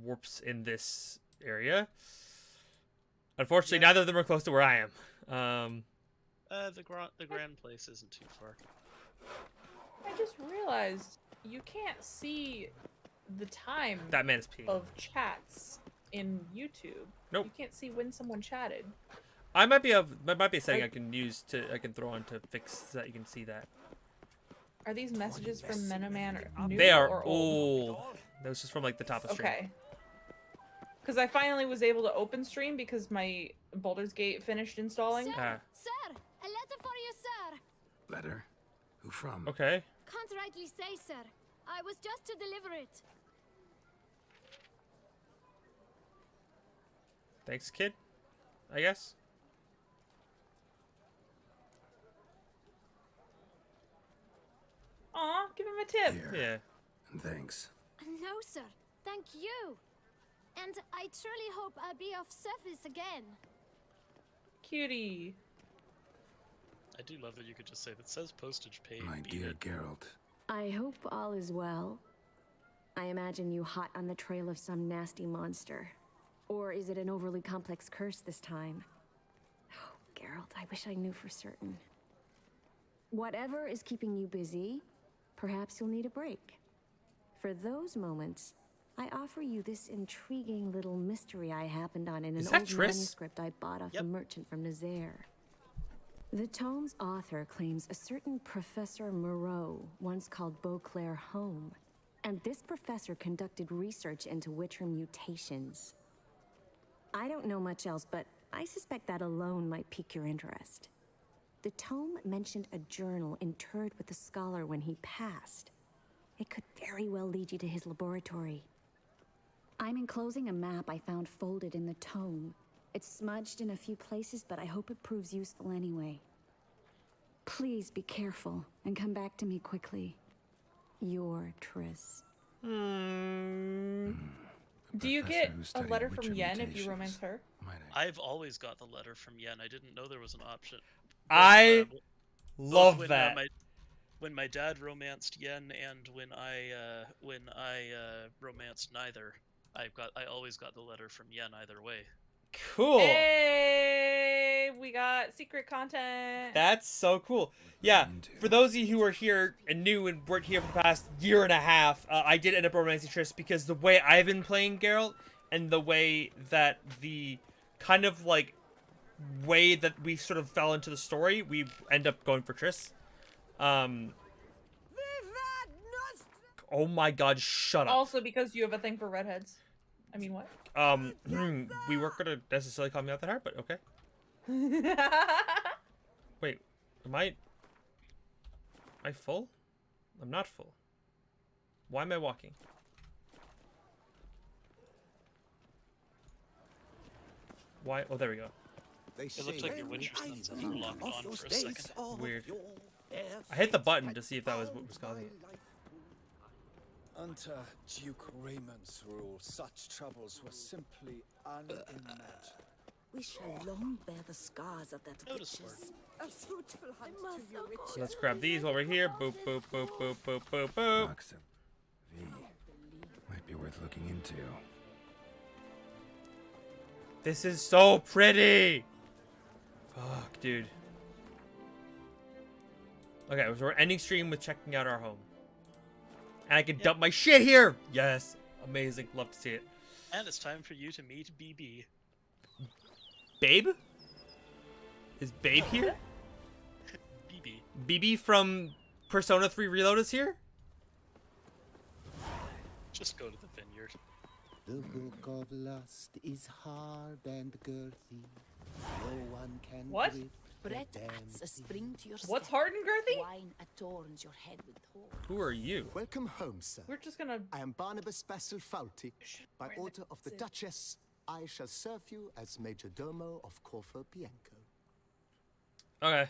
warps in this area. Unfortunately, neither of them are close to where I am. The grand place isn't too far. I just realized you can't see the time That man's peeing. of chats in YouTube. Nope. You can't see when someone chatted. I might be a setting I can use to throw on to fix so that you can see that. Are these messages from Menoman or new They are or old? old. Those is from like the top of stream. Okay. Because I finally was able to open stream because my Baldur's Gate finished installing. Sir, sir, a letter for you, sir. Letter? Who from? Okay. Can't rightly say, sir. I was just to deliver it. Thanks, kid. I guess. Aw, give him a tip. Here. Yeah. And thanks. No, sir. Thank you. And I truly hope I'll be of service again. Cutie. I do love that you could just say that says postage paid. My dear Geralt. I hope all is well. I imagine you hot on the trail of some nasty monster. Or is it an overly complex curse this time? Oh, Geralt, I wish I knew for certain. Whatever is keeping you busy, perhaps you'll need a break. For those moments, I offer you this intriguing little mystery I happened on in an old manuscript I bought off a merchant from Nazaire. The tome's author claims a certain Professor Moreau once called Beauclair home, and this professor conducted research into Witcher mutations. I don't know much else, but I suspect that alone might pique your interest. The tome mentioned a journal interred with the scholar when he passed. It could very well lead you to his laboratory. I'm enclosing a map I found folded in the tome. It's smudged in a few places, but I hope it proves useful anyway. Please be careful and come back to me quickly. Your Triss. Do you get a letter from Yen if you romance her? I've always got the letter from Yen. I didn't know there was an option. I love that. When my dad romanced Yen and when I romanced neither, I always got the letter from Yen either way. Cool. Hey, we got secret content. That's so cool. Yeah, for those of you who are here and new and weren't here for the past year and a half, I did end up romancing Triss because the way I've been playing Geralt and the way that the kind of like way that we sort of fell into the story, we end up going for Triss. Oh my god, shut up. Also because you have a thing for redheads. I mean, what? We weren't gonna necessarily call me out that hard, but okay. Wait, am I full? I'm not full. Why am I walking? Why? Oh, there we go. It looks like your Witcher stun's locked on for a second. Weird. I hit the button to see if that was what was causing it. Under Duke Raymond's rule, such troubles were simply unimaginable. We shall long bear the scars of that Notice witches. A fruitful hunt to you, witches. So let's grab these while we're here. Boop, boop, boop, boop, boop, boop, boop. Box of V. Might be worth looking into. This is so pretty. Fuck, dude. Okay, so we're ending stream with checking out our home. And I can dump my shit here. Yes. Amazing. Love to see it. And it's time for you to meet BB. Babe? Is Babe here? BB. BB from Persona 3 Reload is here? Just go to the vineyard. The book of lust is hard and girthy. No one can What? grip Bread the adds a spring to your What's step. hard and girthy? Wine adorns your head with thorns. Who are you? Welcome home, sir. We're just gonna. I am Barnabas Basil Fauti. By order of the Duchess, I shall serve you as Major Domo of Corfu Bianco. Okay.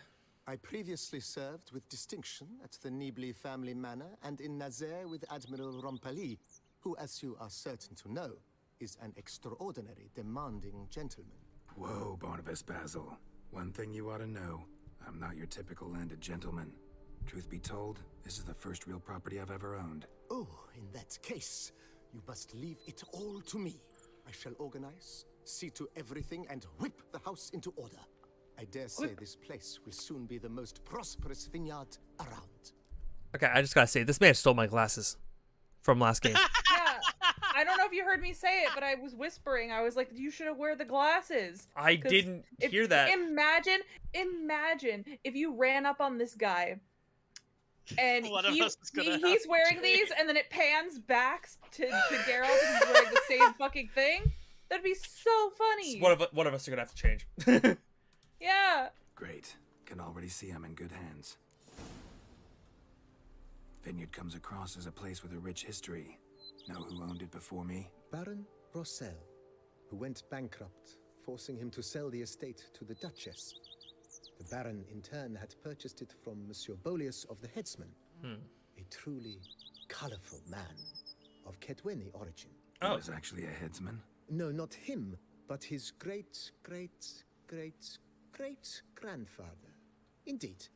I previously served with distinction at the Nibli family manor and in Nazaire with Admiral Rompali, who, as you are certain to know, is an extraordinary, demanding gentleman. Whoa, Barnabas Basil. One thing you ought to know. I'm not your typical landed gentleman. Truth be told, this is the first real property I've ever owned. Oh, in that case, you must leave it all to me. I shall organize, see to everything, and whip the house into order. I dare say this place will soon be the most prosperous vineyard around. Okay, I just gotta say, this man stole my glasses from last game. Yeah. I don't know if you heard me say it, but I was whispering. I was like, you should have wear the glasses. I didn't hear that. Imagine if you ran up on this guy and One of us is gonna he's have wearing to these and then it pans back to Geralt and he's wearing the same fucking thing. That'd be so funny. One of us are gonna have to change. Yeah. Great. Can already see I'm in good hands. Vineyard comes across as a place with a rich history. Know who owned it before me? Baron Rossel, who went bankrupt, forcing him to sell the estate to the Duchess. The Baron, in turn, had purchased it from Monsieur Bolius of the Headsman, a truly colorful man of Kedweni origin. He was actually a headsman? No, not him, but his great-grandfather. Indeed.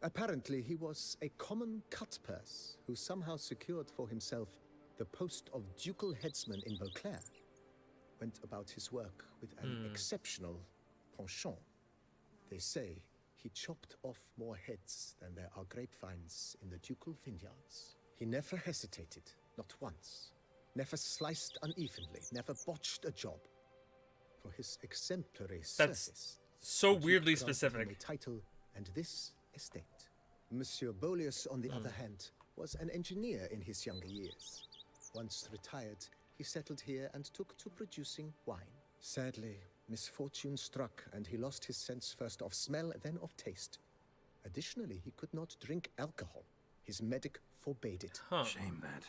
Apparently, he was a common cut-purse who somehow secured for himself the post of ducal headsman in Beauclair. Went about his work with an exceptional penchant. They say he chopped off more heads than there are grapevines in the ducal vineyards. He never hesitated, not once. Never sliced unevenly, never botched a job. For his exemplary service. So the Duke weirdly granted him specific. a title and this estate. Monsieur Bolius, on the other hand, was an engineer in his younger years. Once retired, he settled here and took to producing wine. Sadly, misfortune struck and he lost his sense first of smell, then of taste. Additionally, he could not drink alcohol. His medic forbade it. Shame that.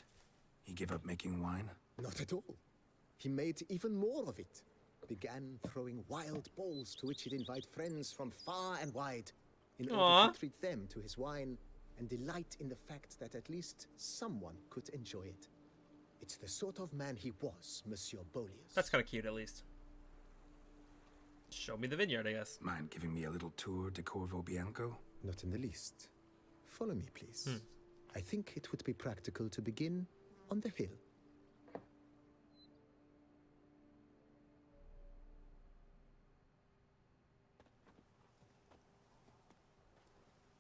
He gave up making wine? Not at all. He made even more of it. Began throwing wild balls to which he'd invite friends from far and wide in order to treat them to his wine and delight in the fact that at least someone could enjoy it. It's the sort of man he was, Monsieur Bolius. That's kind of cute, at least. Show me the vineyard, I guess. Mind giving me a little tour de Corvo Bianco? Not in the least. Follow me, please. I think it would be practical to begin on the hill.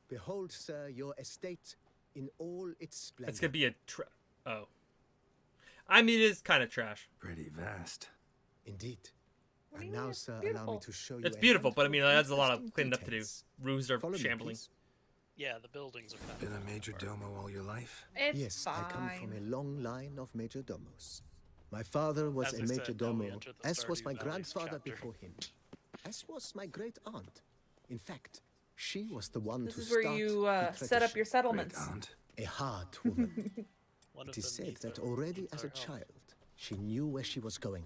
Behold, sir, your estate in all its splendor. It's gonna be a oh. I mean, it is kind of trash. Pretty vast. Indeed. And now, sir, allow me to show you. It's beautiful, but I mean, it has a lot of cleaning up to do. Roofs are shambling. Yeah, the buildings are kind Been a major domo all your life? It's yes, fine. I come from a long line of major domos. My father was As a I major said, now we domo, enter the as was Stardew my Valley's grandfather chapter. before him. As was my great aunt. In fact, she was the one This to is start where you the set up your tradition. settlements. A hard woman. One of It is them said needs that a- already needs as a our help. child, she knew where she was going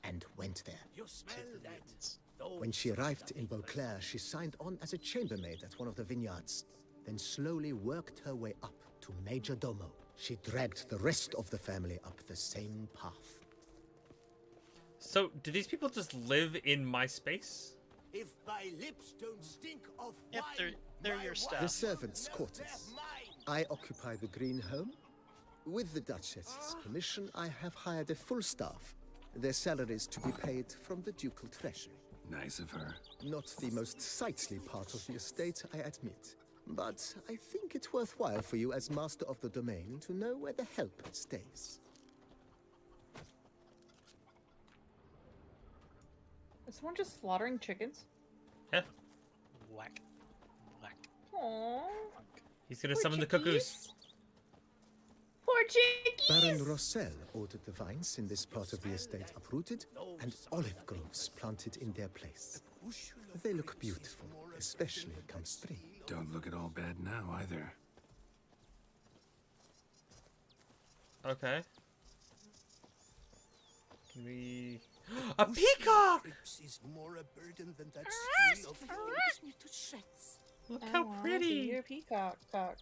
and went there. You smell that? When she arrived in Beauclair, she signed on as a chambermaid at one of the vineyards. then slowly worked her way up to Major Domo. She dragged the rest of the family up the same path. So, do these people just live in my space? If my lips don't stink of Yep, wine, they're your staff. The servants' quarters. I occupy the green home. With the Duchess's permission, I have hired a full staff. Their salaries to be paid from the ducal treasury. Nice of her. Not the most sightly part of the estate, I admit. But I think it's worthwhile for you as master of the domain to know where the help stays. Is someone just slaughtering chickens? Yeah. Whack. Whack. Aww. He's gonna Poor summon the chickies. cuckoos. Poor chickies! Baron Rossel ordered the vines in this part of the estate uprooted and olive groves planted in their place. They look beautiful, especially come spring. Don't look at all bad now, either. Okay. Can we... A peacock! Is more a burden than that steel of Look how pretty! Your peacock, cock.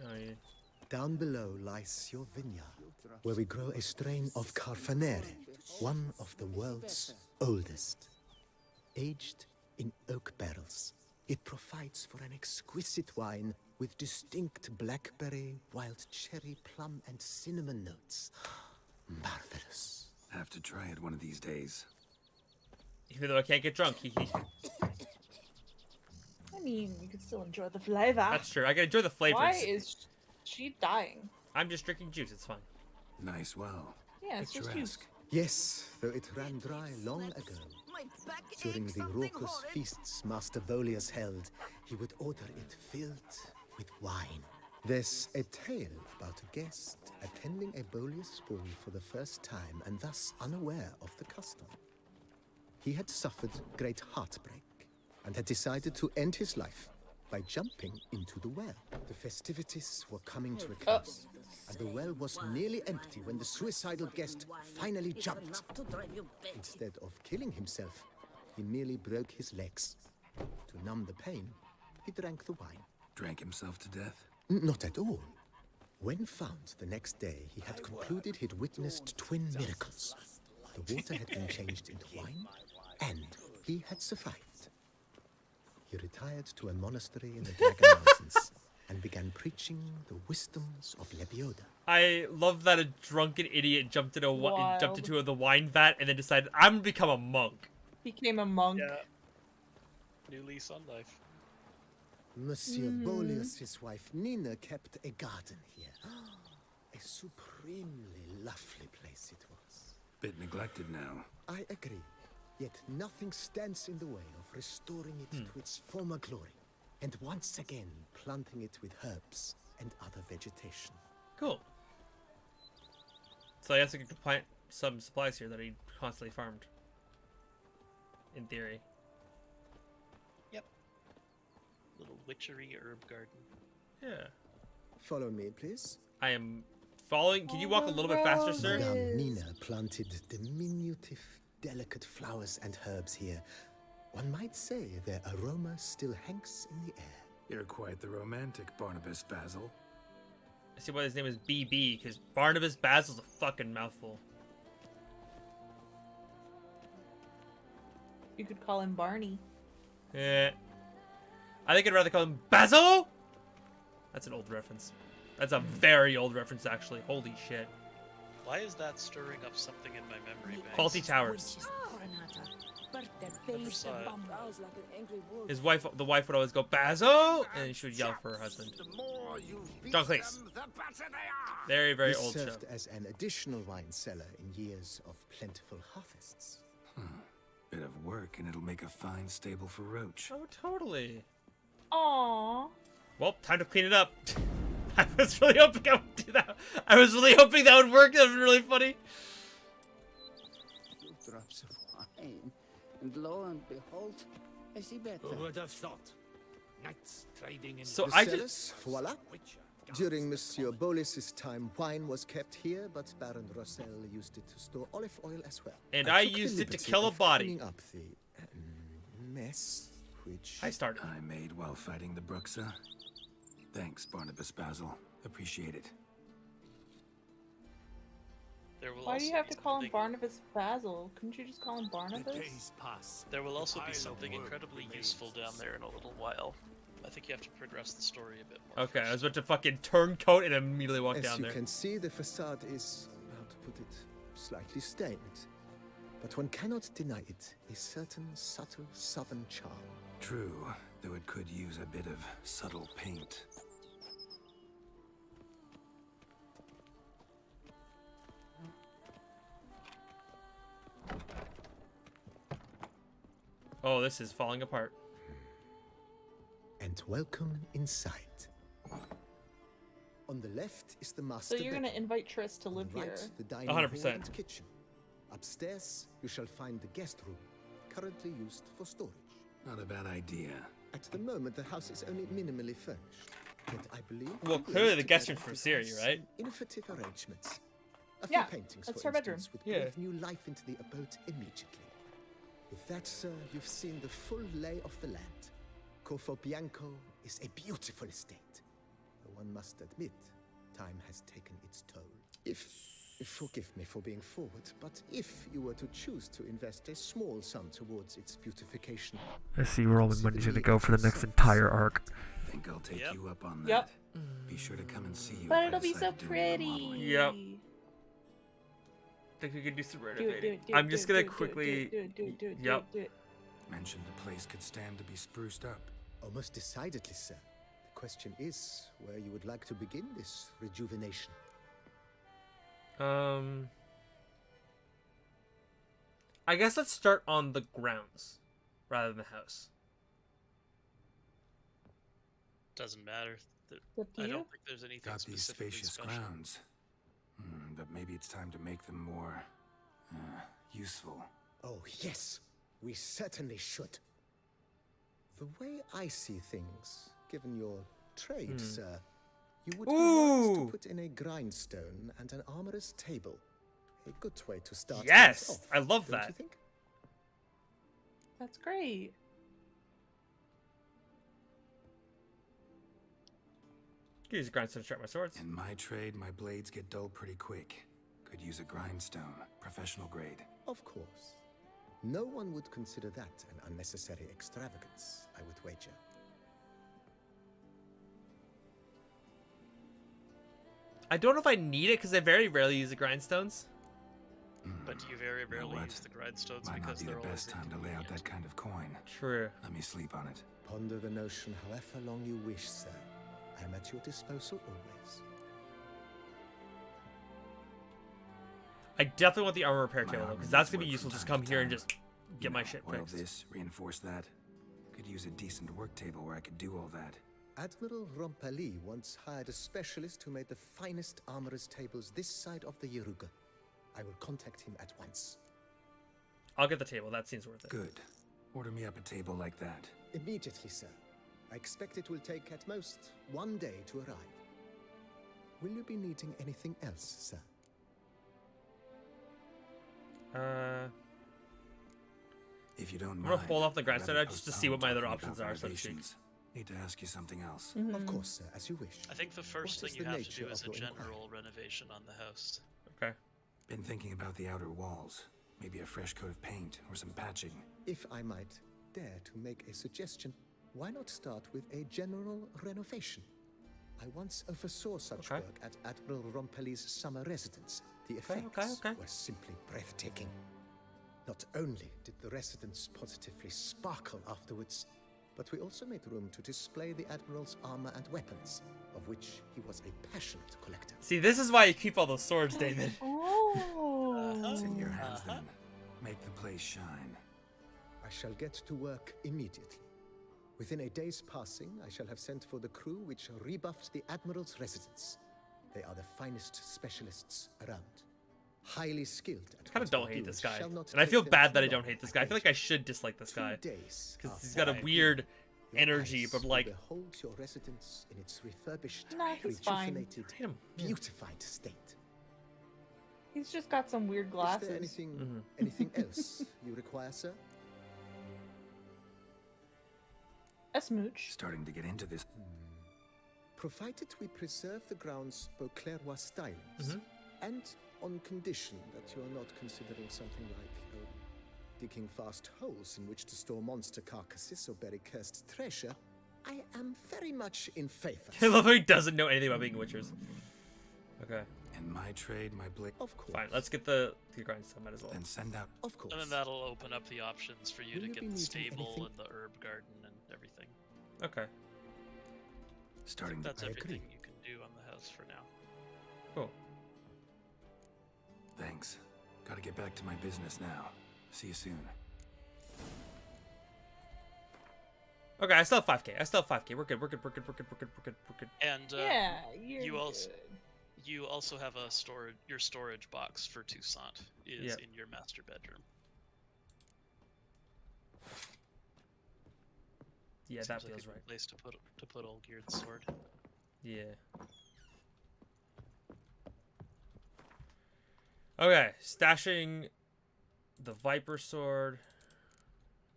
Oh, yeah. Down below lies your vineyard, where we grow a strain of Carfanere, one of the world's oldest. Aged in oak barrels, it provides for an exquisite wine with distinct blackberry, wild cherry, plum, and cinnamon notes. Marvelous. Have to try it one of these days. Even though I can't get drunk, I mean, you can still enjoy the flavor. That's true. I can enjoy the flavors. Why is she dying? I'm just drinking juice. It's fine. Nice well. Yeah, it's just juice. Yes, though it ran dry long ago. During the raucous feasts Master Bolius held, he would order it filled with wine. There's a tale about a guest attending a Bolius ball for the first time and thus unaware of the custom. He had suffered great heartbreak and had decided to end his life by jumping into the well. The festivities were coming to a close, and the well was nearly empty when the suicidal guest finally jumped. Instead of killing himself, he merely broke his legs. To numb the pain, he drank the wine. Drank himself to death? Not at all. When found the next day, he had concluded he'd witnessed twin miracles. The water had been changed into wine, and he had survived. He retired to a monastery in the Dragon Mountains and began preaching the wisdoms of Lebioda. I love that a drunken idiot jumped into Wild. the wine vat and then decided, I'm gonna become a monk. Became a monk. Yeah. New lease on life. Monsieur Bolius' wife Nina kept a garden here. A supremely lovely place it was. Bit neglected now. I agree. Yet nothing stands in the way of restoring it to its former glory, and once again planting it with herbs and other vegetation. Cool. So I guess I could plant some supplies here that he constantly farmed. In theory. Yep. Little witchery herb garden. Yeah. Follow me, please. I am following. Can you walk a little bit faster, sir? Madame Nina planted diminutive, delicate flowers and herbs here. One might say their aroma still hangs in the air. You're quite the romantic, Barnabas Basil. I see why his name is BB, because Barnabas Basil's a fucking mouthful. You could call him Barney. Yeah. I think I'd rather call him Basil! That's an old reference. That's a very old reference, actually. Holy shit. Why is that stirring up something in my memory bank? Faulty Towers. Never saw it. His wife, the wife would always go, Basil! And she would yell for her husband. John Cleese. Very, very This old show. served as an additional wine cellar in years of plentiful harvests. Bit of work, and it'll make a fine stable for Roach. Oh, totally. Aww. Well, time to clean it up. I was really hoping I would do that. I was really hoping that would work. That would be really funny. Drops of wine, and lo and behold, I see better. Who would have thought? Knights trading in So The I cellars, just... voila. During Monsieur Bolis's time, wine was kept here, but Baron Rossel used it to store olive oil as well. And I took the used it to liberty kill a of body. cleaning up the mess which I made while fighting the Bruxa. Thanks, Barnabas Basil. Appreciate it. There will Why do you also have be to call him something- Barnabas Basil? Couldn't you just call him Barnabas? There will also be something incredibly useful down there in a little while. I think you have to progress the story a bit more. Okay, I was about to fucking turncoat and immediately walk As down you there. can see, the facade is, how to put it, slightly stained. But one cannot deny it, a certain subtle southern charm. True, though it could use a bit of subtle paint. Oh, this is falling apart. And welcome inside. On the left is the master So you're gonna bedroom. invite Triss to live On the here? right, the dining 100%. hall and kitchen. Upstairs, you shall find the guest room, currently used for storage. Not a bad idea. At the moment, the house is only minimally furnished. Yet I believe. Well, we clearly put the guest together room for a Siri, nice, right? Innovative arrangements. A Yeah, few paintings, that's for her bedroom. instance, would Yeah. breathe new life into the abode immediately. With that, sir, you've seen the full lay of the land. Corfo Bianco is a beautiful estate. Though one must admit, time has taken its toll. Forgive me for being forward, but if you were to choose to invest a small sum towards its beautification, I see where all the money's gonna go for the next entire arc. Think I'll take you up on that. Yep. Be sure to come and see you. But if I it'll be decide so to do any more pretty. modeling. Yep. Think we could do some renovating. I'm just gonna quickly. Yep. Mentioned the place could stand to be spruced up. Oh, most decidedly, sir. The question is where you would like to begin this rejuvenation. I guess let's start on the grounds rather than the house. Doesn't matter. Up to I you? don't think there's anything Got these specifically spacious special. grounds. But maybe it's time to make them more useful. Oh, yes. We certainly should. The way I see things, given your trade, sir, you would be wise to Ooh. put in a grindstone and an armorer's table. A good way to start things Yes, off, I love don't that. you think? That's great. Use a grindstone to sharpen my swords. In my trade, my blades get dull pretty quick. Could use a grindstone, professional grade. Of course. No one would consider that an unnecessary extravagance, I would wager. I don't know if I need it because I very rarely use the grindstones. But you very You know rarely what? use the grindstones Might not because be the they're always best time to lay out that kind of coin. True. Let me sleep on it. Ponder the notion however long you wish, sir. I am at your disposal always. I definitely want the armor repair My table though, armor because that's needs gonna be work useful. from Just time come to here and time. just get my shit Oil fixed. this, reinforce that. Could use a decent work table where I could do all that. Admiral Rompali once hired a specialist who made the finest armorer's tables this side of the Yaruga. I will contact him at once. I'll get the table. That seems worth it. Good. Order me up a table like that. Immediately, sir. I expect it will take at most 1 day to arrive. Will you be needing anything else, sir? If you don't I'm mind, gonna hold off the I'd grindstone rather just to see what my postpone other talking options about are, so to speak. renovations. Need to ask you something else. Of course, sir, as you wish. I think the first What thing is you the have to nature do is of a your inquiry? general renovation on the house. Okay. Been thinking about the outer walls. Maybe a fresh coat of paint or some patching. If I might dare to make a suggestion, why not start with a general renovation? I once oversaw such work at Admiral Rompeli's summer residence. The effects were simply breathtaking. Not only did the residence positively sparkle afterwards, but we also made room to display the Admiral's armor and weapons, of which he was a passionate collector. See, this is why you keep all those swords, David. It's in your hands then. Make the place shine. I shall get to work immediately. Within a day's passing, I shall have sent for the crew which rebuffed the Admiral's residence. They are the finest specialists around. Highly skilled at I kind of what don't they hate do this guy. shall not And I take feel them bad too that I long, don't hate this guy. I feel like I should dislike this 2 guy. days Because he's after got a I weird your energy, eyes but will like... behold your residence in its refurbished, Nah, he's fine. rejuvenated, beautified state. He's just got some weird glasses. Is there anything else you require, sir? A smooch. Starting to get into this. Provided we preserve the ground's Beauclervois stylings, and on condition that you are not considering something like digging vast holes in which to store monster carcasses or bury cursed treasure, I am very much in favor. I love how he doesn't know anything about being witchers. Okay. In my trade, my blade. Of course. Fine, let's get the grindstone might as well. And send out. Of course. And then that'll open up the options for you Will to you get be the needing stable anything? and the herb garden and everything. Okay. Starting That's to everything you can do on the house for now. Cool. Thanks. Gotta get back to my business now. See you soon. Okay, I still have 5k. I still have 5k. We're good. We're good. We're good. We're good. We're good. We're good. We're good. And Yeah, you're you also have a your storage box for Toussaint is in your master bedroom. Yeah, Seems that like feels a good right. place to put old Geared's sword. Yeah. Okay, stashing the Viper sword.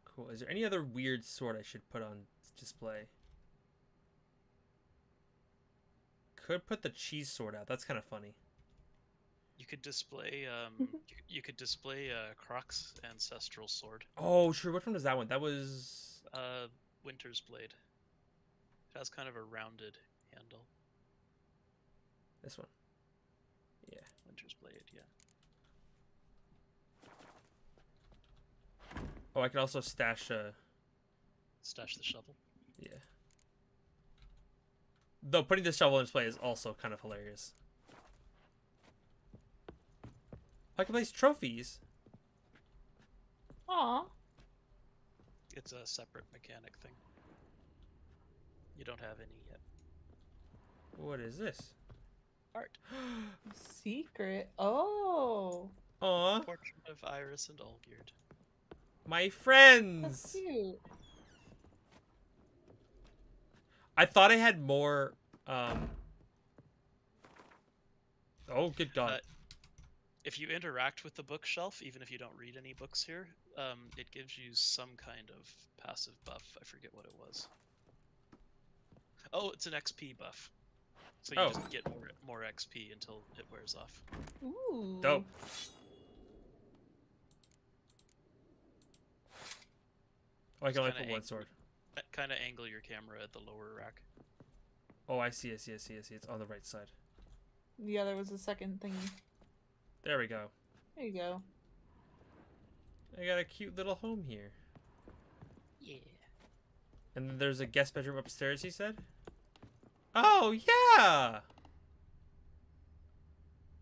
Cool. Is there any other weird sword I should put on display? Could put the cheese sword out. That's kind of funny. You could display you could display Croc's ancestral sword. Oh, sure. Which one was that one? That was Winter's Blade. It has kind of a rounded handle. This one. Yeah. Winter's Blade, yeah. Oh, I can also stash Stash the shovel. Yeah. Though putting the shovel in display is also kind of hilarious. I can place trophies. Aw. It's a separate mechanic thing. You don't have any yet. What is this? Art. Secret. Oh. Aw. Portrait of Iris and Olgierd. My friends. That's cute. I thought I had more. Oh, good God. If you interact with the bookshelf, even if you don't read any books here, it gives you some kind of passive buff. I forget what it was. Oh, it's an XP buff. So you just get more XP until it wears off. Ooh. Dope. Oh, I can only put one sword. Kind of angle your camera at the lower rack. Oh, I see. It's on the right side. Yeah, there was a second thingy. There we go. There you go. I got a cute little home here. Yeah. And then there's a guest bedroom upstairs, he said? Oh, yeah!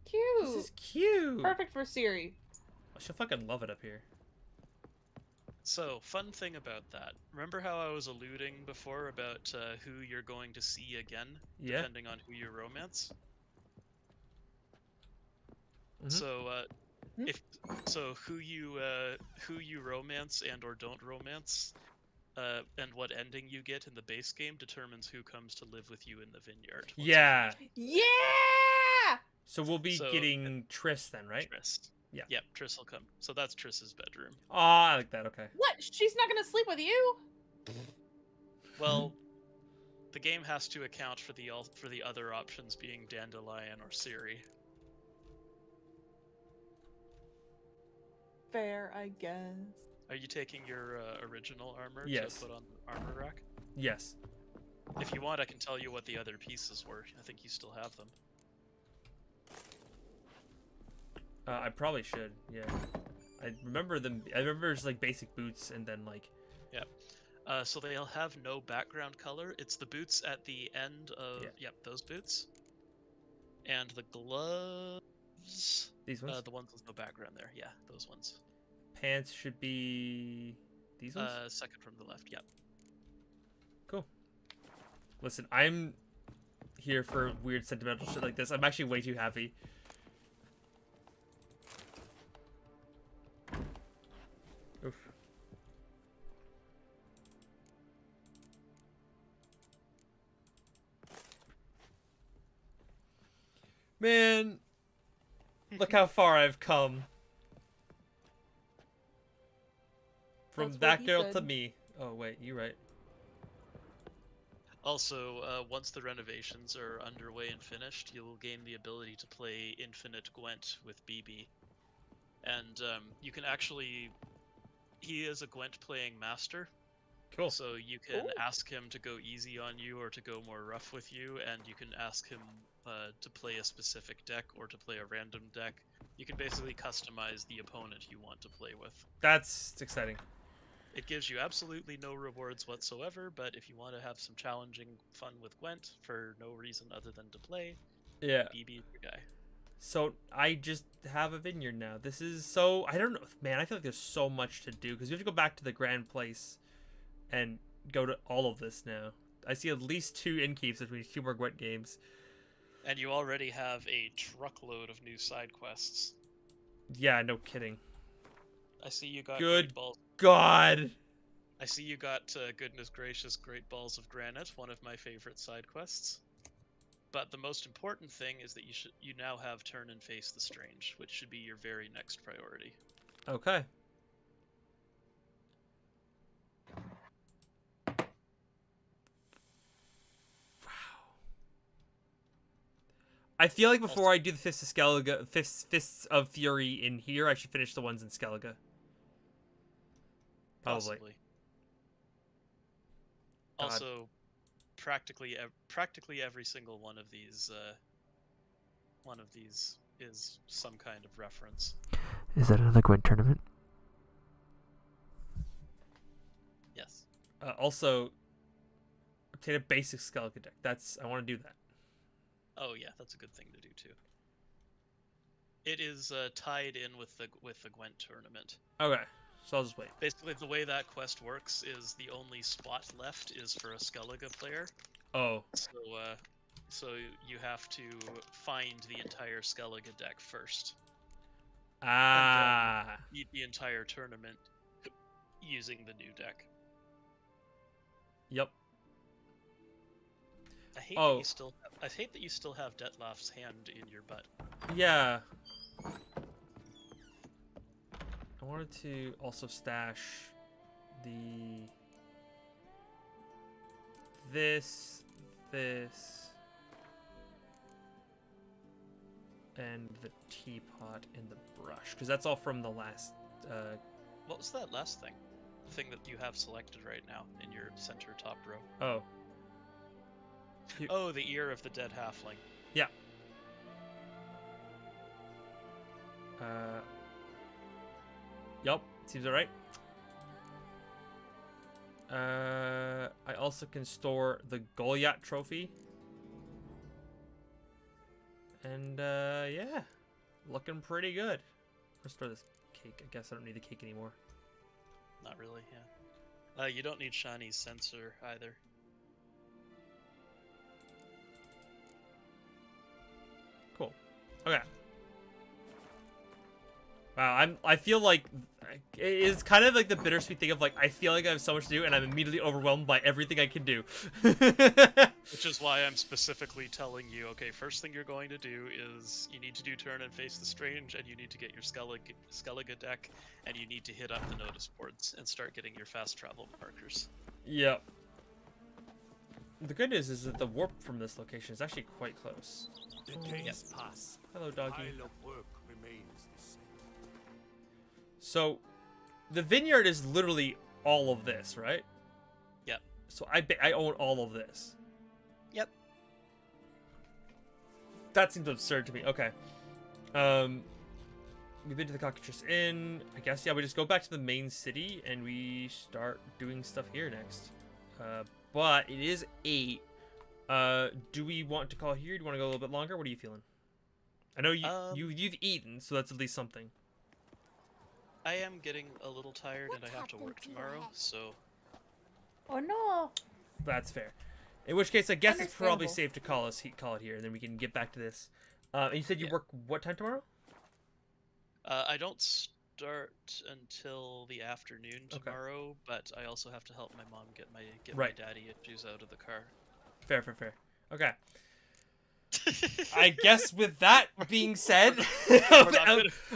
Cute. This is cute. Perfect for Siri. She'll fucking love it up here. So, fun thing about that. Remember how I was alluding before about who you're going to see again, depending on who you romance? So, who you romance and or don't romance, and what ending you get in the base game determines who comes to live with you in the vineyard. Yeah. Yeah. So we'll be getting Triss then, right? Triss. Yeah. Yep, Triss will come. So that's Triss's bedroom. Oh, I like that. Okay. What? She's not gonna sleep with you? Well, the game has to account for the other options being Dandelion or Ciri. Fair, I guess. Are you taking your original armor Yes. to put on the armor rack? Yes. If you want, I can tell you what the other pieces were. I think you still have them. I probably should. Yeah. I remember them. I remember just like basic boots and then like. Yep. So they'll have no background color. It's the boots at the end of. Yep, those boots. And the gloves. These ones. The ones with no background there. Yeah, those ones. Pants should be these ones. Second from the left. Yep. Cool. Listen, I'm here for weird sentimental shit like this. I'm actually way too happy. Oof. Man, look how far I've come. From That's what that he girl said. to me. Oh wait, you right. Also, once the renovations are underway and finished, you'll gain the ability to play Infinite Gwent with BB. And you can actually... He is a Gwent playing master. Cool. So you can ask him to go easy on you or to go more rough with you, and you can ask him to play a specific deck or to play a random deck. You can basically customize the opponent you want to play with. That's exciting. It gives you absolutely no rewards whatsoever, but if you want to have some challenging fun with Gwent for no reason other than to play, yeah, BB is your guy. So I just have a vineyard now. This is so... I don't know. Man, I feel like there's so much to do because we have to go back to the Grand Place and go to all of this now. I see at least 2 innkeeps between 2 more Gwent games. And you already have a truckload of new side quests. Yeah, no kidding. I see you got Good Great Balls. God! I see you got, goodness gracious, Great Balls of Granite, one of my favorite side quests. But the most important thing is that you now have Turn and Face the Strange, which should be your very next priority. Okay. I feel like before I do the Fists of Skellige, Fists of Fury in here, I should finish the ones in Skellige. Probably. Possibly. Also, practically every single one of these is some kind of reference. Is that another Gwent tournament? Yes. Also, obtain a basic Skellige deck. I want to do that. Oh yeah, that's a good thing to do too. It is tied in with the Gwent tournament. Okay, so I'll just wait. Basically, the way that quest works is the only spot left is for a Skellige player. Oh. So you have to find the entire Skellige deck first. Ah. And then beat the entire tournament using the new deck. Yep. I hate that you still have Detlef's hand in your butt. Yeah. I wanted to also stash this, and the teapot and the brush, because that's all from the last. What was that last thing? The thing that you have selected right now in your center top row. Oh. Oh, the ear of the dead halfling. Yeah. Yup, seems alright. I also can store the Goliath trophy. And, yeah. Looking pretty good. Let's store this cake. I guess I don't need the cake anymore. Not really, yeah. You don't need Shani's sensor either. Cool. Okay. Wow, I feel like it's kind of like the bittersweet thing of like I feel like I have so much to do and I'm immediately overwhelmed by everything I can do. Which is why I'm specifically telling you, okay, first thing you're going to do is you need to do Turn and Face the Strange, and you need to get your Skellige deck, and you need to hit up the notice boards and start getting your fast travel markers. Yep. The good news is that the warp from this location is actually quite close. The days pass. Hello, doggy. Pile of work remains the same. So, the vineyard is literally all of this, right? Yep. So I own all of this. Yep. That seems absurd to me. Okay. We've been to the Cockatrice Inn. I guess, yeah, we just go back to the main city and we start doing stuff here next. But it is 8. Do we want to call here? Do you want to go a little bit longer? What are you feeling? I know you've eaten, so that's at least something. I am getting a little tired and I have to work tomorrow, so... Oh no! That's fair. In which case, I guess it's probably safe to call it here, and then we can get back to this. And you said you work what time tomorrow? I don't start until the afternoon tomorrow, but I also have to help my mom get my daddy issues out of the car. Fair. Okay. I guess with that being said,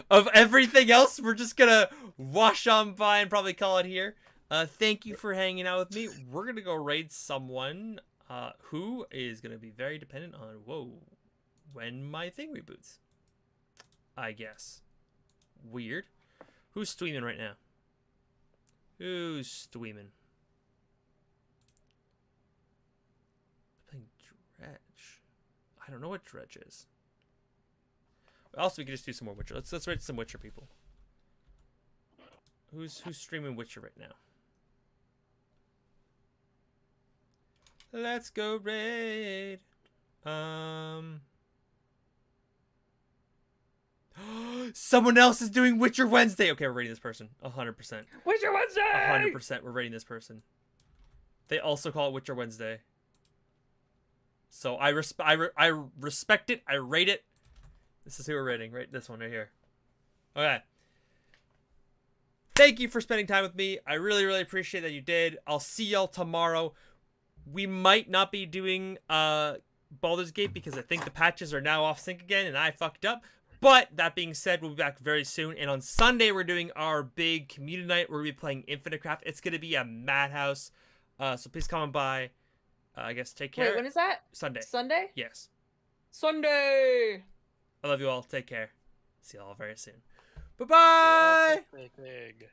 of everything else, we're just gonna wash on by and probably call it here. Thank you for hanging out with me. We're gonna go raid someone. Who is gonna be very dependent on when my thing reboots. I guess. Weird. Who's streaming right now? Who's streaming? Playing Dredge. I don't know what Dredge is. Also, we can just do some more Witcher. Let's rate some Witcher people. Who's streaming Witcher right now? Let's go raid. Someone else is doing Witcher Wednesday. Okay, we're rating this person. 100%. Witcher Wednesday! 100% we're rating this person. They also call it Witcher Wednesday. So I respect it. I rate it. This is who we're rating, right? This one right here. Okay. Thank you for spending time with me. I really, really appreciate that you did. I'll see y'all tomorrow. We might not be doing Baldur's Gate because I think the patches are now off sync again and I fucked up. But that being said, we'll be back very soon. And on Sunday, we're doing our big community night where we'll be playing Infinite Craft. It's going to be a madhouse. So please come on by. I guess take care. Wait, when is that? Sunday. Sunday? Yes. Sunday! I love you all. Take care. See you all very soon. Bye-bye! Big.